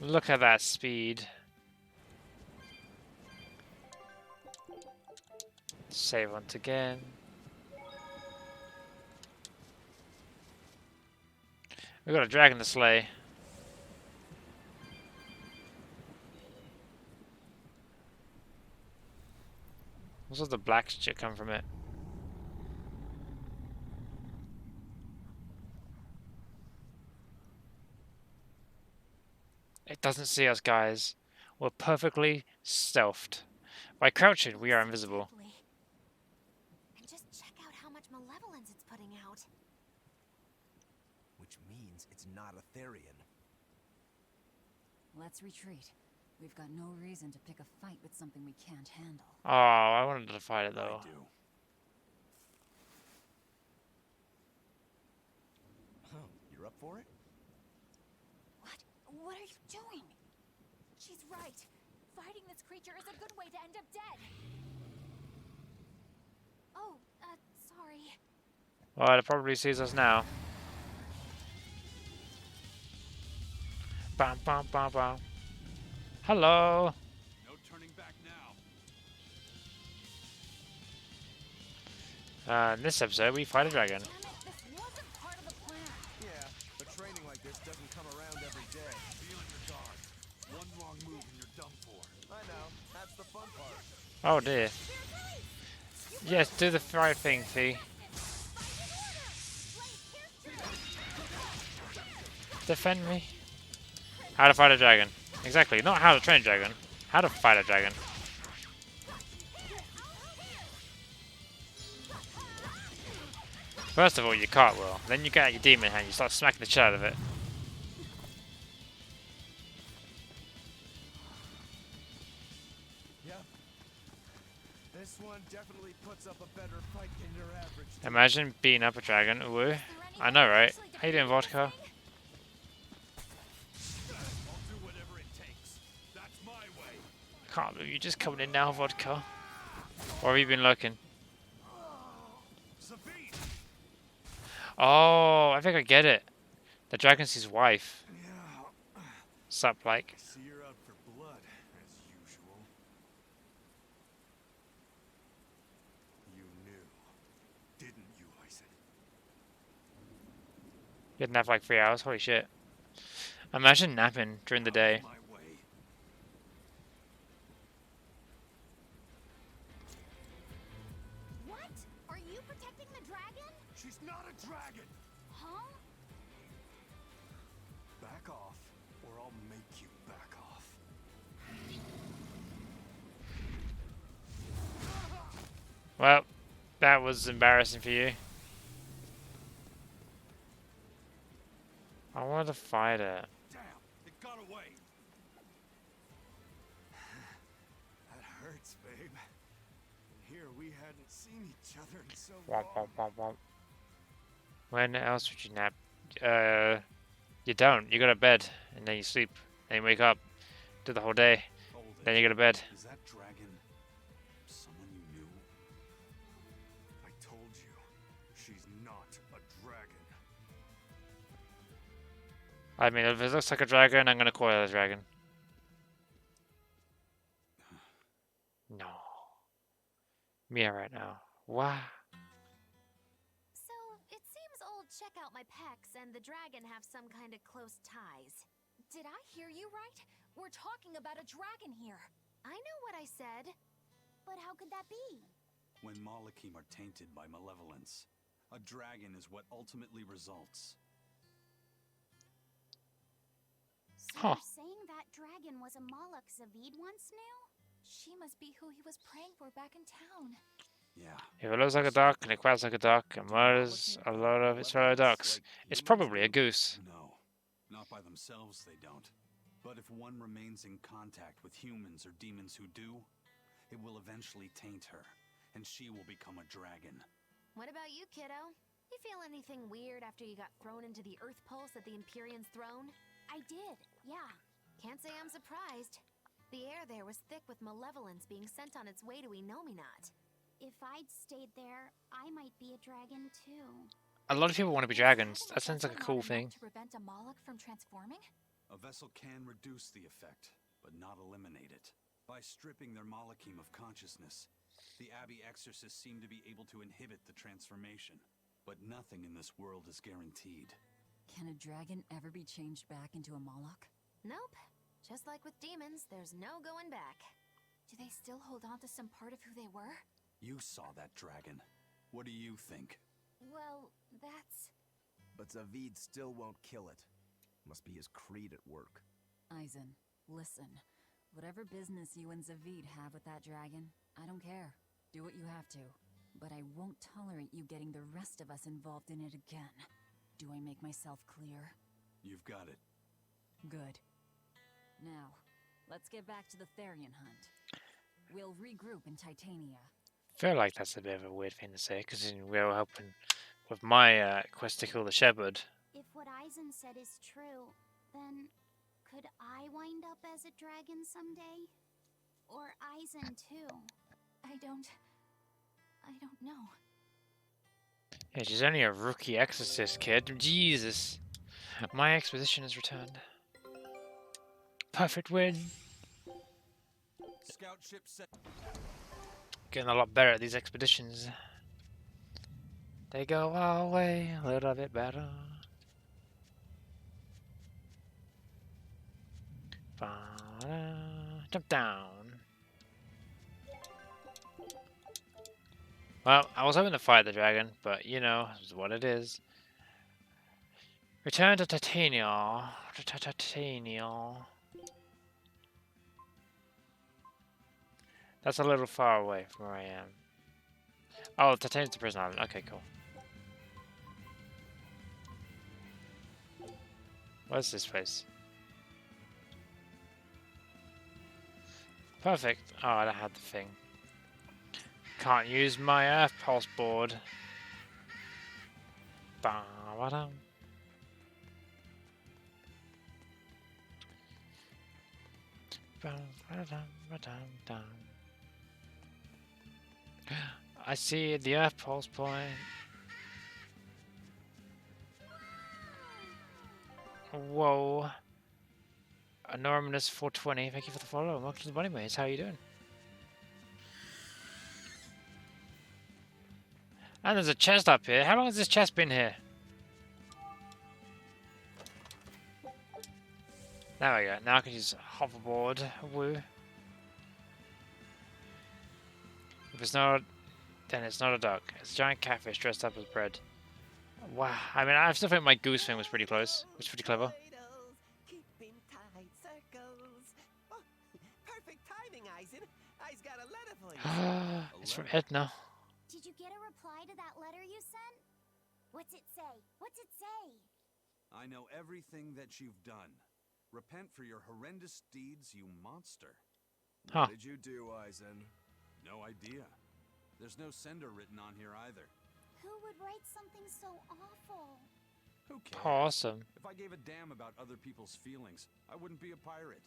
Look at that speed. Save once again. We've got a dragon to slay. What's the black shit come from it? It doesn't see us, guys. We're perfectly stealthed. By crouching, we are invisible. And just check out how much malevolence it's putting out. Which means it's not a Therian. Let's retreat. We've got no reason to pick a fight with something we can't handle. Oh, I wanted to fight it though. I do. Oh, you're up for it? What are you doing? She's right. Fighting this creature is a good way to end up dead. Oh, sorry. Well, it probably sees us now. Bam, bam, bam, bam. Hello. No turning back now. In this episode, we fight a dragon. Yeah, but training like this doesn't come around every day. Be on your guard. One wrong move and you're done for. I know. That's the fun part. Oh dear. Yes, do the right thing, Fee. Defend me. How to fight a dragon. Exactly, not how to train a dragon. How to fight a dragon. First of all, you cartwheel. Then you get out your demon hand, you start smacking the shit out of it. Yep. This one definitely puts up a better fight than your average. Imagine beating up a dragon. Ooh. I know, right? How you doing, Vodka? I can't believe you're just coming in now, Vodka. Or have you been lurking? Oh, I think I get it. The dragon's his wife. Sup, like? See, you're out for blood, as usual. You knew, didn't you, Eisen? You had to nap like 3 hours. Holy shit! Imagine napping during the day. What? Are you protecting the dragon? She's not a dragon! Huh? Back off, or I'll make you back off. Well, that was embarrassing for you. I want to fight it. Damn, it got away. That hurts, babe. Here we hadn't seen each other in so Womp, long. womp, womp, womp. When else would you nap? You don't. You go to bed, and then you sleep, then you wake up, do the whole day, then you go to bed. Is that dragon someone you knew? I told you, she's not a dragon. I mean, if it looks like a dragon, I'm gonna call it a dragon. No. Mia right now. Wow. So, it seems old Check Out My Pecs and the dragon have some kind of close ties. Did I hear you right? We're talking about a dragon here. I know what I said. But how could that be? When Malachim are tainted by malevolence, a dragon is what ultimately results. So you're saying that dragon was a Moloch Zavid once knew? She must be who he was praying for back in town. Yeah. If it looks like a duck and it quacks like a duck and murders a lot of its fellow ducks, it's probably a goose. No, not by themselves they don't. But if one remains in contact with humans or demons who do, it will eventually taint her, and she will become a dragon. What about you, kiddo? You feel anything weird after you got thrown into the Earth Pulse at the Empyrean's throne? I did, yeah. Can't say I'm surprised. The air there was thick with malevolence being sent on its way to Enominat. If I'd stayed there, I might be a dragon too. A lot of people want to be dragons. That sounds like a cool thing. To prevent a Moloch from transforming? A vessel can reduce the effect, but not eliminate it. By stripping their Malachim of consciousness, the Abbey exorcists seem to be able to inhibit the transformation. But nothing in this world is guaranteed. Can a dragon ever be changed back into a Moloch? Nope. Just like with demons, there's no going back. Do they still hold on to some part of who they were? You saw that dragon. What do you think? Well, that's... But Zavid still won't kill it. Must be his creed at work. Eisen, listen. Whatever business you and Zavid have with that dragon, I don't care. Do what you have to. But I won't tolerate you getting the rest of us involved in it again. Do I make myself clear? You've got it. Good. Now, let's get back to the Therian hunt. We'll regroup in Titania. I feel like that's a bit of a weird thing to say, because we're helping with my quest to kill the shepherd. If what Eisen said is true, then could I wind up as a dragon someday? Or Eisen too? I don't know. Yeah, she's only a rookie exorcist, kid. Jesus. My exposition has returned. Perfect win. Scout ship set. Getting a lot better at these expeditions. They go our way a little bit better. Jump down. Well, I was hoping to fight the dragon, but you know, it's what it is. Return to Titania. Titania. That's a little far away from where I am. Oh, Titania's the prison island. Okay, cool. What's this place? Perfect. Oh, I don't have the thing. Can't use my Earth Pulse board. Ba-ba-dum. Ba-ba-dum-ba-dum-dum. I see the Earth Pulse point. Whoa. Anonymous 420, thank you for the follow. And welcome to the Bunny Maze. How are you doing? And there's a chest up here. How long has this chest been here? There we go. Now I can use hoverboard. Woo. If it's not, then it's not a duck. It's a giant catfish dressed up as bread. Wow. I mean, I still think my goose thing was pretty close. It was pretty clever. Perfect timing, Eisen. I's got a letter for you. It's from Edna. Did you get a reply to that letter you sent? What's it say? What's it say? I know everything that you've done. Repent for your horrendous deeds, you monster. What did you do, Eisen? No idea. There's no sender written on here either. Who would write something so awful? Who cares? Awesome. If I gave a damn about other people's feelings, I wouldn't be a pirate.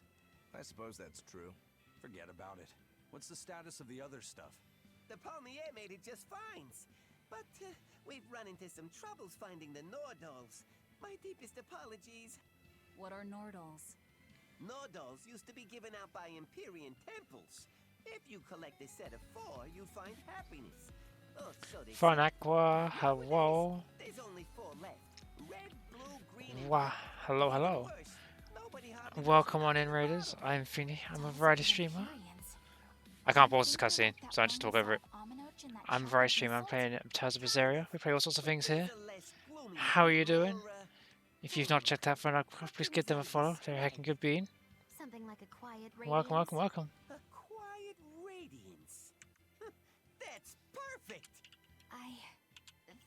I suppose that's true. Forget about it. What's the status of the other stuff? The Palmier made it just fine. But we've run into some troubles finding the Nordals. My deepest apologies. What are Nordals? Nordals used to be given out by Empyrean temples. If you collect a set of 4, you find happiness. Oh, so they Fun Aqua, hello. There's only 4 left. Red, blue, green, Wow, hello, hello. Welcome on in, Raiders. I'm Pheeni. I'm a variety streamer. I can't pause this cutscene, so I just talk over it. I'm a variety streamer. I'm playing Tales of Berseria. We play all sorts of things here. How are you doing? If you've not checked out Fun Aqua, please give them a follow. They're a heckin' good bean. Something like a quiet Welcome, welcome, welcome. A quiet radiance. That's perfect. I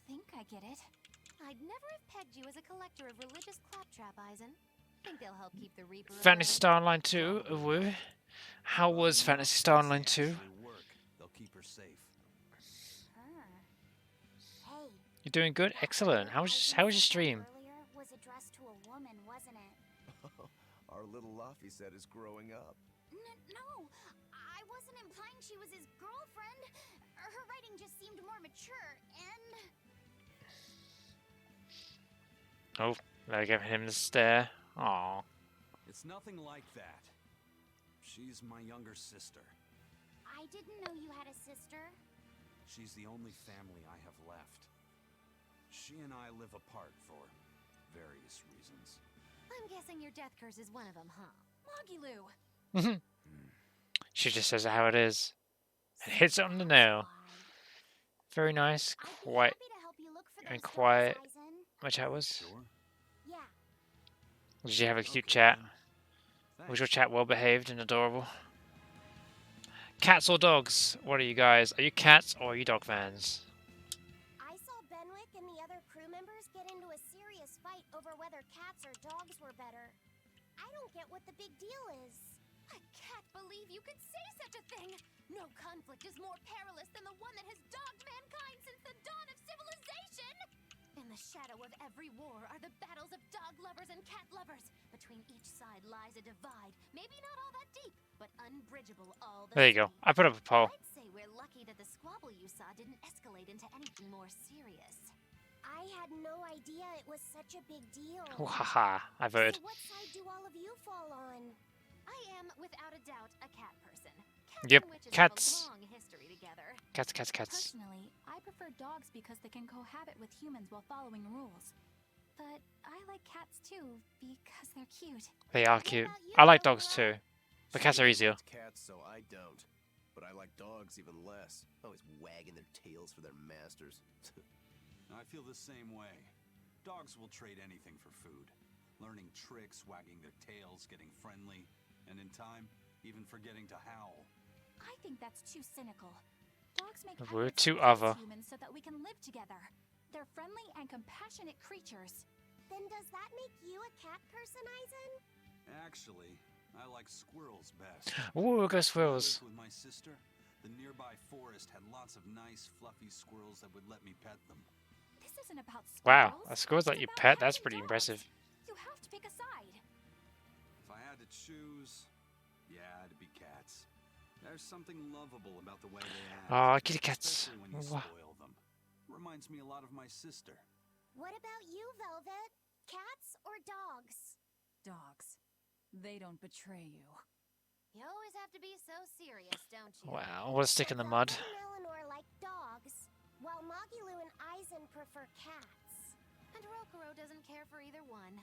think I get it. I'd never have pegged you as a collector of religious claptrap, Eisen. Think they'll help keep the Reaper. Fantasy Star Online 2, woo. How was Fantasy Star Online 2? They'll keep her safe. Hey. You're doing good? Excellent. How was your stream? Earlier was addressed to a woman, wasn't it? Our little Luffy set is growing up. No, I wasn't implying she was his girlfriend. Her writing just seemed more mature, and... Oh, they're giving him the stare. Aww. It's nothing like that. She's my younger sister. I didn't know you had a sister. She's the only family I have left. She and I live apart for various reasons. I'm guessing your death curse is one of them, huh? Mogiloo! She just says it how it is. And hits it on the nail. Very nice, quiet, and quiet. My chat was. Yeah. Did you have a cute chat? Was your chat well behaved and adorable? Cats or dogs? What are you guys? Are you cats or are you dog fans? I saw Benwick and the other crew members get into a serious fight over whether cats or dogs were better. I don't get what the big deal is. I can't believe you could say such a thing! No conflict is more perilous than the one that has dogged mankind since the dawn of civilization! In the shadow of every war are the battles of dog lovers and cat lovers. Between each side lies a divide, maybe not all that deep, but unbridgeable all the There you go. I put up a poll. I'd say we're lucky that the squabble you saw didn't escalate into anything more serious. I had no idea it was such a big deal. Haha, I voted. So what side do all of you fall on? I am, without a doubt, a cat person. Yep, and witches cats. have a long history together. Cats. Personally, I prefer dogs because they can cohabit with humans while following rules. But I like cats too because they're cute. They are cute. I like dogs too, but cats are easier. Cats, so I don't. But I like dogs even less. Always wagging their tails for their masters. I feel the same way. Dogs will trade anything for food. Learning tricks, wagging their tails, getting friendly, and in time, even forgetting to howl. I think that's too cynical. Dogs make We're efforts too to please other. humans so that we can live together. They're friendly and compassionate creatures. Then does that make you a cat person, Eisen? Actually, I like squirrels best. Ooh, go squirrels. With my sister, the nearby forest had lots of nice, fluffy squirrels that would let me pet them. This isn't about squirrels. Wow, a squirrel's like your pet. That's pretty impressive. You have to pick a side. If I had to choose, yeah, it'd be cats. There's something lovable about the way they act. Aw, kitty cats. Especially when you spoil them. Reminds me a lot of my sister. What about you, Velvet? Cats or dogs? Dogs. They don't betray you. You always have to be so serious, don't you? Wow, what a stick in the mud. Velvet and Eleanor like dogs, while Magilu and Eisen prefer cats. And Rokuro doesn't care for either one.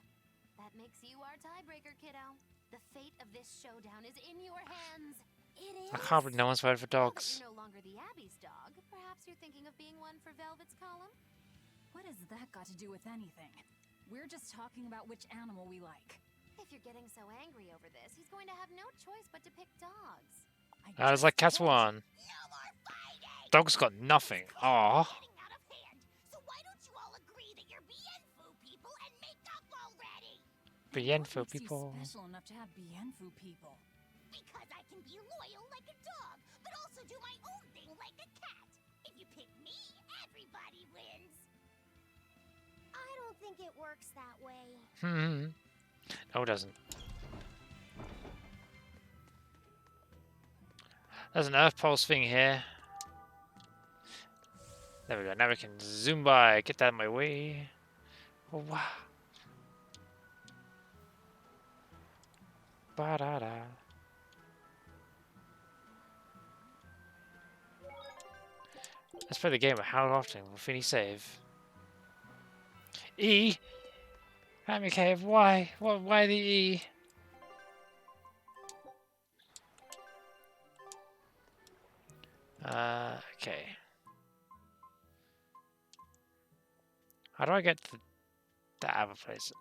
That makes you our tiebreaker, kiddo. The fate of this showdown is in your hands. It is. I can't believe no one's voted for dogs. You're no longer the Abbey's dog. Perhaps you're thinking of being one for Velvet's column? What has that got to do with anything? We're just talking about which animal we like. If you're getting so angry over this, he's going to have no choice but to pick dogs. I was like, cats won. Dogs got nothing. Aw. So why don't you all agree that you're Bienfu people and make up already? Bienfu What makes people. you special enough to have Bienfu people? Because I can be loyal like a dog, but also do my own thing like a cat. If you pick me, everybody wins. I don't think it works that way. No, it doesn't. There's an Earth Pulse thing here. There we go. Now we can zoom by. Get that out of my way. Oh, wow. Ba-da-da. Let's play the game. How often will Pheenie save? E? Hammy Cave, why? Why the E? Okay. How do I get to the other place?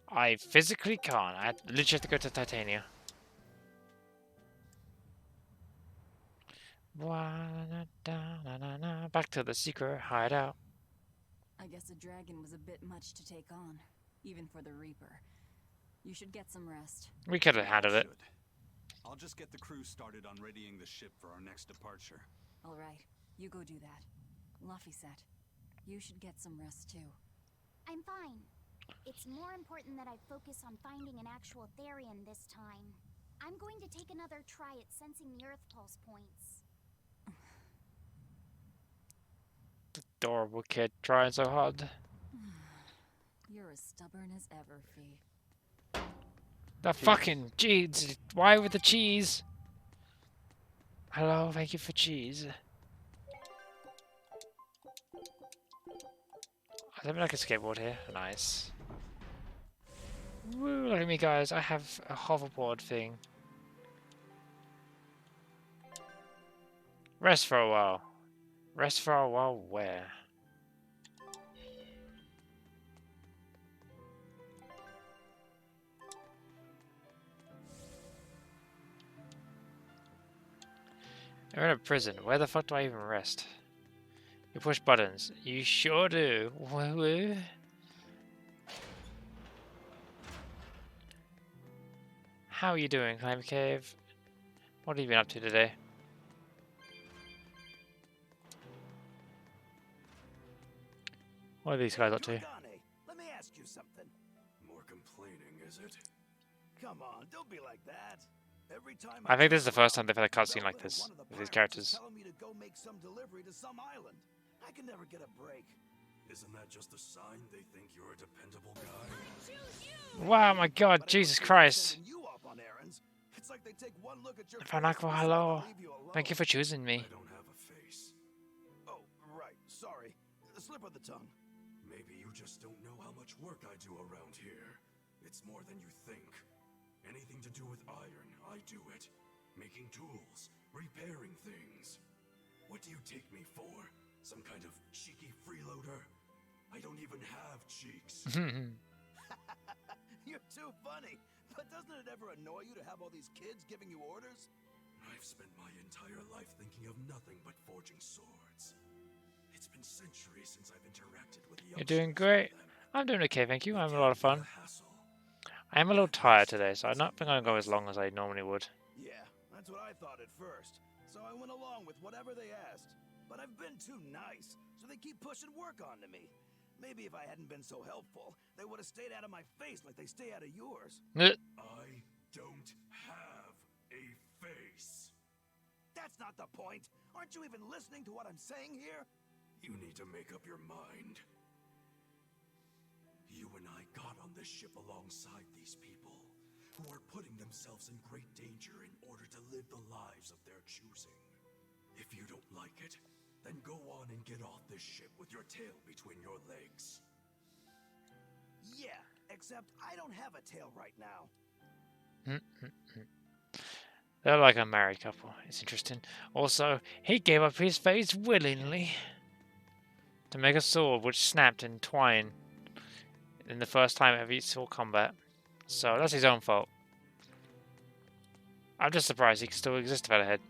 I physically can't. I literally have to go to Titania. Back to the secret hideout. I guess a dragon was a bit much to take on, even for the Reaper. You should get some rest. We could have handled it. I'll just get the crew started on readying the ship for our next departure. All right, you go do that. Laphicet, you should get some rest too. I'm fine. It's more important that I focus on finding an actual Therian this time. I'm going to take another try at sensing the Earth Pulse points. Adorable kid trying so hard. You're as stubborn as ever, Fee. The fucking cheese. Why with the cheese? Hello, thank you for cheese. I don't like a skateboard here. Nice. Woo, look at me, guys. I have a hoverboard thing. Rest for a while. Rest for a while where? I'm in a prison. Where the fuck do I even rest? You push buttons. You sure do. Woo-woo. How are you doing, Climb Cave? What have you been up to today? What are these guys up to? Let me ask you something. More complaining, is it? Come on, don't be like that. Every time I think this is the first time they've had a cutscene like this with these characters. telling me to go make some delivery to some island. I can never get a break. Isn't that just a sign they think you're a dependable guy? Wow, my God, Jesus Christ! You up on errands. It's like they take one look at your Fanako, hello. Thank you for choosing me. I don't have a face. Oh, right. Sorry. Slip of the tongue. Maybe you just don't know how much work I do around here. It's more than you think. Anything to do with iron, I do it. Making tools, repairing things. What do you take me for? Some kind of cheeky freeloader? I don't even have cheeks. You're too funny. But doesn't it ever annoy you to have all these kids giving you orders? I've spent my entire life thinking of nothing but forging swords. It's been centuries since I've interacted with You're doing great. I'm doing okay, thank you. I'm having a lot of fun. I am a little tired today, so I don't think I'll go as long as I normally would. Yeah, that's what I thought at first. So I went along with whatever they asked. But I've been too nice, so they keep pushing work onto me. Maybe if I hadn't been so helpful, they would have stayed out of my face like they stay out of yours. I don't have a face. That's not the point. Aren't you even listening to what I'm saying here? You need to make up your mind. You and I got on this ship alongside these people, who are putting themselves in great danger in order to live the lives of their choosing. If you don't like it, then go on and get off this ship with your tail between your legs. Yeah, except I don't have a tail right now. They're like a married couple. It's interesting. Also, he gave up his face willingly to make a sword which snapped in twine in the first time ever he saw combat. So that's his own fault. I'm just surprised he can still exist about a head.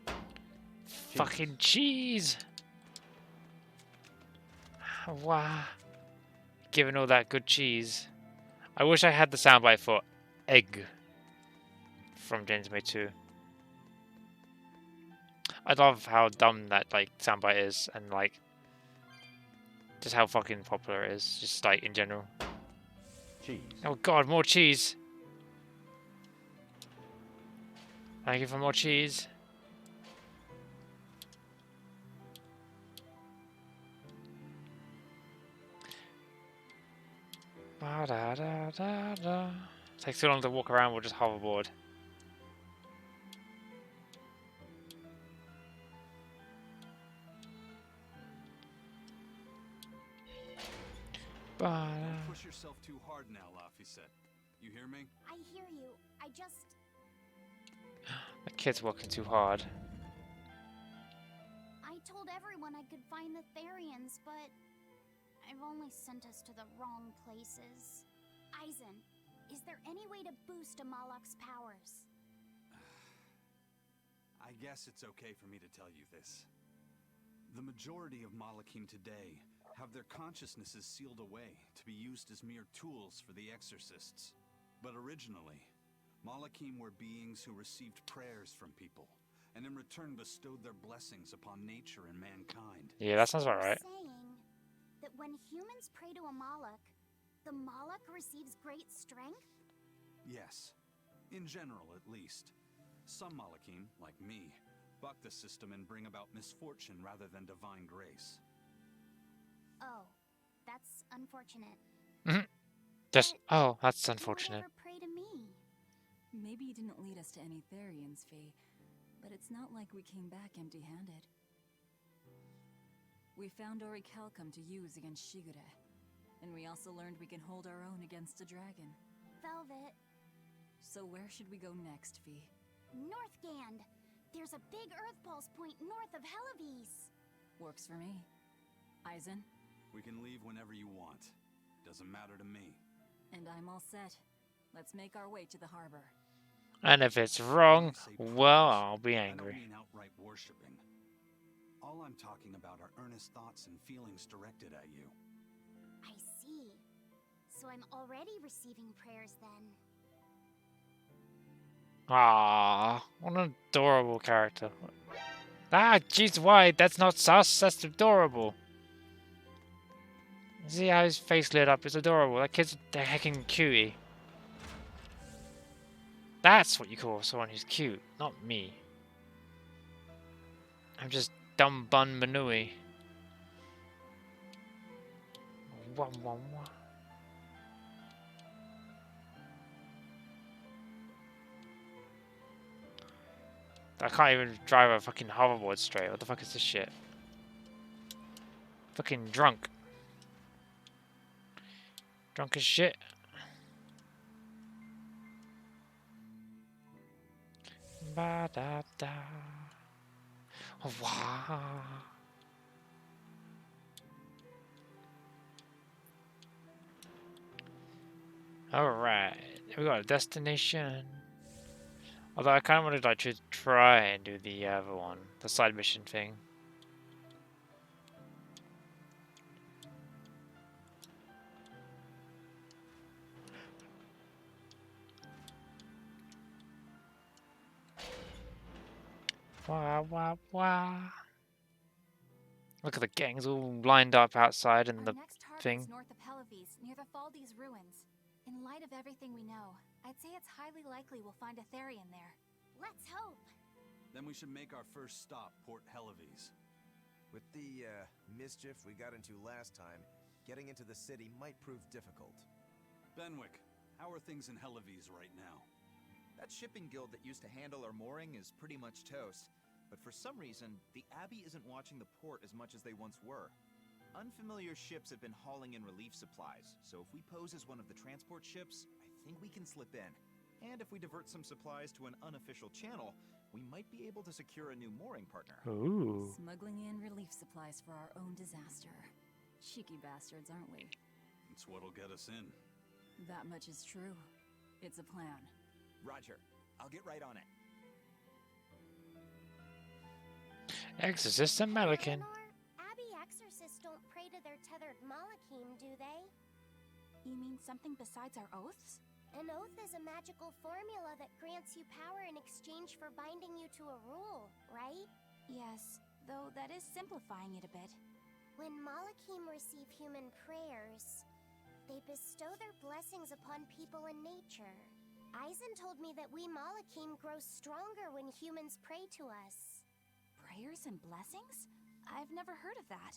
Fucking cheese! Wow. Given all that good cheese. I wish I had the soundbite for egg from James May 2. I love how dumb that soundbite is, and just how fucking popular it is, just in general. Cheese. Oh god, more cheese! Thank you for more cheese. Ba da da da da. Takes too long to walk around, we'll just hoverboard. Don't push yourself too hard now, Laphicet. You hear me? I hear you. I just... The kid's working too hard. I told everyone I could find the Therians, but... I've only sent us to the wrong places. Aizen, is there any way to boost Amalok's powers? I guess it's okay for me to tell you this. The majority of Malakim today have their consciousnesses sealed away to be used as mere tools for the exorcists. But originally, Malakim were beings who received prayers from people, and in return bestowed their blessings upon nature and mankind. Yeah, that sounds about right. Saying that when humans pray to a Malak, the Malak receives great strength? Yes, in general at least. Some Malakim, like me, buck the system and bring about misfortune rather than divine grace. Oh, that's unfortunate. That's unfortunate. Never pray to me. Maybe you didn't lead us to any Therians, Fee, but it's not like we came back empty-handed. We found Orichalcum to use against Shigure, and we also learned we can hold our own against a dragon. Velvet. So where should we go next, Fee? Northgand. There's a big Earth Pulse point north of Helivis. Works for me. Aizen? We can leave whenever you want. Doesn't matter to me. And I'm all set. Let's make our way to the harbor. And if it's wrong, well, I'll be angry. I don't mean outright worshipping. All I'm talking about are earnest thoughts and feelings directed at you. I see. So I'm already receiving prayers then. Ah, what an adorable character. Ah, jeez, why? That's not sus, that's adorable. See how his face lit up? It's adorable. That kid's a heckin' cutie. That's what you call someone who's cute, not me. I'm just dumb bun Manui. Wah, wah, wah. I can't even drive a fucking hoverboard straight. What the fuck is this shit? Fucking drunk. Drunk as shit. Ba da da. Wow. Alright, we got a destination. Although I kind of wanted like, to try and do the other one, the side mission thing. Wah, wah, wah. Look at the gangs all lined up outside in the thing. North of Helives, near the Faldes ruins. In light of everything we know, I'd say it's highly likely we'll find a Therian there. Let's hope. Then we should make our first stop, Port Helives. With the mischief we got into last time, getting into the city might prove difficult. Benwick, how are things in Helives right now? That shipping guild that used to handle our mooring is pretty much toast. But for some reason, the Abbey isn't watching the port as much as they once were. Unfamiliar ships have been hauling in relief supplies, so if we pose as one of the transport ships, I think we can slip in. And if we divert some supplies to an unofficial channel, we might be able to secure a new mooring partner. Ooh. Smuggling in relief supplies for our own disaster. Cheeky bastards, aren't we? It's what'll get us in. That much is true. It's a plan. Roger. I'll get right on it. Exorcist and Melican. Abbey exorcists don't pray to their tethered Malachim, do they? You mean something besides our oaths? An oath is a magical formula that grants you power in exchange for binding you to a rule, right? Yes, though that is simplifying it a bit. When Malachim receive human prayers, they bestow their blessings upon people and nature. Eisen told me that we Malachim grow stronger when humans pray to us. Prayers and blessings? I've never heard of that.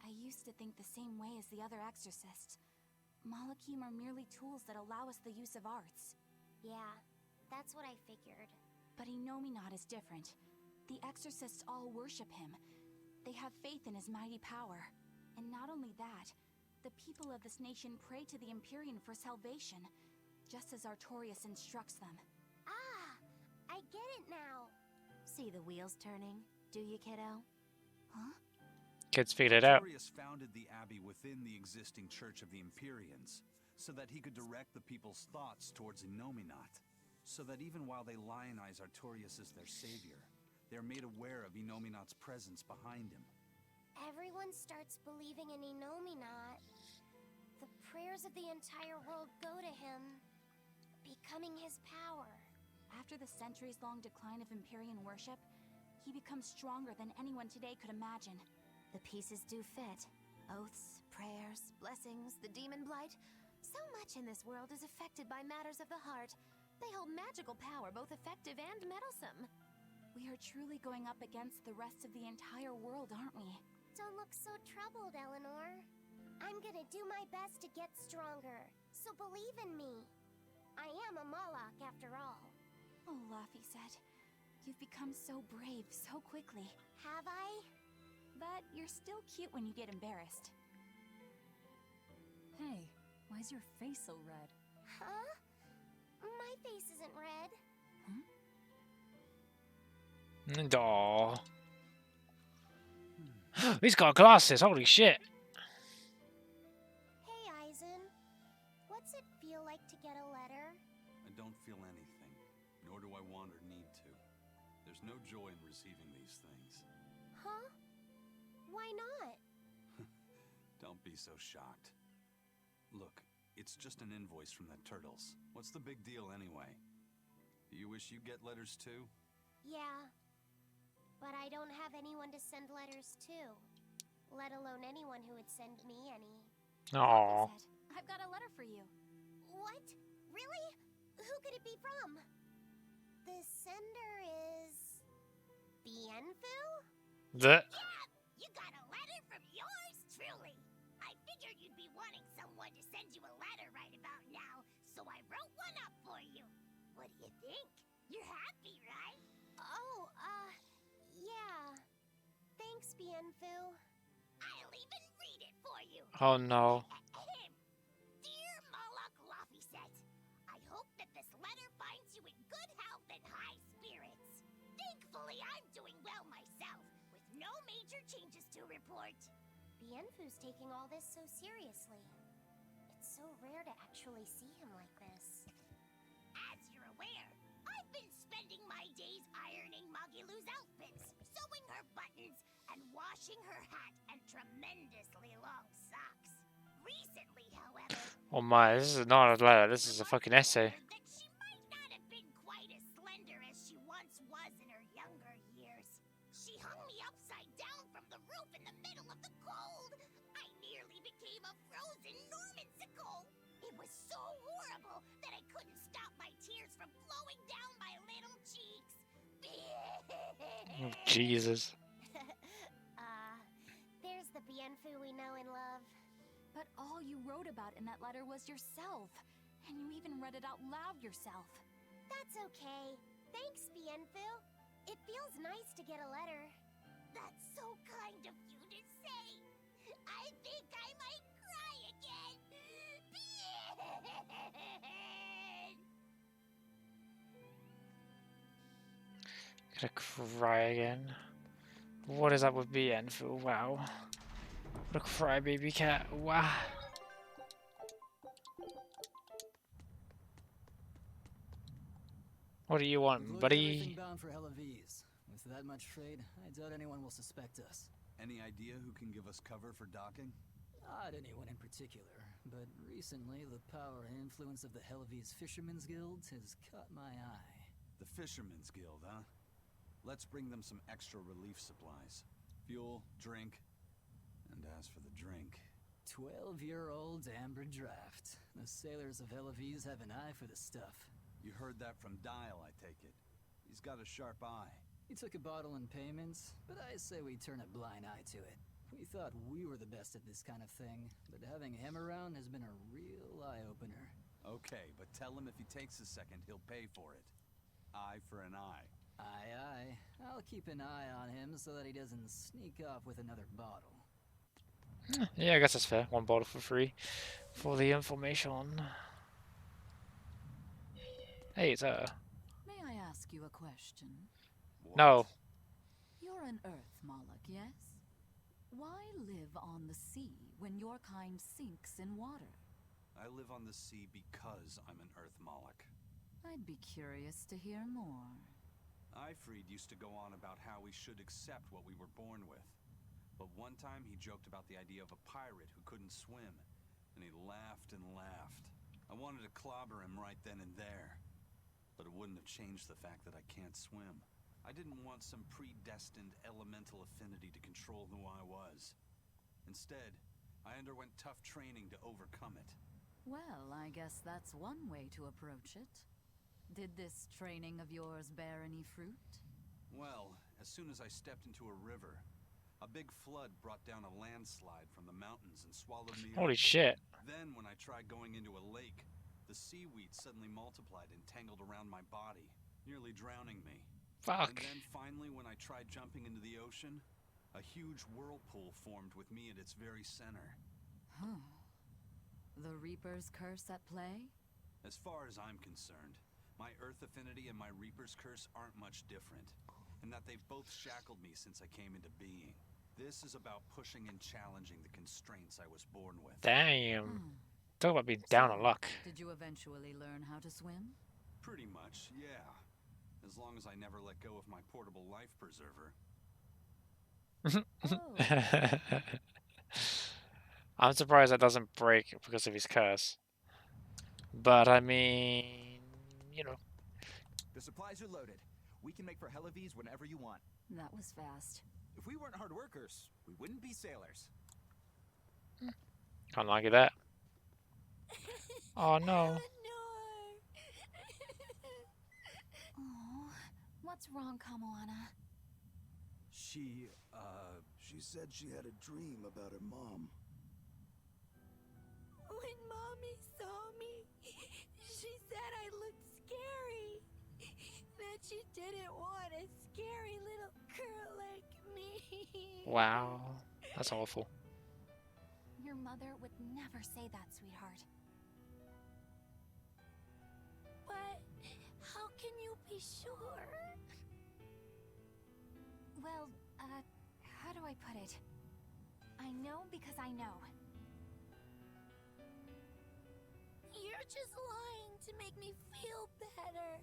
I used to think the same way as the other exorcists. Malachim are merely tools that allow us the use of arts. Yeah, that's what I figured. But Innominat is different. The exorcists all worship him. They have faith in his mighty power. And not only that, the people of this nation pray to the Empyrean for salvation, just as Artorias instructs them. Ah, I get it now. See the wheels turning, do you, kiddo? Huh? Kids figured it out. Artorias founded the Abbey within the existing Church of the Empyreans, so that he could direct the people's thoughts towards Innominat, so that even while they lionize Artorias as their savior, they're made aware of Innominat's presence behind him. Everyone starts believing in Innominat. The prayers of the entire world go to him, becoming his power. After the centuries-long decline of Empyrean worship, he becomes stronger than anyone today could imagine. The pieces do fit. Oaths, prayers, blessings, the demon blight. So much in this world is affected by matters of the heart. They hold magical power, both effective and meddlesome. We are truly going up against the rest of the entire world, aren't we? Don't look so troubled, Eleanor. I'm gonna do my best to get stronger, so believe in me. I am a Malak after all. Oh, Laphicet, you've become so brave so quickly. Have I? But you're still cute when you get embarrassed. Hey, why's your face so red? Huh? My face isn't red. Aww. He's got glasses, holy shit. Hey, Eisen. What's it feel like to get a letter? I don't feel anything, nor do I want or need to. There's no joy in receiving these things. Huh? Why not? Don't be so shocked. Look, it's just an invoice from the turtles. What's the big deal anyway? Do you wish you get letters too? Yeah. But I don't have anyone to send letters to. Let alone anyone who would send me any. Aww. I've got a letter for you. What? Really? Who could it be from? The sender is... Bienfu? The... Yeah! You got a letter from yours truly! I figured you'd be wanting someone to send you a letter right about now, so I wrote one up for you. What do you think? You're happy, right? Oh, Thanks, Bienfu. I'll even read it for you. Oh no. Dear Moloch Laphicet, I hope that this letter finds you in good health and high spirits. Thankfully, I'm doing well myself, with no major changes to report. Bienfu's taking all this so seriously. It's so rare to actually see him like this. As you're aware, I've been spending my days ironing Magilu's outfits, sewing her buttons, and washing her hat and tremendously long socks. Recently, however, Oh my, this is not a letter, this is a fucking essay. that she might not have been quite as slender as she once was in her younger years. She hung me upside down from the roof in the middle of the cold. I nearly became a frozen Normansicle. It was so horrible that I couldn't stop my tears from flowing down my little cheeks. Oh, Jesus. There's the Bienfu we know and love. But all you wrote about in that letter was yourself. And you even read it out loud yourself. That's okay. Thanks, Bienfu. It feels nice to get a letter. That's so kind of you to say. I think I might cry again. Gonna cry again. What is up with Bienfu? Wow. What a crybaby cat. Wow. What do you want, buddy? Bound for Helaviz. With that much trade, I doubt anyone will suspect us. Any idea who can give us cover for docking? Not anyone in particular, but recently the power and influence of the Helaviz Fishermen's Guild has caught my eye. The Fishermen's Guild, huh? Let's bring them some extra relief supplies. Fuel, drink, and as for the drink... 12-year-old amber draft. The sailors of Helaviz have an eye for the stuff. You heard that from Dial, I take it. He's got a sharp eye. He took a bottle in payments, but I say we turn a blind eye to it. We thought we were the best at this kind of thing, but having him around has been a real eye-opener. Okay, but tell him if he takes a second, he'll pay for it. Eye for an eye. Aye, aye. I'll keep an eye on him so that he doesn't sneak off with another bottle. Yeah, I guess that's fair. One bottle for free for the information. Hey, it's May I ask you a question? What? No. You're an Earth Moloch, yes? Why live on the sea when your kind sinks in water? I live on the sea because I'm an Earth Moloch. I'd be curious to hear more. Ifrid used to go on about how we should accept what we were born with. But one time he joked about the idea of a pirate who couldn't swim, and he laughed and laughed. I wanted to clobber him right then and there, but it wouldn't have changed the fact that I can't swim. I didn't want some predestined elemental affinity to control who I was. Instead, I underwent tough training to overcome it. Well, I guess that's one way to approach it. Did this training of yours bear any fruit? Well, as soon as I stepped into a river, a big flood brought down a landslide from the mountains and swallowed me Holy up. shit. Then, when I tried going into a lake, the seaweed suddenly multiplied and tangled around my body, nearly drowning me. Fuck. And then finally, when I tried jumping into the ocean, a huge whirlpool formed with me at its very center. Huh. The Reaper's curse at play? As far as I'm concerned, my Earth affinity and my Reaper's curse aren't much different, in that they've both shackled me since I came into being. This is about pushing and challenging the constraints I was born with. Damn. Talk about being down on luck. Did you eventually learn how to swim? Pretty much, yeah. As long as I never let go of my portable life preserver. I'm surprised that doesn't break because of his curse. But I mean, you know. The supplies are loaded. We can make for Helaviz whenever you want. That was fast. If we weren't hard workers, we wouldn't be sailors. Can't argue that. Oh no. Oh, what's wrong, Kamoana? She said she had a dream about her mom. When Mommy saw me, she said I looked scary. That she didn't want a scary little girl like me. Wow, that's awful. Your mother would never say that, sweetheart. But how can you be sure? Well, how do I put it? I know because I know. You're just lying to make me feel better.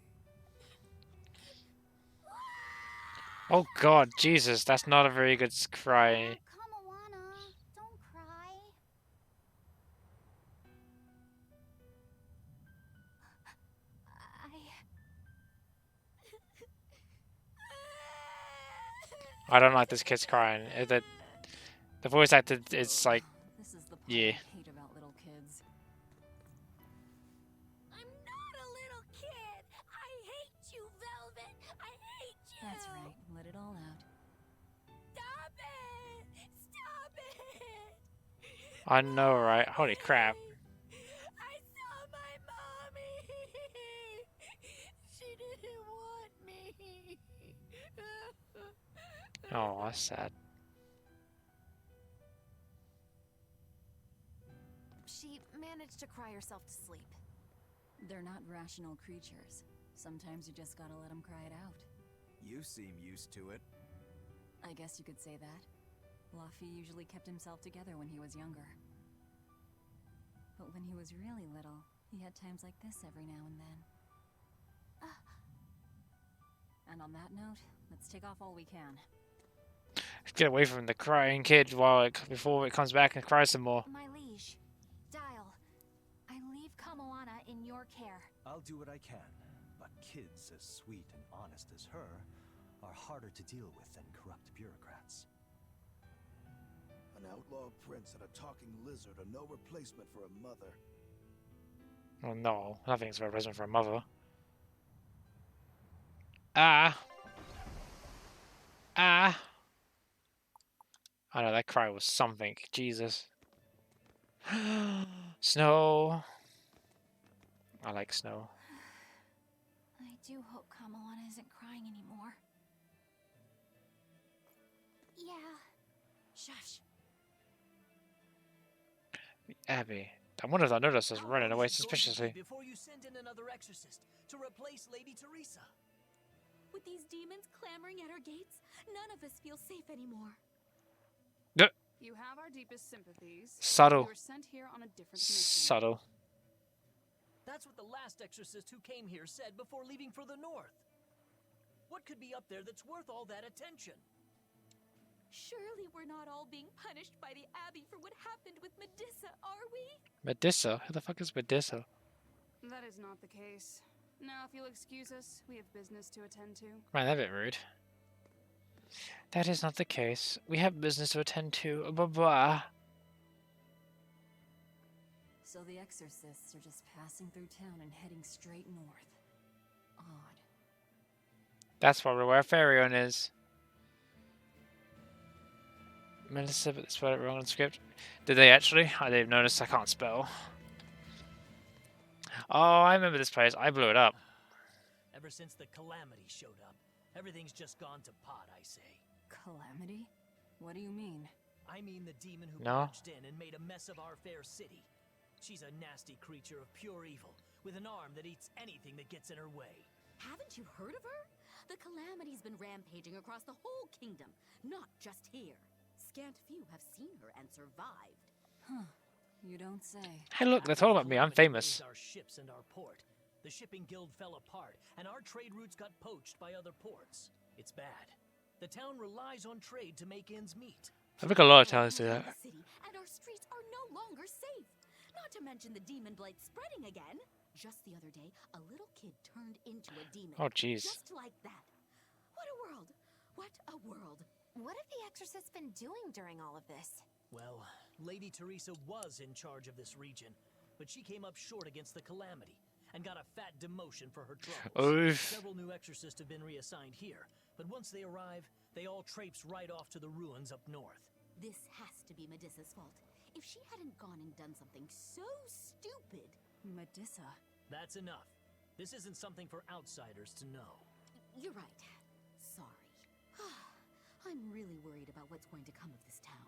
Oh God, Jesus, that's not a very good cry. Kamawana, don't cry. I don't like this kid's crying. The voice actor, it's like, This is the part yeah. I hate about little kids. I'm not a little kid. I hate you, Velvet. I hate you. That's right. Let it all out. Stop it. Stop it. I know, right? Holy crap. I saw my mommy. She didn't want me. Oh, that's sad. She managed to cry herself to sleep. They're not rational creatures. Sometimes you just gotta let them cry it out. You seem used to it. I guess you could say that. Luffy usually kept himself together when he was younger. But when he was really little, he had times like this every now and then. And on that note, let's take off all we can. Get away from the crying kid before it comes back and cries some more. My liege, Dial, I leave Kamawana in your care. I'll do what I can, but kids as sweet and honest as her are harder to deal with than corrupt bureaucrats. An outlaw prince and a talking lizard are no replacement for a mother. Oh no, nothing's a replacement for a mother. Ah! Ah! I know, that cry was something. Jesus. Snow. I like snow. I do hope Kamawana isn't crying anymore. Yeah. Shush. Abby. I wonder if I noticed us running away suspiciously. Before you send in another exorcist to replace Lady Teresa. With these demons clamoring at our gates, none of us feel safe anymore. You have our deepest sympathies. Subtle. You were sent here on a different mission. Subtle. That's what the last exorcist who came here said before leaving for the north. What could be up there that's worth all that attention? Surely we're not all being punished by the Abbey for what happened with Medusa, are we? Medusa? Who the fuck is Medusa? That is not the case. Now, if you'll excuse us, we have business to attend to. Man, that's a bit rude. That is not the case. We have business to attend to. Bye-bye. So the exorcists are just passing through town and heading straight north. Odd. That's probably where Farion is. Melissa, but they spelled it wrong on the script. Did they actually? I didn't notice. I can't spell. Oh, I remember this place. I blew it up. Ever since the Calamity showed up, everything's just gone to pot, I say. Calamity? What do you mean? I mean the demon who No. barged in and made a mess of our fair city. She's a nasty creature of pure evil, with an arm that eats anything that gets in her way. Haven't you heard of her? The Calamity's been rampaging across the whole kingdom, not just here. Scant few have seen her and survived. Huh. You don't say. Hey, look, they're talking about me. I'm famous. Our ships and our port. The shipping guild fell apart, and our trade routes got poached by other ports. It's bad. The town relies on trade to make ends meet. I think a lot of towns do that. The city and our streets are no longer safe. Not to mention the demon blight spreading again. Just the other day, a little kid turned into a demon. Oh, jeez. Just like that. What a world. What a world. What have the exorcists been doing during all of this? Well, Lady Teresa was in charge of this region, but she came up short against the Calamity and got a fat demotion for her troubles. Oof. Several new exorcists have been reassigned here, but once they arrive, they all traipse right off to the ruins up north. This has to be Medusa's fault. If she hadn't gone and done something so stupid... Medusa? That's enough. This isn't something for outsiders to know. You're right. Sorry. I'm really worried about what's going to come of this town.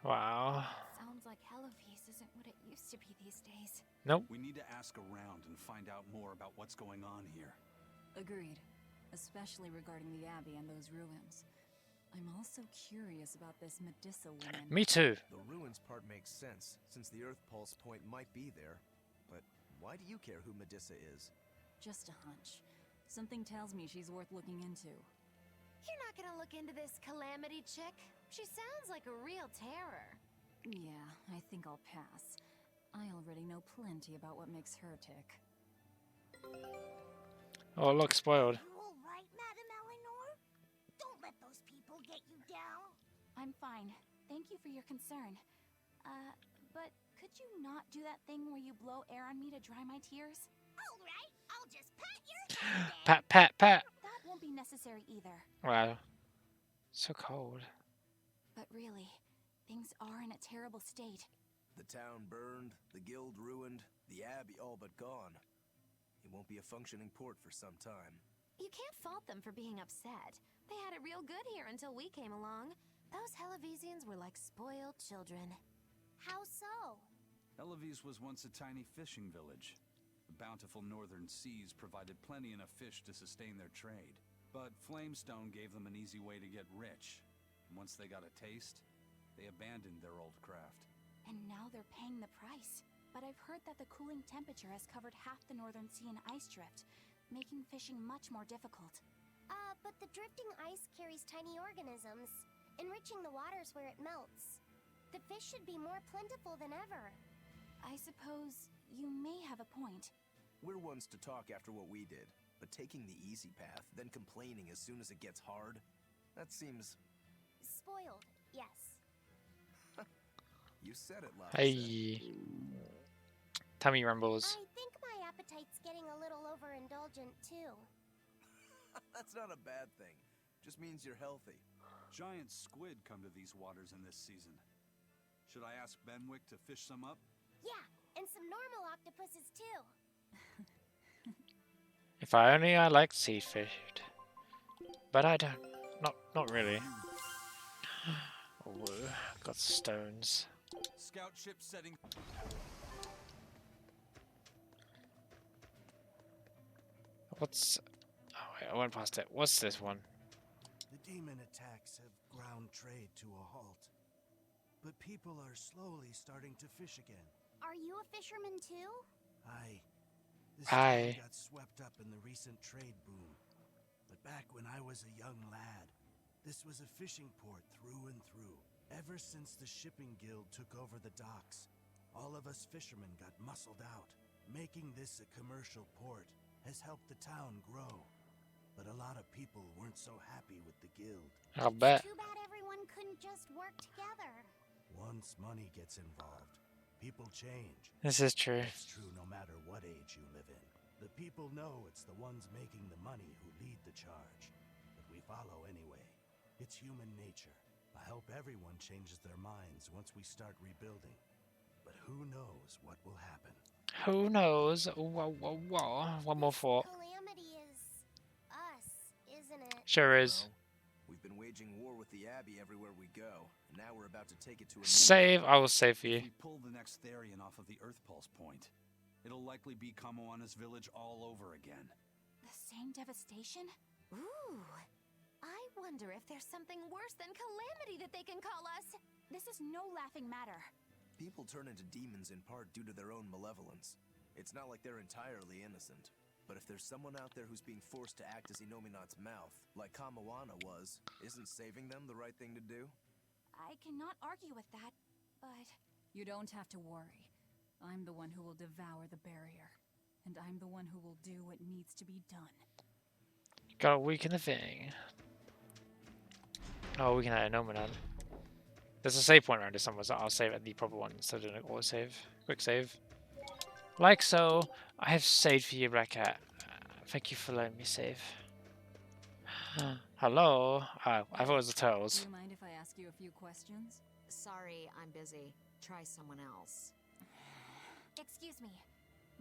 Wow. Sounds like Hellovies isn't what it used to be these days. Nope. We need to ask around and find out more about what's going on here. Agreed. Especially regarding the Abbey and those ruins. I'm also curious about this Medusa woman. Me too. The ruins part makes sense, since the Earth Pulse point might be there. But why do you care who Medusa is? Just a hunch. Something tells me she's worth looking into. You're not gonna look into this Calamity chick? She sounds like a real terror. Yeah, I think I'll pass. I already know plenty about what makes her tick. Oh, look, spoiled. You all right, Madam Eleanor? Don't let those people get you down. I'm fine. Thank you for your concern. But could you not do that thing where you blow air on me to dry my tears? All right, I'll just pat your head. Pat, pat, pat. That won't be necessary either. Wow. So cold. But really, things are in a terrible state. The town burned, the guild ruined, the abbey all but gone. It won't be a functioning port for some time. You can't fault them for being upset. They had it real good here until we came along. Those Hellavesians were like spoiled children. How so? Hellovies was once a tiny fishing village. The bountiful northern seas provided plenty enough fish to sustain their trade. But Flamestone gave them an easy way to get rich. And once they got a taste, they abandoned their old craft. And now they're paying the price. But I've heard that the cooling temperature has covered half the northern sea in ice drift, making fishing much more difficult. But the drifting ice carries tiny organisms, enriching the waters where it melts. The fish should be more plentiful than ever. I suppose you may have a point. We're ones to talk after what we did, but taking the easy path, then complaining as soon as it gets hard, that seems... Spoiled, yes. You said it, Love. Hey. Tummy rumbles. I think my appetite's getting a little overindulgent, too. That's not a bad thing. Just means you're healthy. Giant squid come to these waters in this season. Should I ask Benwick to fish some up? Yeah, and some normal octopuses, too. If I only I liked sea fish. But I don't. Not really. Oh, got stones. Scout ship setting. What's... Oh, wait, I went past it. What's this one? The demon attacks have ground trade to a halt. But people are slowly starting to fish again. Are you a fisherman, too? This town got swept up in the recent trade boom. But back when I was a young lad, this was a fishing port through and through. Ever since the shipping guild took over the docks, all of us fishermen got muscled out. Making this a commercial port has helped the town grow. But a lot of people weren't so happy with the guild. I'll bet. Too bad everyone couldn't just work together. Once money gets involved, people change. This is true. It's true no matter what age you live in. The people know it's the ones making the money who lead the charge. But we follow anyway. It's human nature. I hope everyone changes their minds once we start rebuilding. But who knows what will happen. Who knows? Whoa, whoa, whoa. One more thought. Calamity is... us, isn't it? Sure is. Well, we've been waging war with the Abbey everywhere we go, and now we're about to take it to a... Save. I will save for you. If we pull the next Therian off of the Earth Pulse point, it'll likely be Kamoana's village all over again. The same devastation? Ooh. I wonder if there's something worse than Calamity that they can call us. This is no laughing matter. People turn into demons in part due to their own malevolence. It's not like they're entirely innocent. But if there's someone out there who's being forced to act as Inominat's mouth, like Kamoana was, isn't saving them the right thing to do? I cannot argue with that, but... You don't have to worry. I'm the one who will devour the barrier. And I'm the one who will do what needs to be done. Gotta weaken the thing. Oh, we can add a Nominat. There's a save point around here somewhere, so I'll save at the proper one instead of doing an auto save. Quick save. Like so. I have saved for you, Black Cat. Thank you for letting me save. Hello? Oh, I thought it was the turtles. Do you mind if I ask you a few questions? Sorry, I'm busy. Try someone else. Excuse me.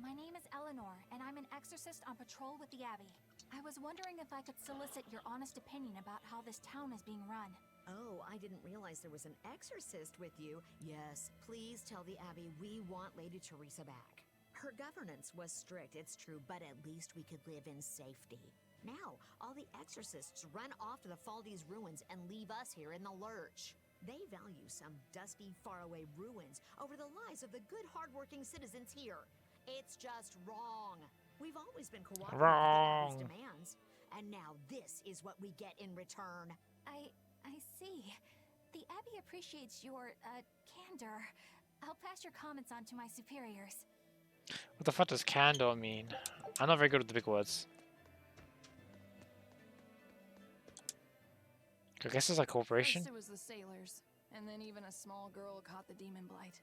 My name is Eleanor, and I'm an exorcist on patrol with the Abbey. I was wondering if I could solicit your honest opinion about how this town is being run. Oh, I didn't realize there was an exorcist with you. Yes, please tell the Abbey we want Lady Teresa back. Her governance was strict, it's true, but at least we could live in safety. Now, all the exorcists run off to the Faldi's ruins and leave us here in the lurch. They value some dusty, faraway ruins over the lives of the good, hardworking citizens here. It's just wrong. We've always been cooperative with the Abbey's demands, and now this is what we get in return. I see. The Abbey appreciates your, candor. I'll pass your comments on to my superiors. What the fuck does candor mean? I'm not very good with the big words. I guess it's like corporation. First it was the sailors, and then even a small girl caught the demon blight.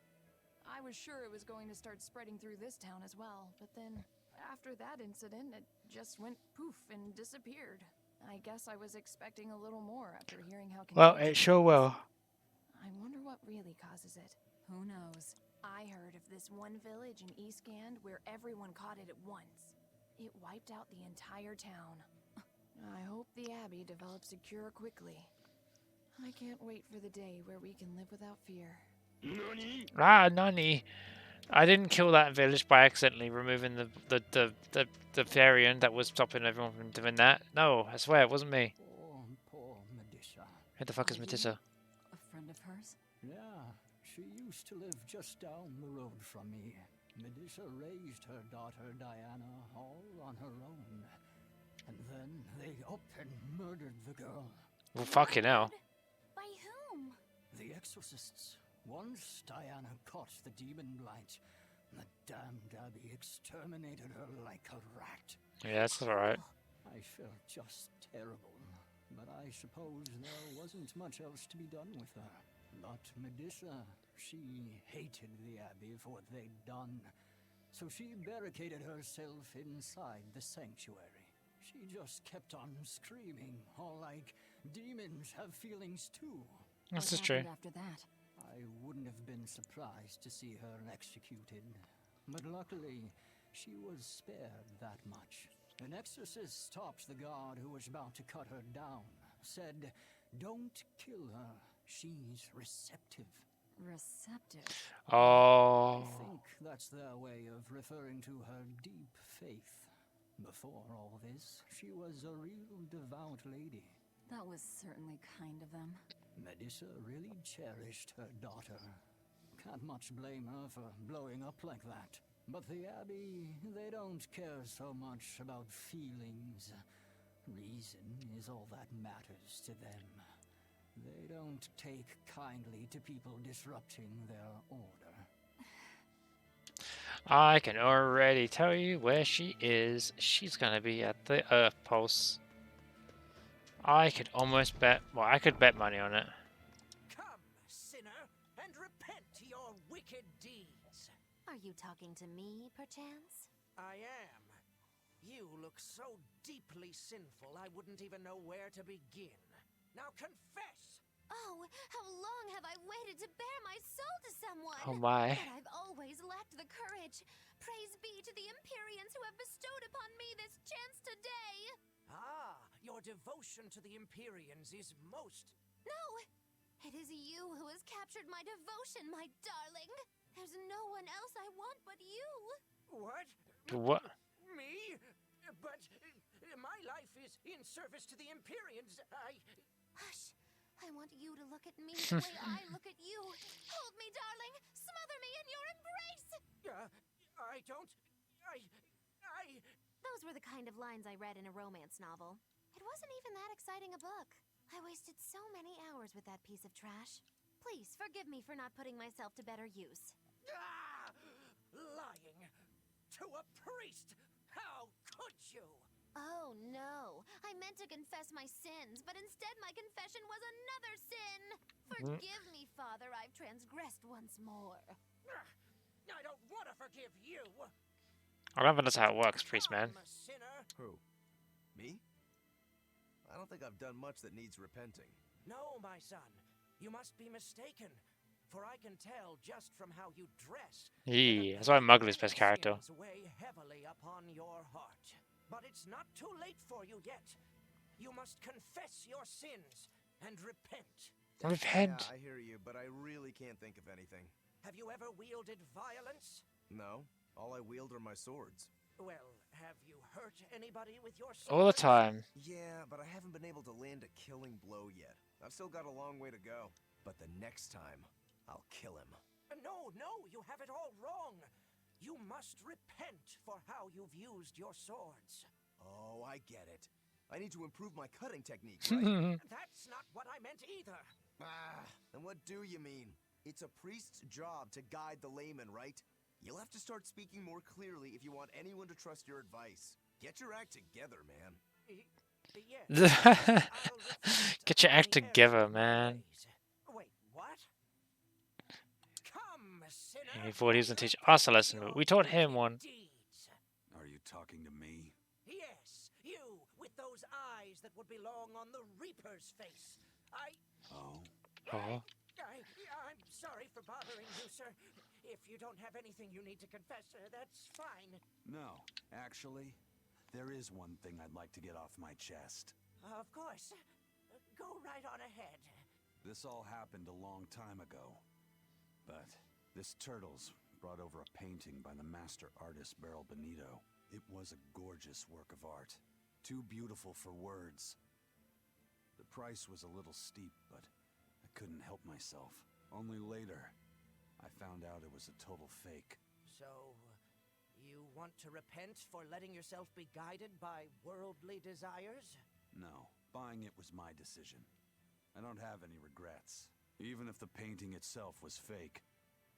I was sure it was going to start spreading through this town as well, but then after that incident, it just went poof and disappeared. I guess I was expecting a little more after hearing how. Well, it sure will. I wonder what really causes it. Who knows? I heard of this one village in Eastgand where everyone caught it at once. It wiped out the entire town. I hope the Abbey develops a cure quickly. I can't wait for the day where we can live without fear. Nani? Ah, Nani. I didn't kill that village by accidentally removing the Therian that was stopping everyone from doing that. No, I swear it wasn't me. Poor Medusa. Who the fuck is Medusa? A friend of hers? Yeah, she used to live just down the road from me. Medusa raised her daughter Diana all on her own. And then they up and murdered the girl. Well, fucking hell. By whom? The exorcists. Once Diana caught the demon blight, the damned Abbey exterminated her like a rat. Yeah, that's alright. I felt just terrible, but I suppose there wasn't much else to be done with her. But Medusa, she hated the Abbey for what they'd done, so she barricaded herself inside the sanctuary. She just kept on screaming, all like, demons have feelings too. This is true. After that? I wouldn't have been surprised to see her executed, but luckily, she was spared that much. An exorcist stopped the guard who was about to cut her down, said, "Don't kill her, she's receptive." Receptive? Oh. I think that's their way of referring to her deep faith. Before all this, she was a real devout lady. That was certainly kind of them. Medusa really cherished her daughter. Can't much blame her for blowing up like that. But the Abbey, they don't care so much about feelings. Reason is all that matters to them. They don't take kindly to people disrupting their order. I can already tell you where she is. She's gonna be at the Earth Pulse. I could almost bet, well, I could bet money on it. Come, sinner, and repent your wicked deeds. Are you talking to me, perchance? I am. You look so deeply sinful, I wouldn't even know where to begin. Now confess! Oh, how long have I waited to bare my soul to someone? Oh my. But I've always lacked the courage. Praise be to the Empyreans who have bestowed upon me this chance today. Ah, your devotion to the Empyreans is most... No, it is you who has captured my devotion, my darling. There's no one else I want but you. What? What? Me? But my life is in service to the Empyreans. Hush. I want you to look at me the way I look at you. Hold me, darling. Smother me in your embrace. I don't... Those were the kind of lines I read in a romance novel. It wasn't even that exciting a book. I wasted so many hours with that piece of trash. Please forgive me for not putting myself to better use. Lying to a priest! How could you? Oh no, I meant to confess my sins, but instead my confession was another sin. Forgive me, Father, I've transgressed once more. I don't want to forgive you. I don't think that's how it works, priest man. Who? Me? I don't think I've done much that needs repenting. No, my son, you must be mistaken, for I can tell just from how you dress. Yeah, that's why Muggle is best character. Weigh heavily upon your heart. But it's not too late for you yet. You must confess your sins and repent. Repent. Yeah, I hear you, but I really can't think of anything. Have you ever wielded violence? No, all I wield are my swords. Well, have you hurt anybody with your swords? All the time. Yeah, but I haven't been able to land a killing blow yet. I've still got a long way to go. But the next time, I'll kill him. No, you have it all wrong. You must repent for how you've used your swords. Oh, I get it. I need to improve my cutting technique, right? That's not what I meant either. Then what do you mean? It's a priest's job to guide the layman, right? You'll have to start speaking more clearly if you want anyone to trust your advice. Get your act together, man. Get your act together, man. Wait, what? Come, sinner. He thought he was going to teach us a lesson, but we taught him one. Are you talking to me? Yes, you, with those eyes that would belong on the Reaper's face. Oh. I'm sorry for bothering you, sir. If you don't have anything you need to confess, that's fine. No, actually, there is one thing I'd like to get off my chest. Of course. Go right on ahead. This all happened a long time ago. But this Turtles brought over a painting by the master artist Beryl Benito. It was a gorgeous work of art. Too beautiful for words. The price was a little steep, but I couldn't help myself. Only later, I found out it was a total fake. So, you want to repent for letting yourself be guided by worldly desires? No, buying it was my decision. I don't have any regrets. Even if the painting itself was fake,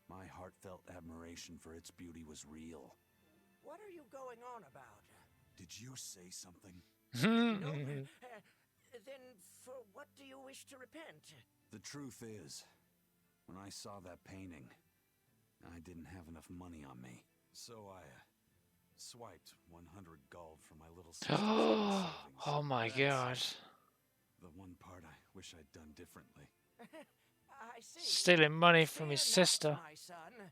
my heartfelt admiration for its beauty was real. What are you going on about? Did you say something? No. Then for what do you wish to repent? The truth is, when I saw that painting, I didn't have enough money on me. So I swiped 100 gold from my little sister's savings. Oh my god. The one part I wish I'd done differently. I see. Stealing money from his sister. My son.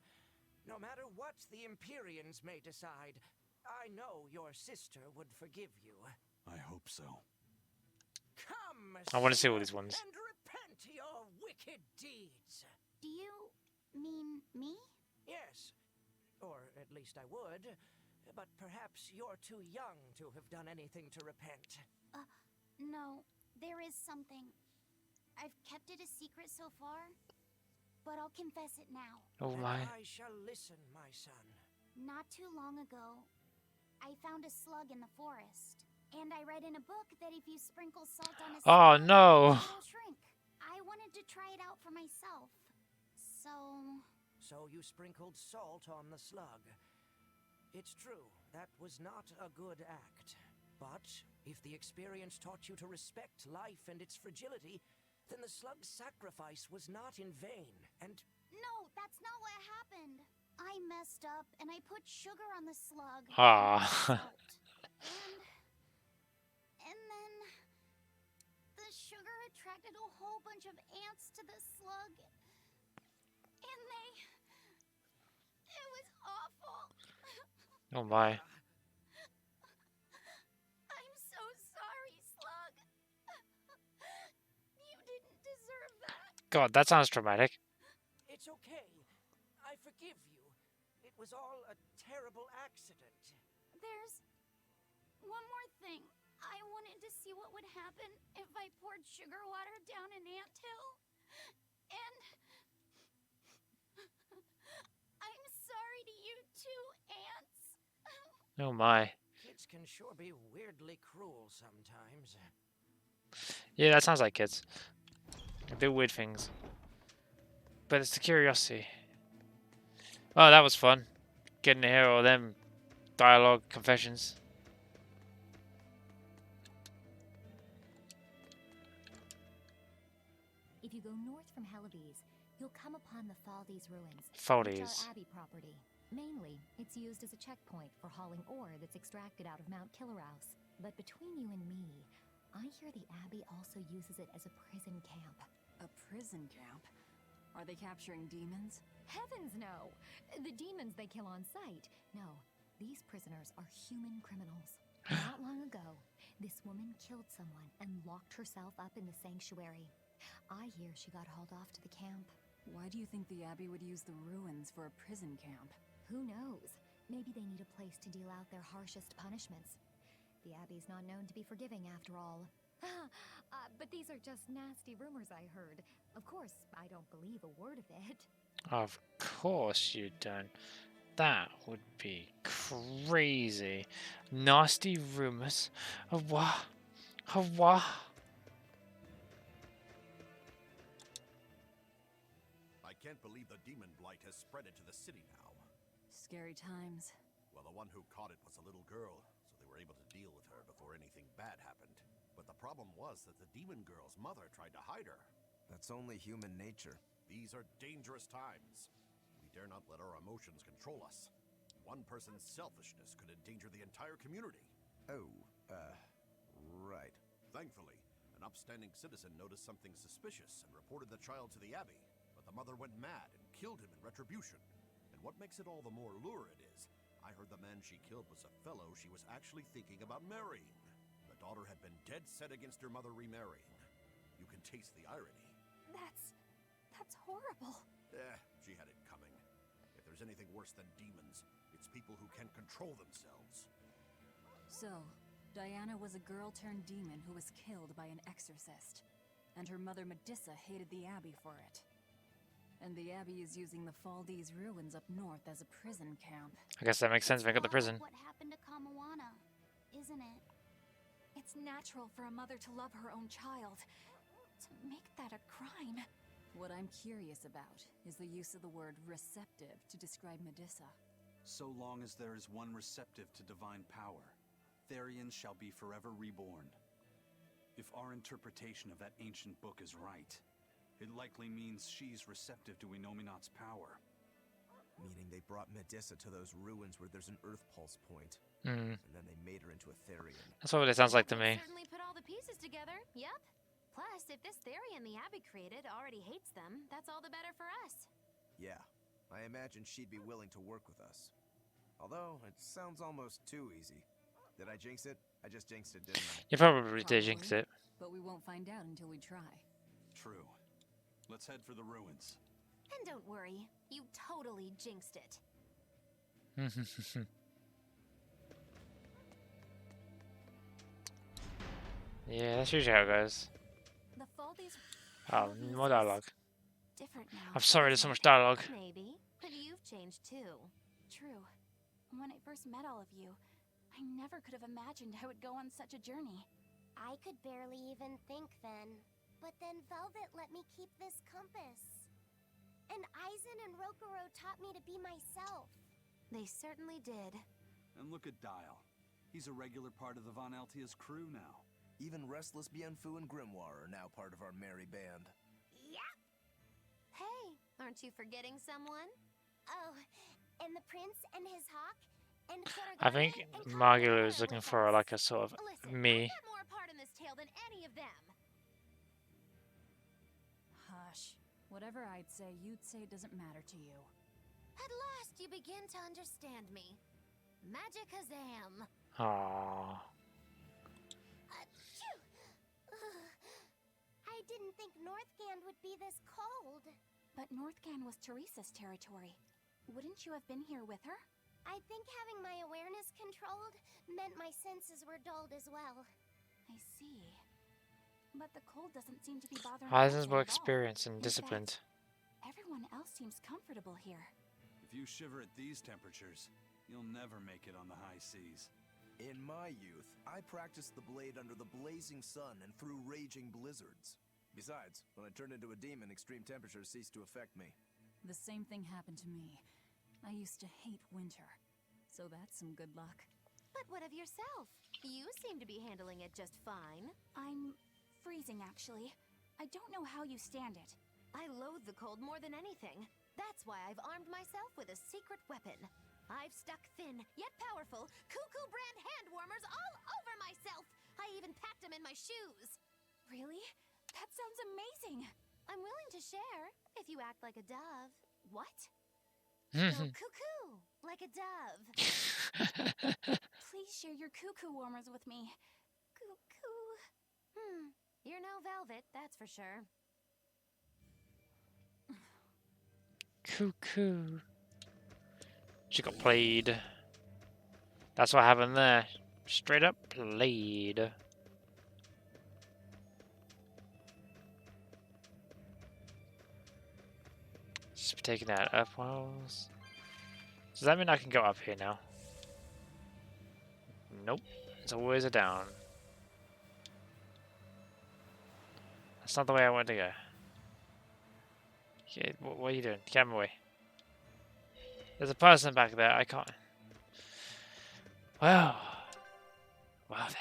No matter what the Empyreans may decide, I know your sister would forgive you. I hope so. Come, I want to see all these ones. and repent your wicked deeds. Do you mean me? Yes. Or at least I would. But perhaps you're too young to have done anything to repent. No. There is something. I've kept it a secret so far, but I'll confess it now. Oh my. And I shall listen, my son. Not too long ago, I found a slug in the forest. And I read in a book that if you sprinkle salt on a Oh slug, no. it'll shrink. I wanted to try it out for myself. So you sprinkled salt on the slug. It's true, that was not a good act. But if the experience taught you to respect life and its fragility, then the slug's sacrifice was not in vain, and... No, that's not what happened. I messed up, and I put sugar on the slug. And then... the sugar attracted a whole bunch of ants to the slug. And it was awful. Oh my. I'm so sorry, slug. You didn't deserve that. God, that sounds traumatic. It's okay. I forgive you. It was all a terrible accident. There's one more thing. I wanted to see what would happen if I poured sugar water down an anthill. And... I'm sorry to you too, ants. Oh my. Kids can sure be weirdly cruel sometimes. Yeah, that sounds like kids. They do weird things. But it's the curiosity. Oh, that was fun. Getting to hear all them dialogue confessions. If you go north from Hellebes, you'll come upon the Faldes ruins, which are Abbey property. Mainly, it's used as a checkpoint for hauling ore that's extracted out of Mount Killerhouse. But between you and me, I hear the Abbey also uses it as a prison camp. A prison camp? Are they capturing demons? Heavens no! The demons they kill on sight. No, these prisoners are human criminals. Not long ago, this woman killed someone and locked herself up in the sanctuary. I hear she got hauled off to the camp. Why do you think the Abbey would use the ruins for a prison camp? Who knows? Maybe they need a place to deal out their harshest punishments. The Abbey's not known to be forgiving after all. But these are just nasty rumors I heard. Of course, I don't believe a word of it. Of course you don't. That would be crazy. Nasty rumors. Of what? Of what? I can't believe the demon blight has spread into the city now. Scary times. Well, the one who caught it was a little girl, so they were able to deal with her before anything bad happened. But the problem was that the demon girl's mother tried to hide her. That's only human nature. These are dangerous times. We dare not let our emotions control us. One person's selfishness could endanger the entire community. Oh, right. Thankfully, an upstanding citizen noticed something suspicious and reported the child to the Abbey. But the mother went mad and killed him in retribution. And what makes it all the more lurid is, I heard the man she killed was a fellow she was actually thinking about marrying. The daughter had been dead set against her mother remarrying. You can taste the irony. That's horrible. She had it coming. If there's anything worse than demons, it's people who can't control themselves. So, Diana was a girl-turned-demon who was killed by an exorcist. And her mother Medusa hated the Abbey for it. And the Abbey is using the Faldi's ruins up north as a prison camp. I guess that makes sense if I got the prison. What happened to Kamawana, isn't it? It's natural for a mother to love her own child. To make that a crime. What I'm curious about is the use of the word receptive to describe Medusa. So long as there is one receptive to divine power, Therians shall be forever reborn. If our interpretation of that ancient book is right, it likely means she's receptive to Inominat's power. Meaning they brought Medusa to those ruins where there's an Earth Pulse point. Mm. And then they made her into a Therian. That's what it sounds like to me. Certainly put all the pieces together, yep. Plus, if this Therian the Abbey created already hates them, that's all the better for us. Yeah, I imagine she'd be willing to work with us. Although, it sounds almost too easy. Did I jinx it? I just jinxed it, didn't I? You probably did jinx it. But we won't find out until we try. True. Let's head for the ruins. And don't worry, you totally jinxed it. Yeah, that's usually how it goes. The Faldi's Oh, more dialogue. different now. I'm sorry there's so much dialogue. Maybe, but you've changed too. True. When I first met all of you, I never could have imagined I would go on such a journey. I could barely even think then. But then Velvet let me keep this compass. And Aizen and Rokuro taught me to be myself. They certainly did. And look at Dial. He's a regular part of the Von Altia's crew now. Even Restless Bienfu and Grimoire are now part of our merry band. Yep. Hey, aren't you forgetting someone? Oh, and the prince and his hawk, and I think Magulu is looking for like a sort of me. I've got more part in this tale than any of them. Hush. Whatever I'd say, you'd say it doesn't matter to you. At last you begin to understand me. Magic Hazam. Aww. I didn't think Northgand would be this cold. But Northgand was Teresa's territory. Wouldn't you have been here with her? I think having my awareness controlled meant my senses were dulled as well. I see. But the cold doesn't seem to be bothering Aizen's more at all. experienced and In disciplined. fact, everyone else seems comfortable here. If you shiver at these temperatures, you'll never make it on the high seas. In my youth, I practiced the blade under the blazing sun and through raging blizzards. Besides, when I turned into a demon, extreme temperatures ceased to affect me. The same thing happened to me. I used to hate winter. So that's some good luck. But what of yourself? You seem to be handling it just fine. I'm freezing, actually. I don't know how you stand it. I loathe the cold more than anything. That's why I've armed myself with a secret weapon. I've stuck thin, yet powerful, Cuckoo brand hand warmers all over myself. I even packed them in my shoes. Really? That sounds amazing. I'm willing to share, if you act like a dove. What? Go cuckoo, like a dove. Please share your cuckoo warmers with me. Cuckoo. You're no velvet, that's for sure. Cuckoo. She got played. That's what happened there. Straight up played. Just taking that up walls. Does that mean I can go up here now? Nope. It's always a down. That's not the way I want to go. Okay, what are you doing? Get away. There's a person back there. I can't. Wow. Wow then.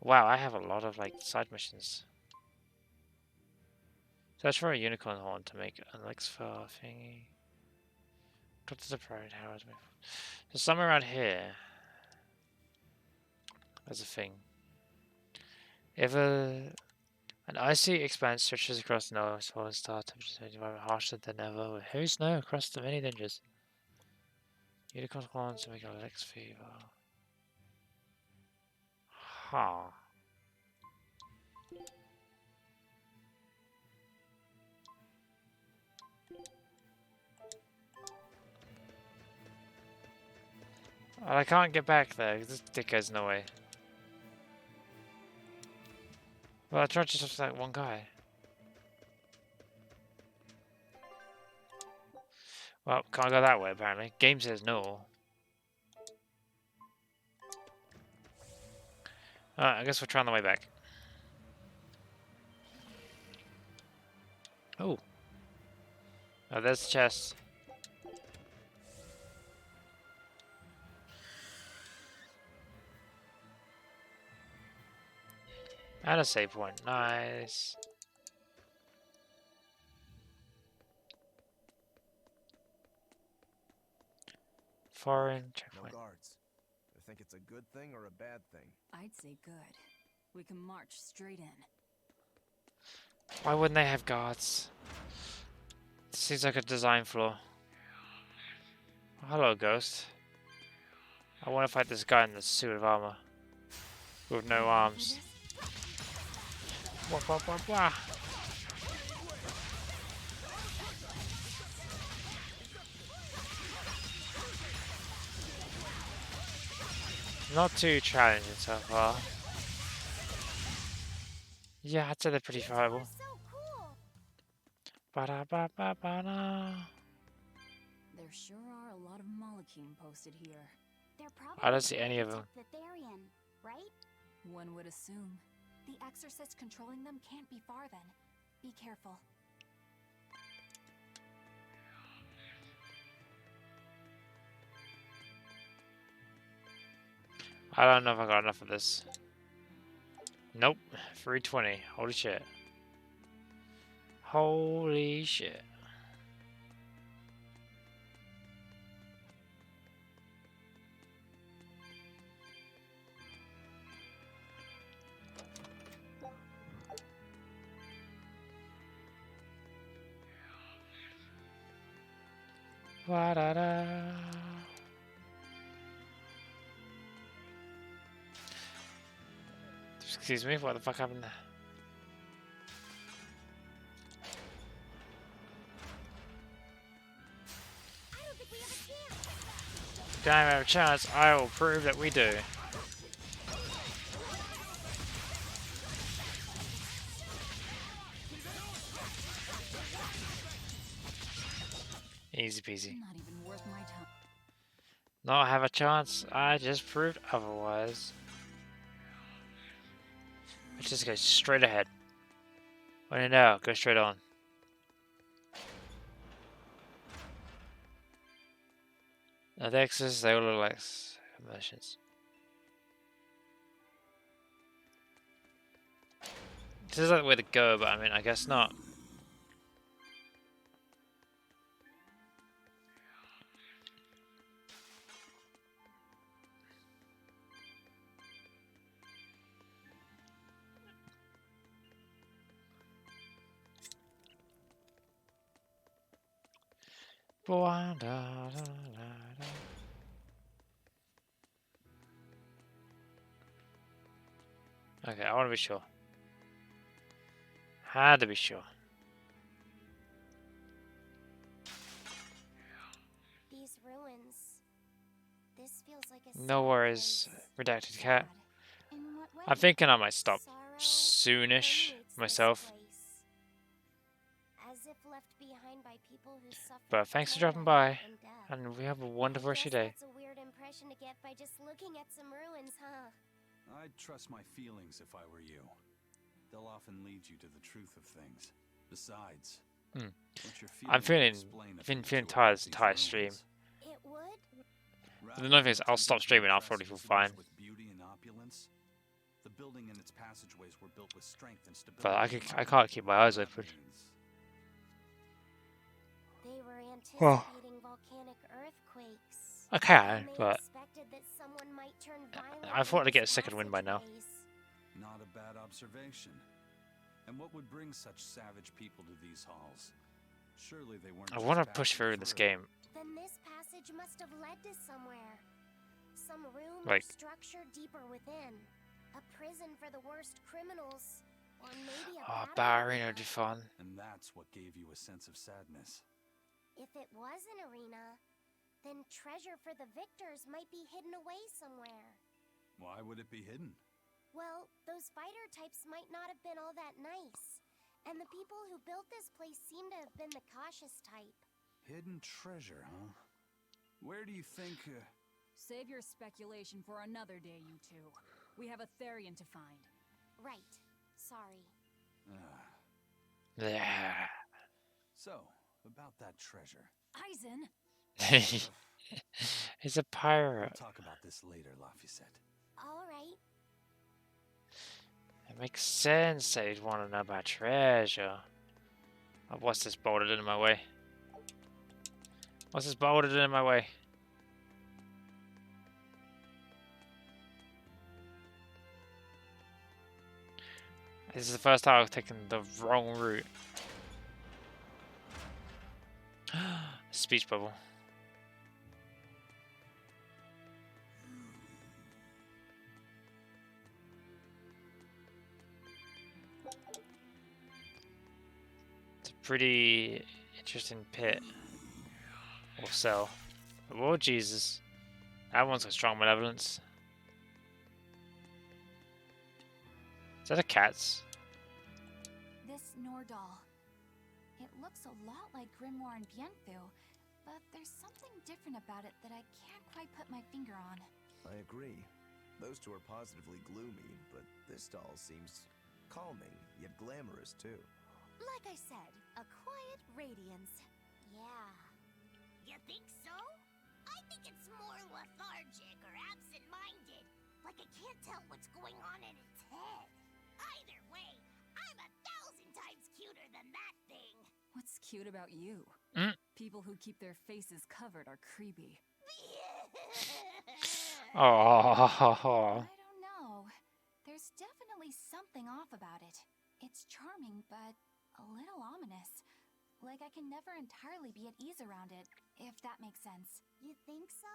Wow, I have a lot of like side missions. Search for a unicorn horn to make an elixir thingy. Got to the pride Howard. So somewhere around here, there's a thing. If an icy expanse stretches across the north pole and star temperatures environment harsher than ever, with heavy snow across the many dangers. Unicorn horns to make an elixir fever. Huh. I can't get back there, this dickhead's no way. Well, I tried to just that one guy. Well, can't go that way apparently. Game says no. Alright, I guess we'll try on the way back. Oh. Oh, there's the chest. And a save point. Nice. Foreign checkpoint. No guards. I think it's a good thing or a bad thing. I'd say good. We can march straight in. Why wouldn't they have guards? This seems like a design flaw. Oh, hello, ghost. I want to fight this guy in the suit of armor. With no arms. Wah, wah, wah, wah. Not too challenging so far. Yeah, I'd say they're pretty viable. Ba-da-ba-ba-ba-da. There sure are a lot of Molekine posted here. They're probably I don't see any of them. the Therian, right? One would assume. The exorcist controlling them can't be far then. Be careful. I don't know if I got enough of this. Nope. 320. Holy shit. Holy shit. Wa-da-da. Excuse me, what the fuck happened there? Don't have a chance, I will prove that we do. Easy peasy. Not even worth my time. Not have a chance, I just proved otherwise. Let's just go straight ahead. When in doubt, go straight on. Now the X's, they all look like conversions. This is like the way to go, but I mean, I guess not. Okay, I want to be sure. Had to be sure. These ruins. This feels like a No sad worries, place. redacted cat. In what way? I'm thinking I might stop Sorrow soonish permeates this myself. place. As if left behind by people who suffered But thanks for terror dropping by, and death. and we have a wonderful rest of your day. That's a weird impression to get by just looking at some ruins, huh? I'd trust my feelings if I were you. They'll often lead you to the truth of things. Besides, what you're feeling I'm feeling, explain a been bit feeling to tired, about these tired stream. ruins. It would? But the another thing is, I'll stop streaming. I'll probably feel fine. With beauty and opulence, the building and its passageways were built with strength and stability. But I can't keep my eyes open. They were anticipating volcanic earthquakes. I can, but Expected that someone might turn I thought I'd get a second wind by now. Not a bad observation. And what would bring such savage people to these halls? Surely they weren't. I want to push through in this game. Then this passage must have led to somewhere. Some room Like, or structure deeper within. A prison for the worst criminals. Or maybe a Bar arena would be fun. And that's what gave you a sense of sadness. If it was an arena, then treasure for the victors might be hidden away somewhere. Why would it be hidden? Well, those fighter types might not have been all that nice. And the people who built this place seem to have been the cautious type. Hidden treasure, huh? Where do you think... Save your speculation for another day, you two. We have a Therian to find. Right. Sorry. Yeah. So, about that treasure. Eisen! He's a pirate. We'll talk about this later, Lafayette. All right. It makes sense that he'd want to know about treasure. Oh, what's this bolted in my way? What's this bolted in my way? This is the first time I've taken the wrong route. Speech bubble. It's a pretty interesting pit. Or cell. Oh Jesus. That one's got strong malevolence. Is that a cat's? This Nordal. It looks a lot like Grimoire and Bienfu, but there's something different about it that I can't quite put my finger on. I agree. Those two are positively gloomy, but this doll seems calming, yet glamorous too. Like I said, a quiet radiance. Yeah. You think so? I think it's more lethargic or absent-minded. Like it can't tell what's going on in its head. Either way, I'm 1,000 times cuter than that thing. What's cute about you? People who keep their faces covered are creepy. Oh. I don't know. There's definitely something off about it. It's charming, but a little ominous. Like I can never entirely be at ease around it, if that makes sense. You think so?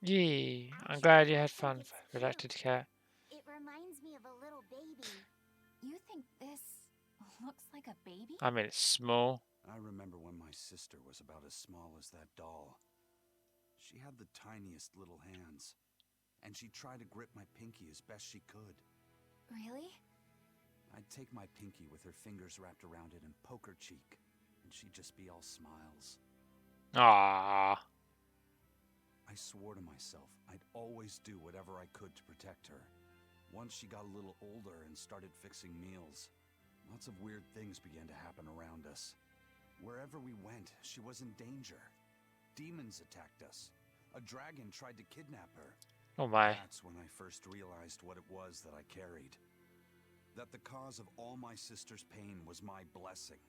Yee. I'm glad you had fun, redacted cat. It reminds me of a little baby. You think this looks like a baby? I mean, it's small. I remember when my sister was about as small as that doll. She had the tiniest little hands, and she tried to grip my pinky as best she could. Really? I'd take my pinky with her fingers wrapped around it and poke her cheek, and she'd just be all smiles. Ah. I swore to myself I'd always do whatever I could to protect her. Once she got a little older and started fixing meals, lots of weird things began to happen around us. Wherever we went, she was in danger. Demons attacked us. A dragon tried to kidnap her. Oh my. That's when I first realized what it was that I carried. That the cause of all my sister's pain was my blessing.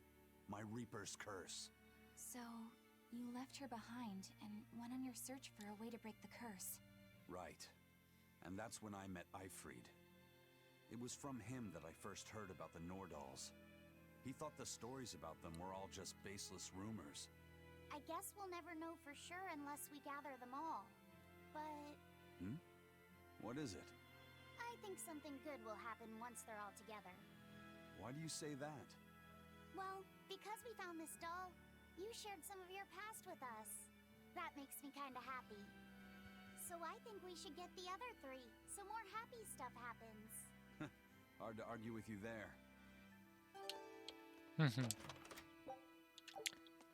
My Reaper's curse. So, you left her behind and went on your search for a way to break the curse. Right. And that's when I met Ifrid. It was from him that I first heard about the Nordals. He thought the stories about them were all just baseless rumors. I guess we'll never know for sure unless we gather them all. But... What is it? I think something good will happen once they're all together. Why do you say that? Well, because we found this doll, you shared some of your past with us. That makes me kinda happy. So I think we should get the other three, so more happy stuff happens. Hard to argue with you there.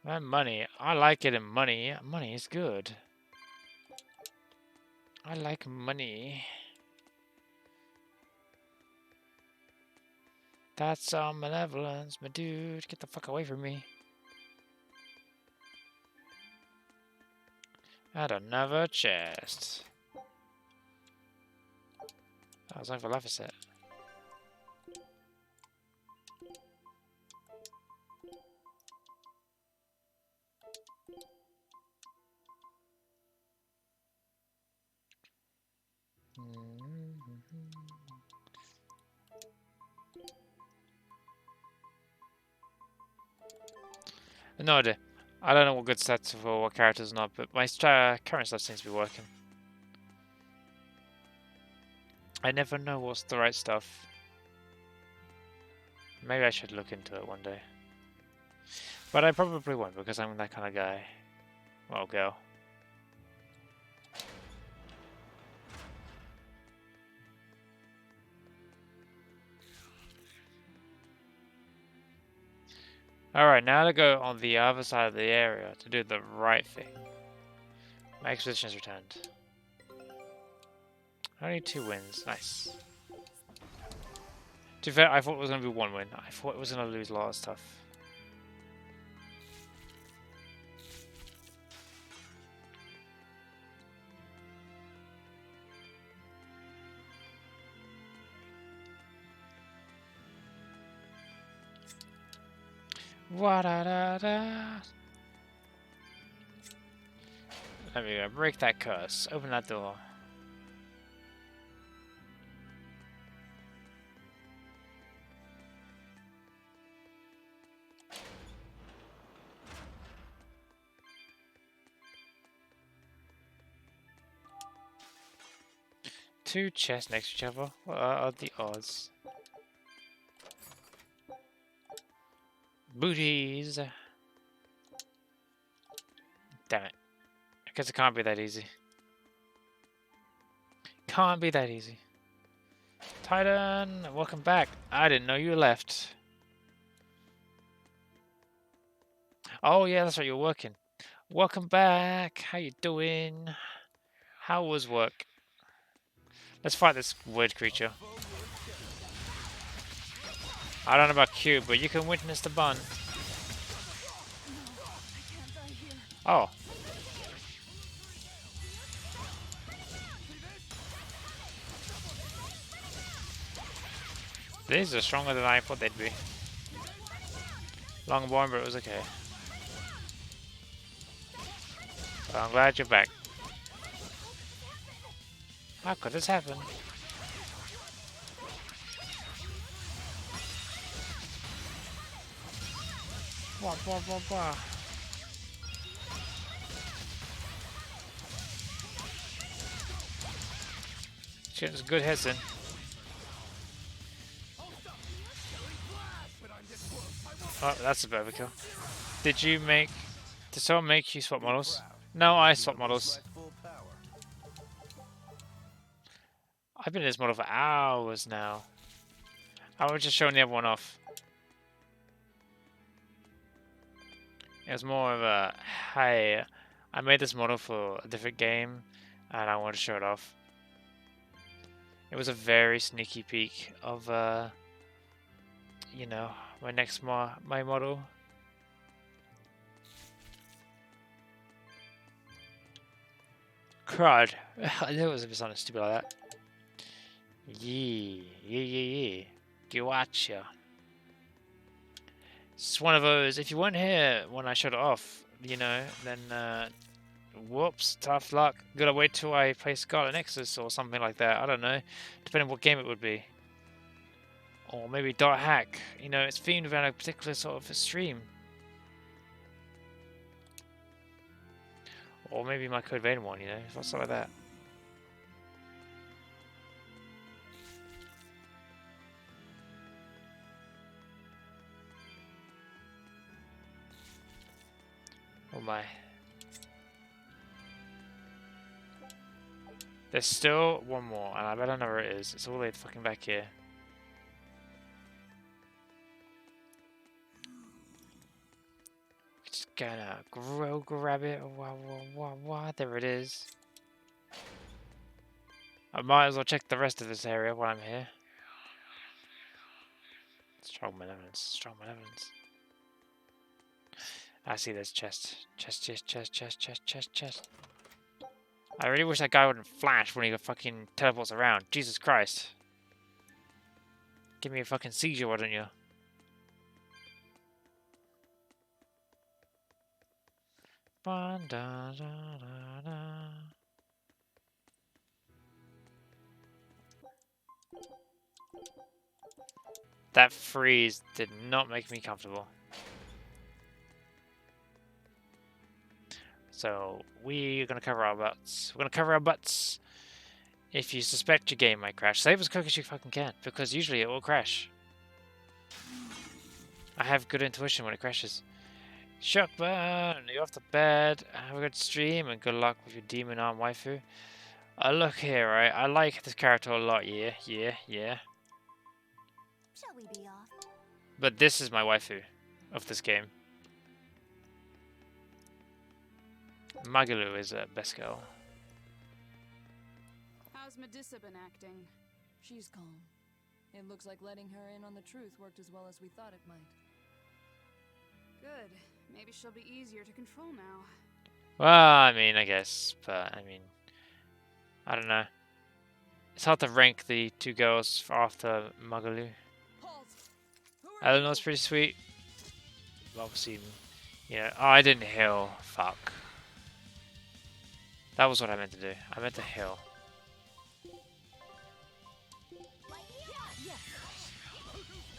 That money. I like getting money. Money is good. I like money. That's malevolence, my dude. Get the fuck away from me. And another chest. I was like for life set. No idea. I don't know what good stats for what characters or not, but my current stuff seems to be working. I never know what's the right stuff. Maybe I should look into it one day. But I probably won't because I'm that kind of guy. Well, girl. Alright, now to go on the other side of the area to do the right thing. My expedition has returned. Only 2 wins. Nice. To be fair, I thought it was going to be 1 win. I thought it was going to lose a lot of stuff. Wa-da-da-da. There we go. Break that curse. Open that door. Two chests next to each other. What are the odds? Booties! Damn it. I guess it can't be that easy. Can't be that easy. Titan, welcome back. I didn't know you left. Oh yeah, that's right, you're working. Welcome back. How you doing? How was work? Let's fight this weird creature. I don't know about Q, but you can witness the bun. Oh. These are stronger than I thought they'd be. Longborn, but it was okay. Well, I'm glad you're back. How could this happen? Wah, wah, wah, wah. Shit's good hits in. Oh, that's a bit of a kill. Did someone make you swap models? No, I swap models. I've been in this model for hours now. I was just showing the other one off. It was more of a, hey, I made this model for a different game, and I wanted to show it off. It was a very sneaky peek of, you know, my next my model. Crud. I knew it was something stupid like that. Yeah. Gotcha. It's one of those, if you weren't here when I showed it off, you know, then, whoops, tough luck. Gotta wait till I play Scarlet Nexus or something like that. I don't know. Depending on what game it would be. Or maybe Dot Hack. You know, it's themed around a particular sort of a stream. Or maybe my Code Vein one, you know, something like that. Oh my. There's still one more, and I better know where it is. It's all the way fucking back here. Just gonna grab it. There it is. I might as well check the rest of this area while I'm here. Strong malevolence. Strong malevolence. I see this chest. Chest. I really wish that guy wouldn't flash when he fucking teleports around. Jesus Christ. Give me a fucking seizure, why don't you? That freeze did not make me comfortable. So, we're gonna cover our butts. We're gonna cover our butts. If you suspect your game might crash, save as quick as you fucking can, because usually it will crash. I have good intuition when it crashes. Shockburn, you're off to bed. Have a good stream and good luck with your demon arm waifu. Look here, right? I like this character a lot, yeah. Shall we be off? But this is my waifu of this game. Magalu is a best girl. How's Medusa been acting? She's calm. It looks like letting her in on the truth worked as well as we thought it might. Good. Maybe she'll be easier to control now. Well, I mean, I guess, but I mean, I don't know. It's hard to rank the two girls after Magalu. Eleanor's pretty sweet. Obviously, yeah. Oh, I didn't heal. Fuck. That was what I meant to do. I meant to heal.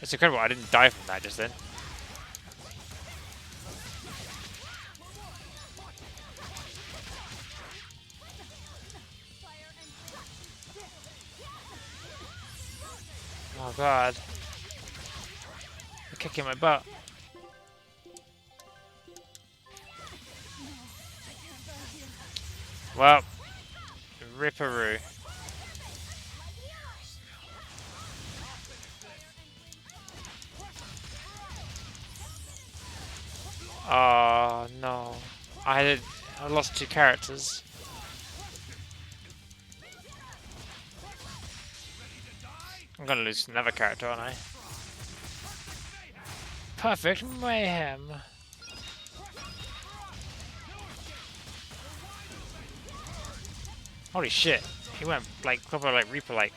It's incredible. I didn't die from that just then. Oh god. They're kicking my butt. Well, ripperoo. Oh no. I lost 2 characters. I'm gonna lose another character, aren't I? Perfect mayhem. Holy shit. He went like proper like Reaper like.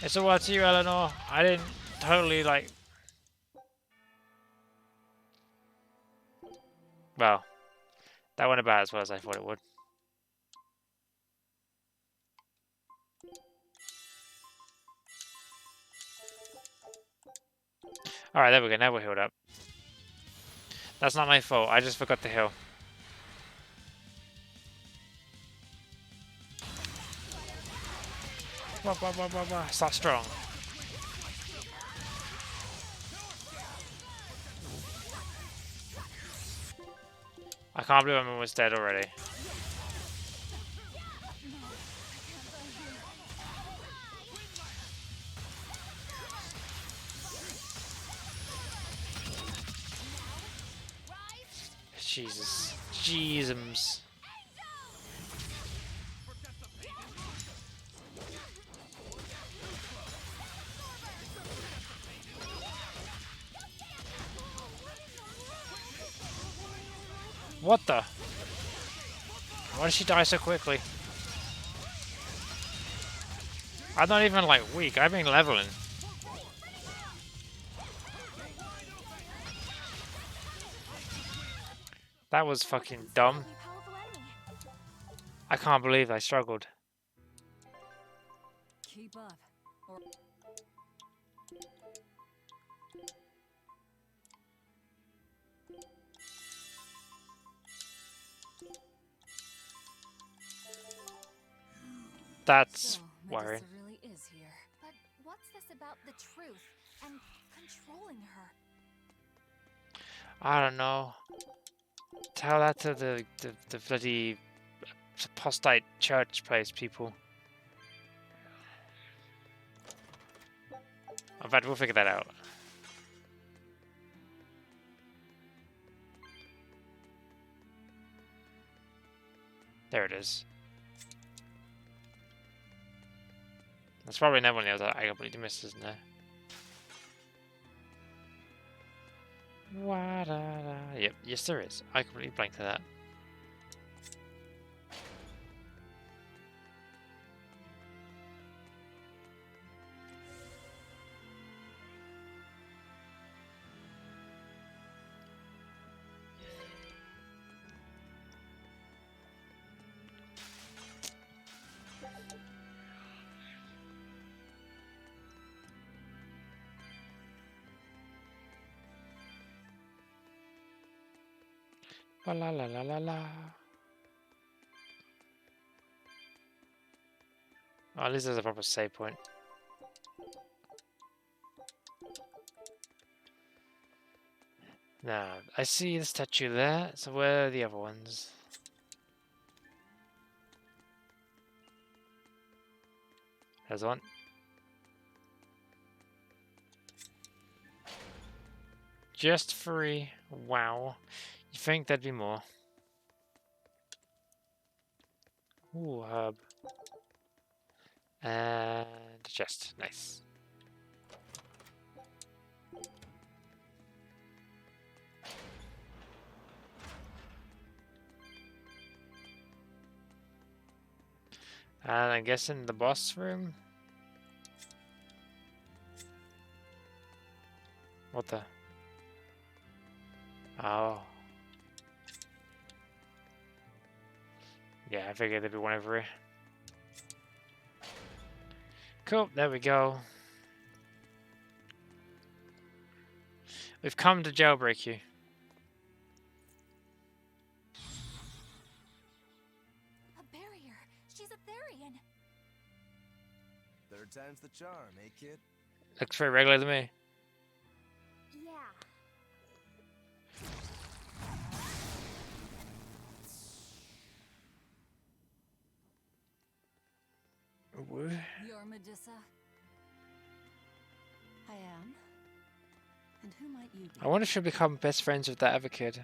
It's all up to you, Eleanor. I didn't totally like. Well, that went about as well as I thought it would. Alright, there we go. Now we're healed up. That's not my fault. I just forgot to heal. Start strong. I can't believe I'm almost dead already. Jesus. Jeezums. What the? Why did she die so quickly? I'm not even like weak, I've been leveling. That was fucking dumb. I can't believe I struggled. Keep up. Or That's so, worrying. Medusa really is here. But what's this about the truth and controlling her? I don't know. Tell that to the bloody apostate church place people. I bet we'll figure that out. There it is. That's probably never one of the I completely missed, isn't there? Yep, yes there is. I completely blanked to that. La la la la la la. Oh, at least there's a proper save point. Now, I see the statue there, so where are the other ones? There's one. Just 3. Wow. You think there'd be more? Ooh, herb. And a chest. Nice. And I'm guessing the boss room? What the? Oh. Yeah, I figured there'd be one over here. Cool, there we go. We've come to jailbreak you. A barrier. She's a Therian. Third time's the charm, eh, kid? Looks very regular to me. Yeah. You're Medusa? I am. And who might you be? I wonder if she'll become best friends with that other kid.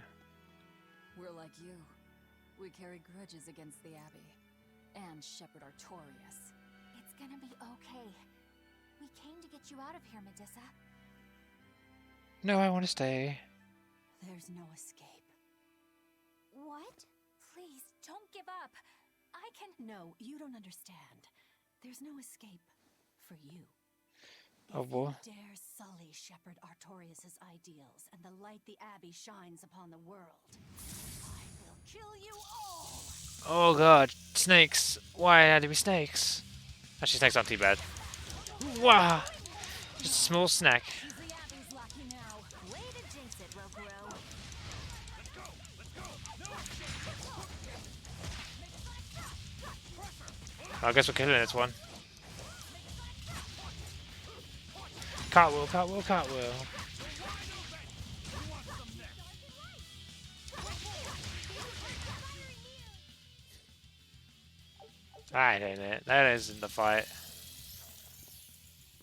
We're like you. We carry grudges against the Abbey. And Shepherd Artorias. It's gonna be okay. We came to get you out of here, Medusa. No, I want to stay. There's no escape. What? Please, don't give up. I can... No, you don't understand. There's no escape for you. Oh boy. If you dare sully Shepherd Artorias' ideals and the light the Abbey shines upon the world, I will kill you all! Oh god, snakes. Why had to be snakes? Actually, snakes aren't too bad. Wow! Just a small snack. I guess we're killing this one. Cartwheel, cartwheel, cartwheel. That ain't it. That isn't the fight.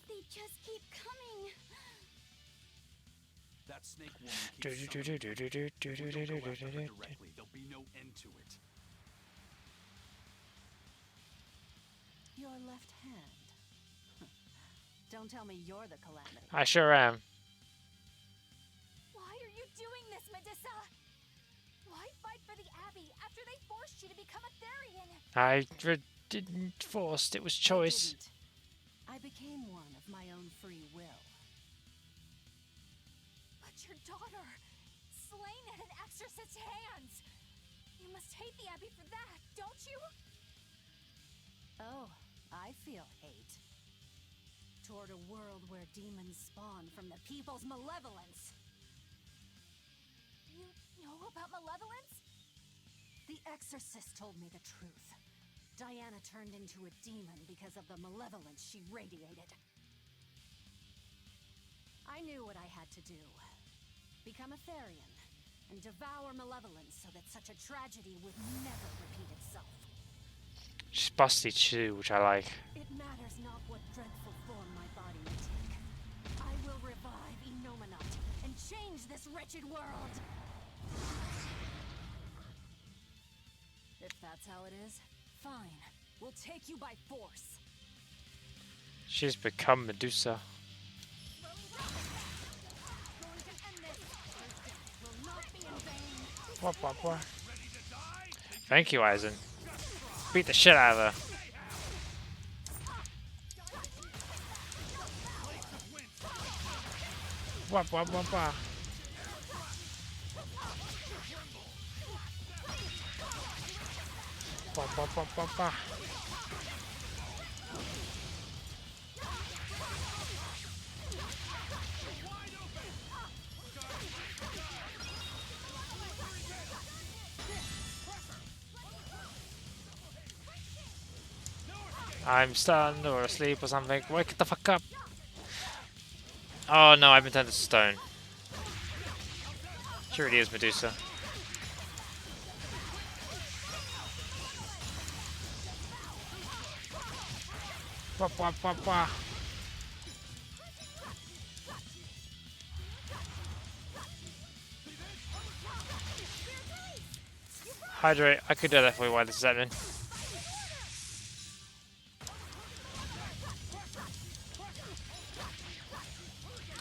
They just keep coming. That snake woman keeps directly. There'll be no end to it. Your left hand. Don't tell me you're the calamity. I sure am. Why are you doing this, Medusa? Why fight for the Abbey after they forced you to become a Therian? I didn't force. It was choice. I became one of my own free will. But your daughter, slain at an exorcist's hands. You must hate the Abbey for that, don't you? Oh, I feel hate. Toward a world where demons spawn from the people's malevolence. You know about malevolence? The exorcist told me the truth. Diana turned into a demon because of the malevolence she radiated. I knew what I had to do. Become a Therian, and devour malevolence so that such a tragedy would never repeat itself. She's busty too, which I like. It matters not what dreadful form my body may take. I will revive Enominat and change this wretched world! If that's how it is, fine. We'll take you by force. She's become Medusa. What? Thank you, Aizen. Beat the shit out of her. What? I'm stunned or asleep or something. Wake the fuck up. Oh no, I've been turned to stone. She really is Medusa. Wah. Hydrate. I could do that for you while this is happening.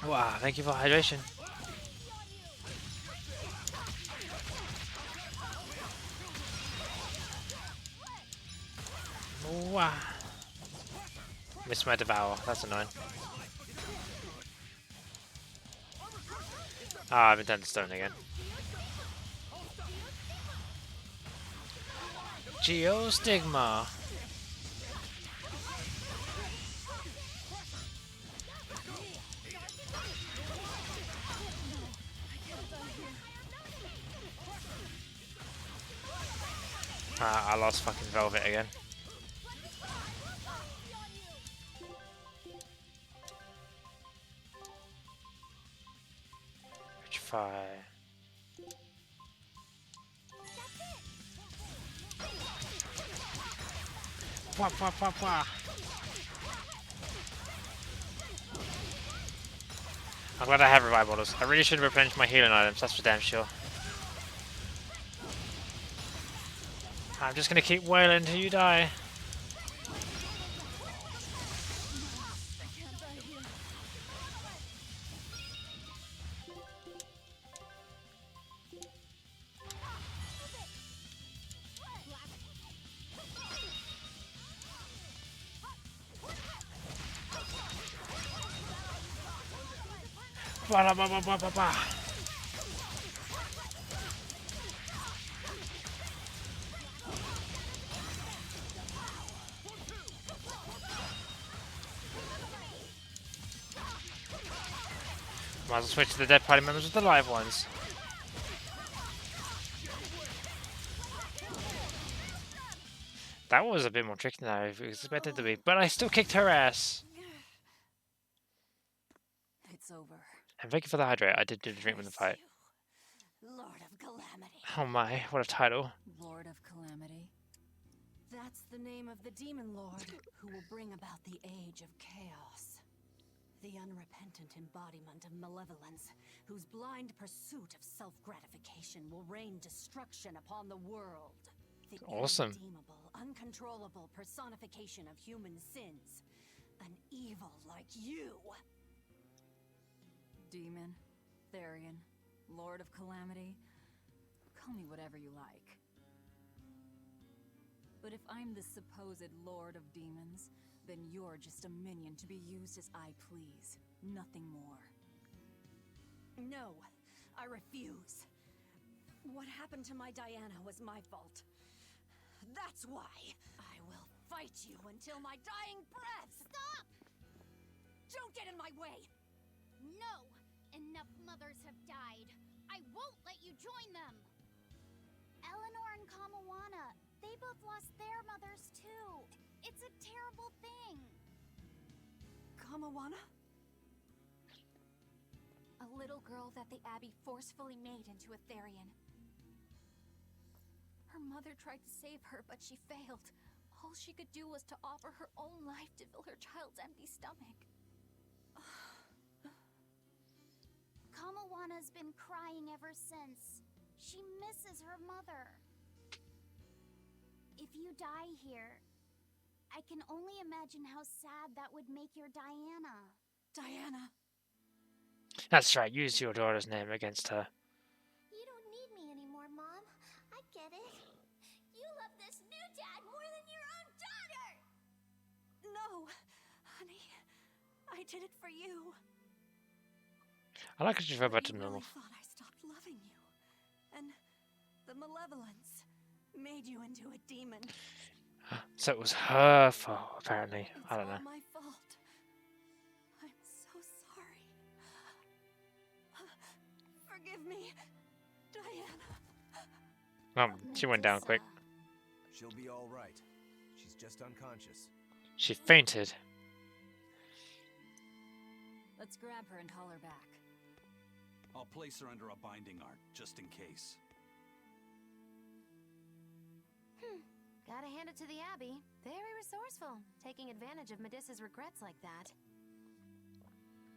Wow, thank you for hydration. Wow. Missed my devour, that's annoying. Ah, I've been turned to stone again. Geostigma. I lost fucking Velvet again. Which fire? Wah. I'm glad I have revive bottles. I really should replenish my healing items, that's for damn sure. I'm just gonna keep wailing until you die. Bah. Might as well switch to the dead party members with the live ones. That was a bit more tricky than I expected to be, but I still kicked her ass. It's over. And thank you for the hydrate. I did do the drink with the fight. Lord of Calamity. Oh my, what a title. Lord of Calamity. That's the name of the demon lord who will bring about the age of chaos. The unrepentant embodiment of malevolence, whose blind pursuit of self-gratification will rain destruction upon the world. The awesome. Irredeemable, uncontrollable personification of human sins. An evil like you. Demon, Therian, Lord of Calamity. Call me whatever you like. But if I'm the supposed Lord of Demons, then you're just a minion to be used as I please. Nothing more. No, I refuse. What happened to my Diana was my fault. That's why I will fight you until my dying breath. Stop! Don't get in my way! No! Enough mothers have died. I won't let you join them! Eleanor and Kamawana, They both lost their mothers too. It's a terrible thing. Kamawana? A little girl that the Abbey forcefully made into a Therian. Her mother tried to save her, but she failed. All she could do was to offer her own life to fill her child's empty stomach. Kamawana's been crying ever since. She misses her mother. If you die here, I can only imagine how sad that would make your Diana. Diana. That's right, use your daughter's name against her. You don't need me anymore, Mom. I get it. You love this new dad more than your own daughter! No, honey. I did it for you. I like that you feel better than normal. I thought I stopped loving you. And the malevolence made you into a demon. So it was her fault, apparently. I don't know. It's all my fault. I'm so sorry. Forgive me, Diana. She went down quick. She'll be all right. She's just unconscious. She fainted. Let's grab her and haul her back. I'll place her under a binding arc, just in case. Gotta hand it to the Abbey. Very resourceful, taking advantage of Medissa's regrets like that.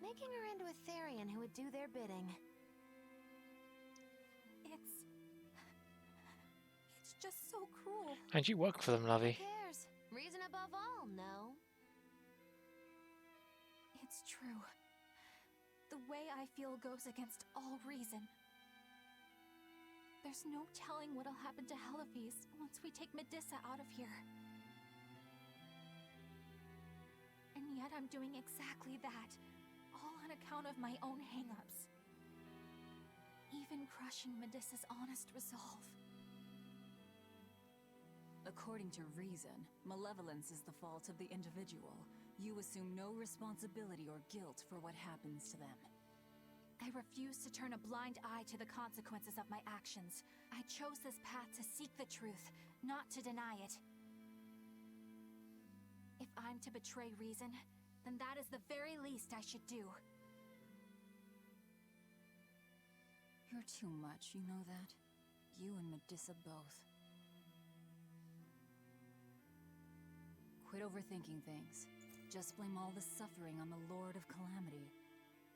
Making her into a Therian who would do their bidding. It's just so cruel. And you work for them, Lovey. Who cares? Reason above all, no? It's true. The way I feel goes against all reason. There's no telling what'll happen to Heliphys once we take Medissa out of here. And yet I'm doing exactly that, all on account of my own hang-ups. Even crushing Medissa's honest resolve. According to reason, malevolence is the fault of the individual. You assume no responsibility or guilt for what happens to them. I refuse to turn a blind eye to the consequences of my actions. I chose this path to seek the truth, not to deny it. If I'm to betray reason, then that is the very least I should do. You're too much, you know that? You and Medissa both. Quit overthinking things. Just blame all the suffering on the Lord of Calamity.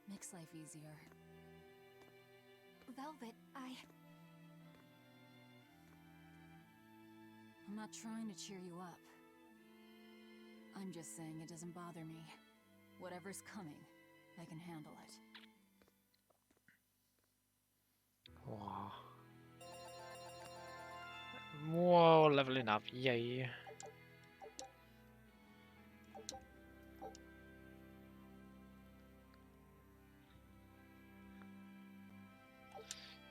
Makes life easier. Velvet, I'm not trying to cheer you up. I'm just saying it doesn't bother me. Whatever's coming, I can handle it. Wow. Whoa, leveling up, yay.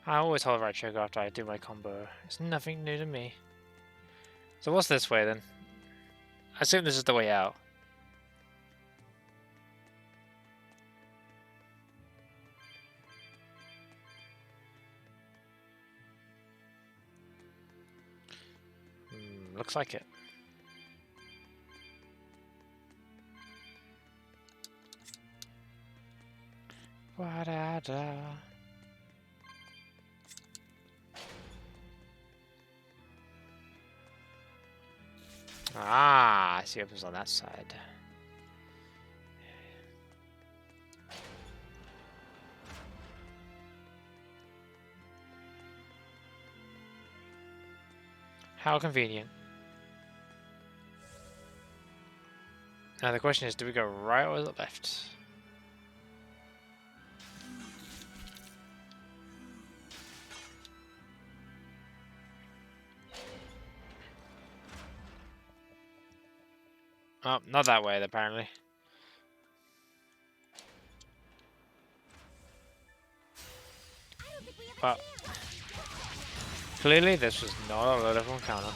I always hold right trigger after I do my combo. It's nothing new to me. So what's this way then? I assume this is the way out. Looks like it. Wa-da-da. Ah, I see what was on that side. How convenient. Now the question is, do we go right or left? Oh, not that way, apparently. But clearly this was not a low-level encounter.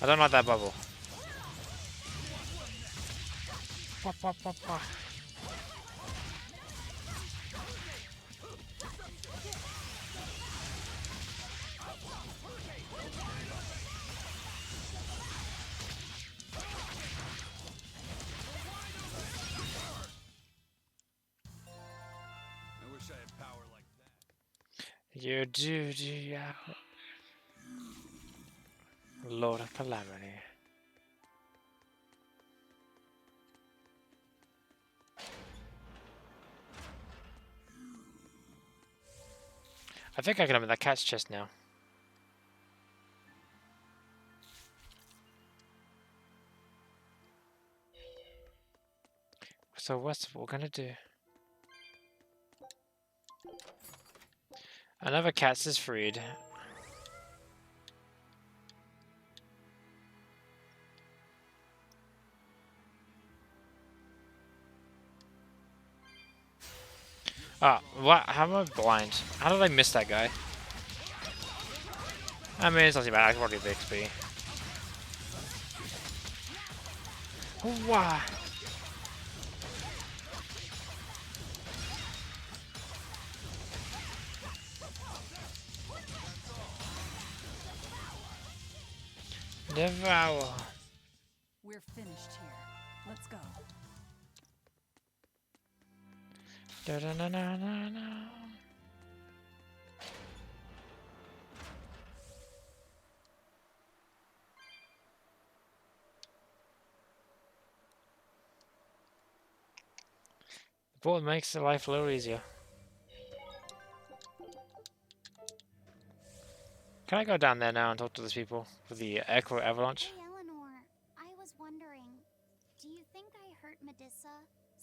I don't like that bubble. Wah, wah, wah, wah. You do, yeah. Lord of Calamity. I think I can open that cat's chest now. So what's what we're gonna do? Another cat is freed. Ah, what? How am I blind? How did I miss that guy? I mean, it's not too bad. I can probably get the XP. Wow. Devour. We're finished here. Let's go. Da -da -na -na -na -na. The board makes life a little easier. Can I go down there now and talk to those people for the Echo Avalanche? Hey, Eleanor, I was wondering, do you think I hurt Medusa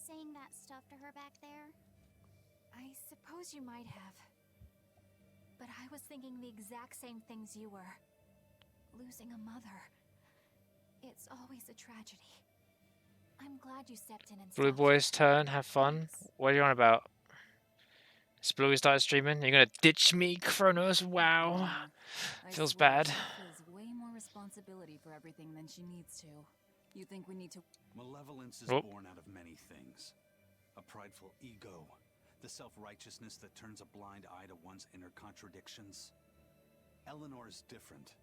saying that stuff to her back there? I suppose you might have. But I was thinking the exact same things you were. Losing a mother. It's always a tragedy. I'm glad you stepped in and Blue Boy's turn, have fun. What are you on about? Has Bluey started streaming? You're gonna ditch me, Kronos? Wow. Feels bad. She feels way more responsibility for everything than she needs to. You think we need to... Malevolence is born out of many things. A prideful ego. The self-righteousness that turns a blind eye to one's inner contradictions. Eleanor is different.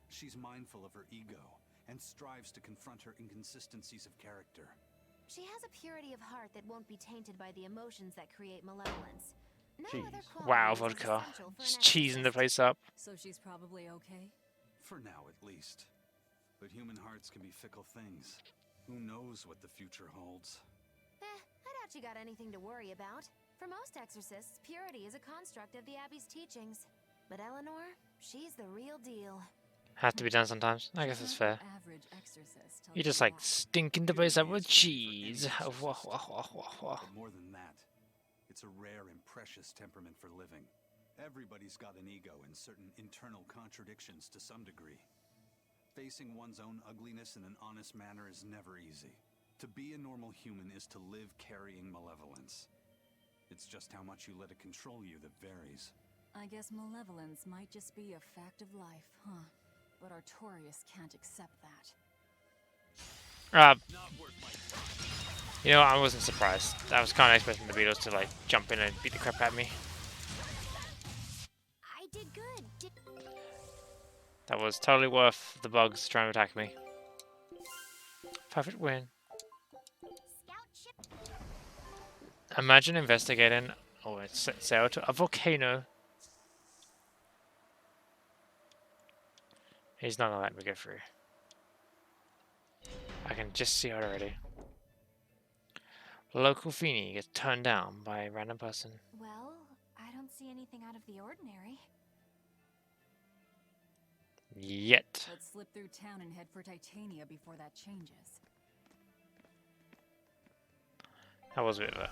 She's mindful of her ego and strives to confront her inconsistencies of character. She has a purity of heart that won't be tainted by the emotions that create malevolence. Wow, vodka. Just cheesing the place up. So she's probably okay? For now, at least. But human hearts can be fickle things. Who knows what the future holds? I doubt you got anything to worry about. For most exorcists, purity is a construct of the Abbey's teachings. But Eleanor, she's the real deal. Has to be done sometimes. I guess it's fair. You just like stinking the place up with cheese. But more than that, it's a rare and precious temperament for living. Everybody's got an ego and certain internal contradictions to some degree. Facing one's own ugliness in an honest manner is never easy. To be a normal human is to live carrying malevolence. It's just how much you let it control you that varies. I guess malevolence might just be a fact of life, huh? But Artorias can't accept that. You know, I wasn't surprised. I was kind of expecting the Beatles to like jump in and beat the crap out of me. I did good. That was totally worth the bugs trying to attack me. Perfect win. Imagine investigating sail to a volcano. He's not gonna let me go through. I can just see it already. Local Pheeni gets turned down by a random person. Well, I don't see anything out of the ordinary. Yet. Let's slip through town and head for Titania before that changes. That was a bit of a...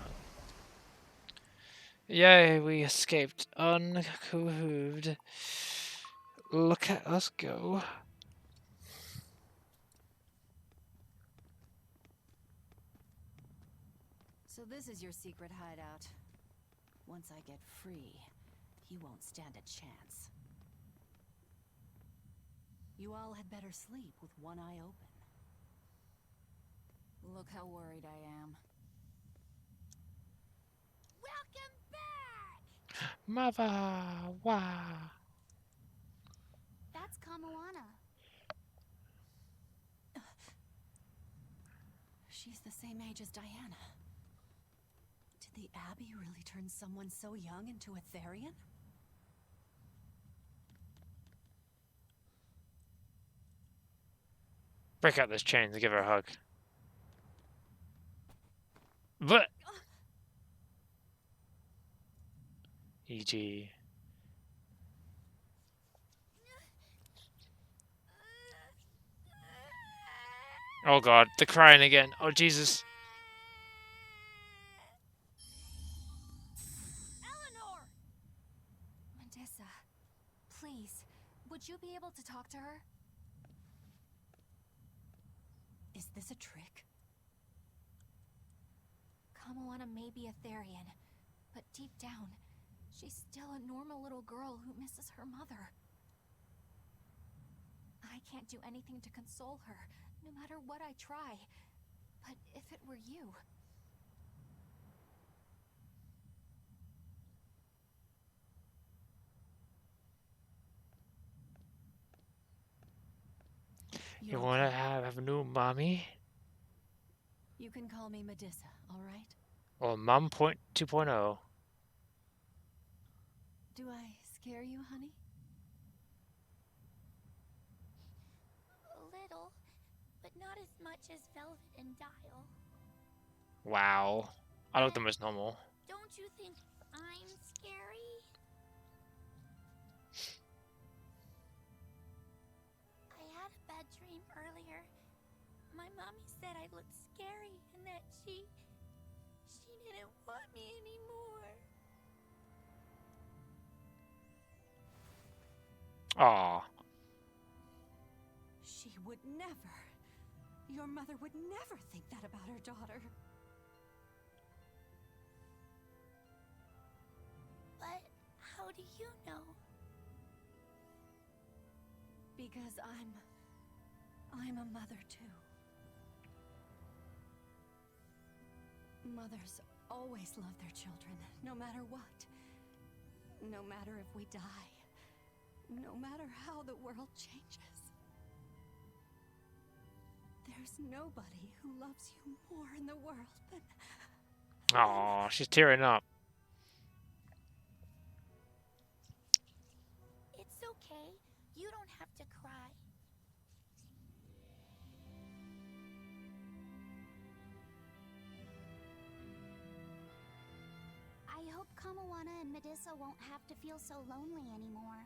Yay, we escaped uncohooved. Look at us go. So this is your secret hideout. Once I get free, you won't stand a chance. You all had better sleep with one eye open. Look how worried I am. Welcome back! Mother! Wow! That's Kamoana. She's the same age as Diana. Did the Abbey really turn someone so young into a Therian? Break out those chains and give her a hug. But E.G. Oh god, they're crying again. Oh Jesus. Medissa, please, would you be able to talk to her? Is this a trick? Kamoana may be a Therian, but deep down, she's still a normal little girl who misses her mother. I can't do anything to console her, no matter what I try. But if it were you... You wanna have a new mommy? You can call me Medissa, alright? Or Mom 2.0. Do I scare you, honey? A little, but not as much as Velvet and Dial. Wow. I look them as normal. Don't you think I'm scary? I had a bad dream earlier. My mommy said I looked scary and that she didn't want me anymore. Aww. She would never. Your mother would never think that about her daughter. But how do you know? Because I'm a mother too. Mothers always love their children, no matter what. No matter if we die. No matter how the world changes. There's nobody who loves you more in the world than... Aww, she's tearing up. It's okay. You don't have to cry. I hope Kamoana and Medissa won't have to feel so lonely anymore.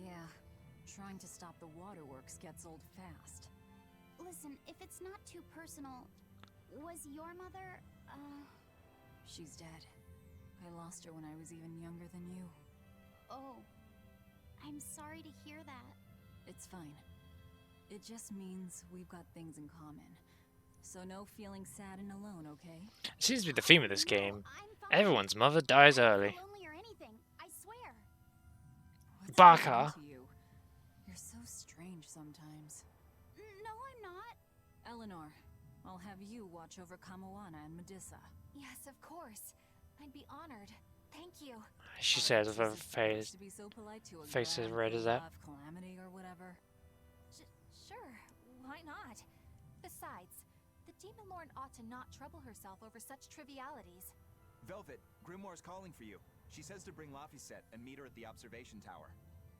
Yeah, trying to stop the waterworks gets old fast. Listen, if it's not too personal, was your mother, She's dead. I lost her when I was even younger than you. Oh, I'm sorry to hear that. It's fine. It just means we've got things in common. So no feeling sad and alone, okay? It seems to be the theme of this game. Everyone's mother dies early. Lonely or anything, I swear. Baka. You're so strange sometimes. No, I'm not. Eleanor, I'll have you watch over Kamoana and Medissa. Yes, of course. I'd be honored. Thank you. She says with her face, To be so polite to a face as grand red as that. calamity or whatever. Sure, why not? Besides, the Demon Lord ought to not trouble herself over such trivialities. Velvet, Grimoire's calling for you. She says to bring Laphicet and meet her at the observation tower.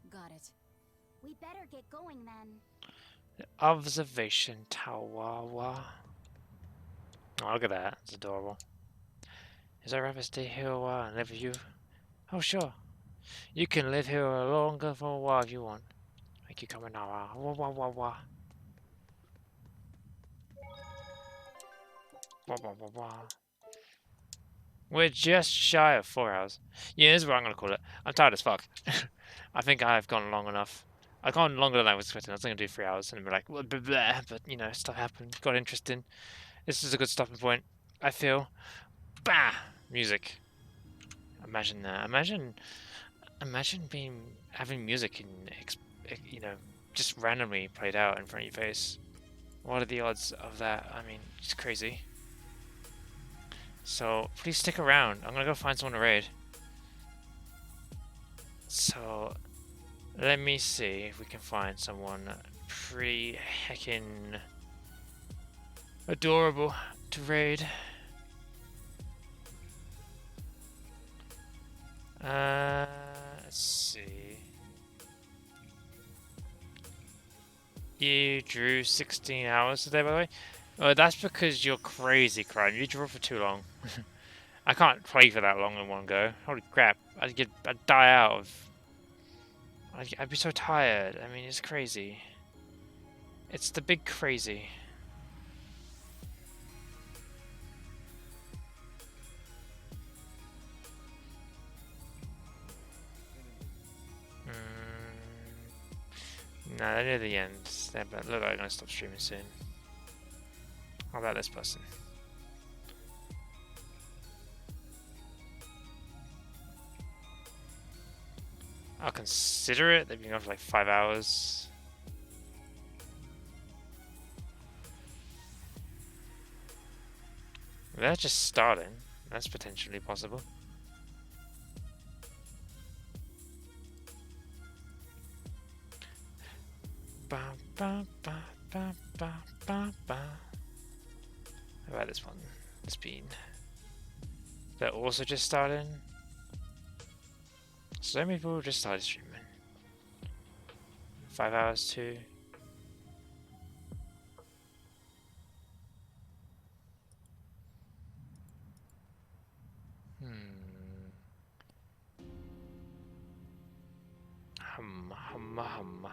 Got it. We better get going then. The observation tower. Oh, look at that. It's adorable. Is I rather stay here a while and live with you? Oh, sure. You can live here longer for a while if you want. Make you come in now. Wah, wah, wah, wah. Wah, wah, wah, wah. We're just shy of 4 hours. Yeah, this is what I'm going to call it. I'm tired as fuck. I think I've gone long enough. I've gone longer than I was expecting. I was going to do 3 hours and be like, blah, blah, blah, but, you know, stuff happened. Got interesting. This is a good stopping point, I feel. Bah! Music. Imagine that. Imagine having music in, you know, just randomly played out in front of your face. What are the odds of that? I mean, it's crazy. So, please stick around. I'm gonna go find someone to raid. So, let me see if we can find someone pretty heckin' adorable to raid. Let's see. You drew 16 hours today, by the way. Oh, that's because you're crazy, Crime. You drew for too long. I can't play for that long in one go. Holy crap! I'd die out of. I'd be so tired. I mean, it's crazy. It's the big crazy. Nah, they're near the end. They look like they're gonna stop streaming soon. How about this person? I'll consider it. They've been on for like 5 hours. They're just starting. That's potentially possible. Ba, ba, ba, ba, ba, ba, ba. How about this one? This bean. They're also just starting. So many people just started streaming. 5 hours too. Hum, hum, hum.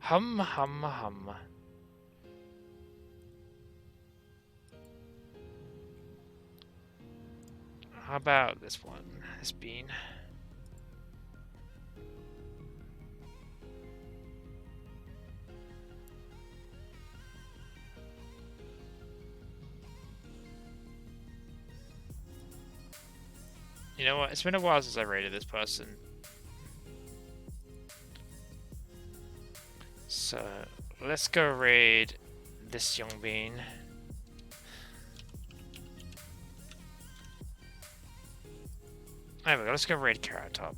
Hum, hum, hum. How about this one? This bean. You know what? It's been a while since I rated this person. So, let's go raid this young bean. There we go, let's go raid Carrot Top.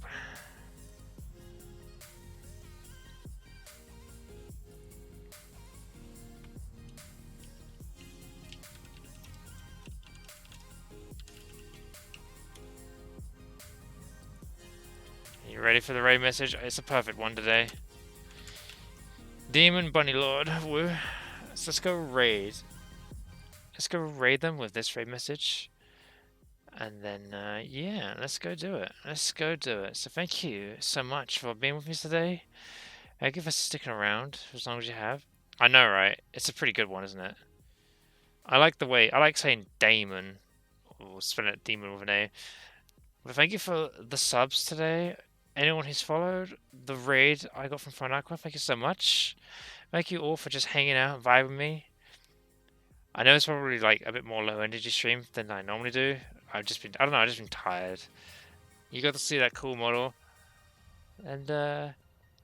You ready for the raid message? It's a perfect one today. Demon Bunny Lord. Woo. So let's go raid. Let's go raid them with this raid message. And then, yeah, let's go do it. Let's go do it. So thank you so much for being with me today. Thank you for sticking around for as long as you have. I know, right? It's a pretty good one, isn't it? I like the way, I like saying Deamon. Or spelling it Demon with an A. But thank you for the subs today. Anyone who's followed the raid I got from Fun Aqua, thank you so much. Thank you all for just hanging out and vibing with me. I know it's probably like a bit more low energy stream than I normally do. I've just been tired. You got to see that cool model. And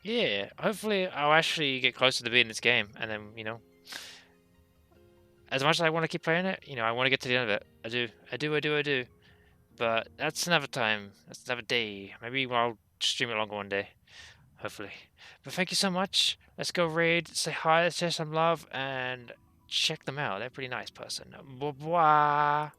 yeah, hopefully I'll actually get closer to beating this game. And then, you know, as much as I want to keep playing it, you know, I want to get to the end of it. I do. But that's another time. That's another day. Maybe I'll stream it longer one day. Hopefully. But thank you so much. Let's go raid, say hi, let's share some love, and check them out. They're a pretty nice person. Bye-bye.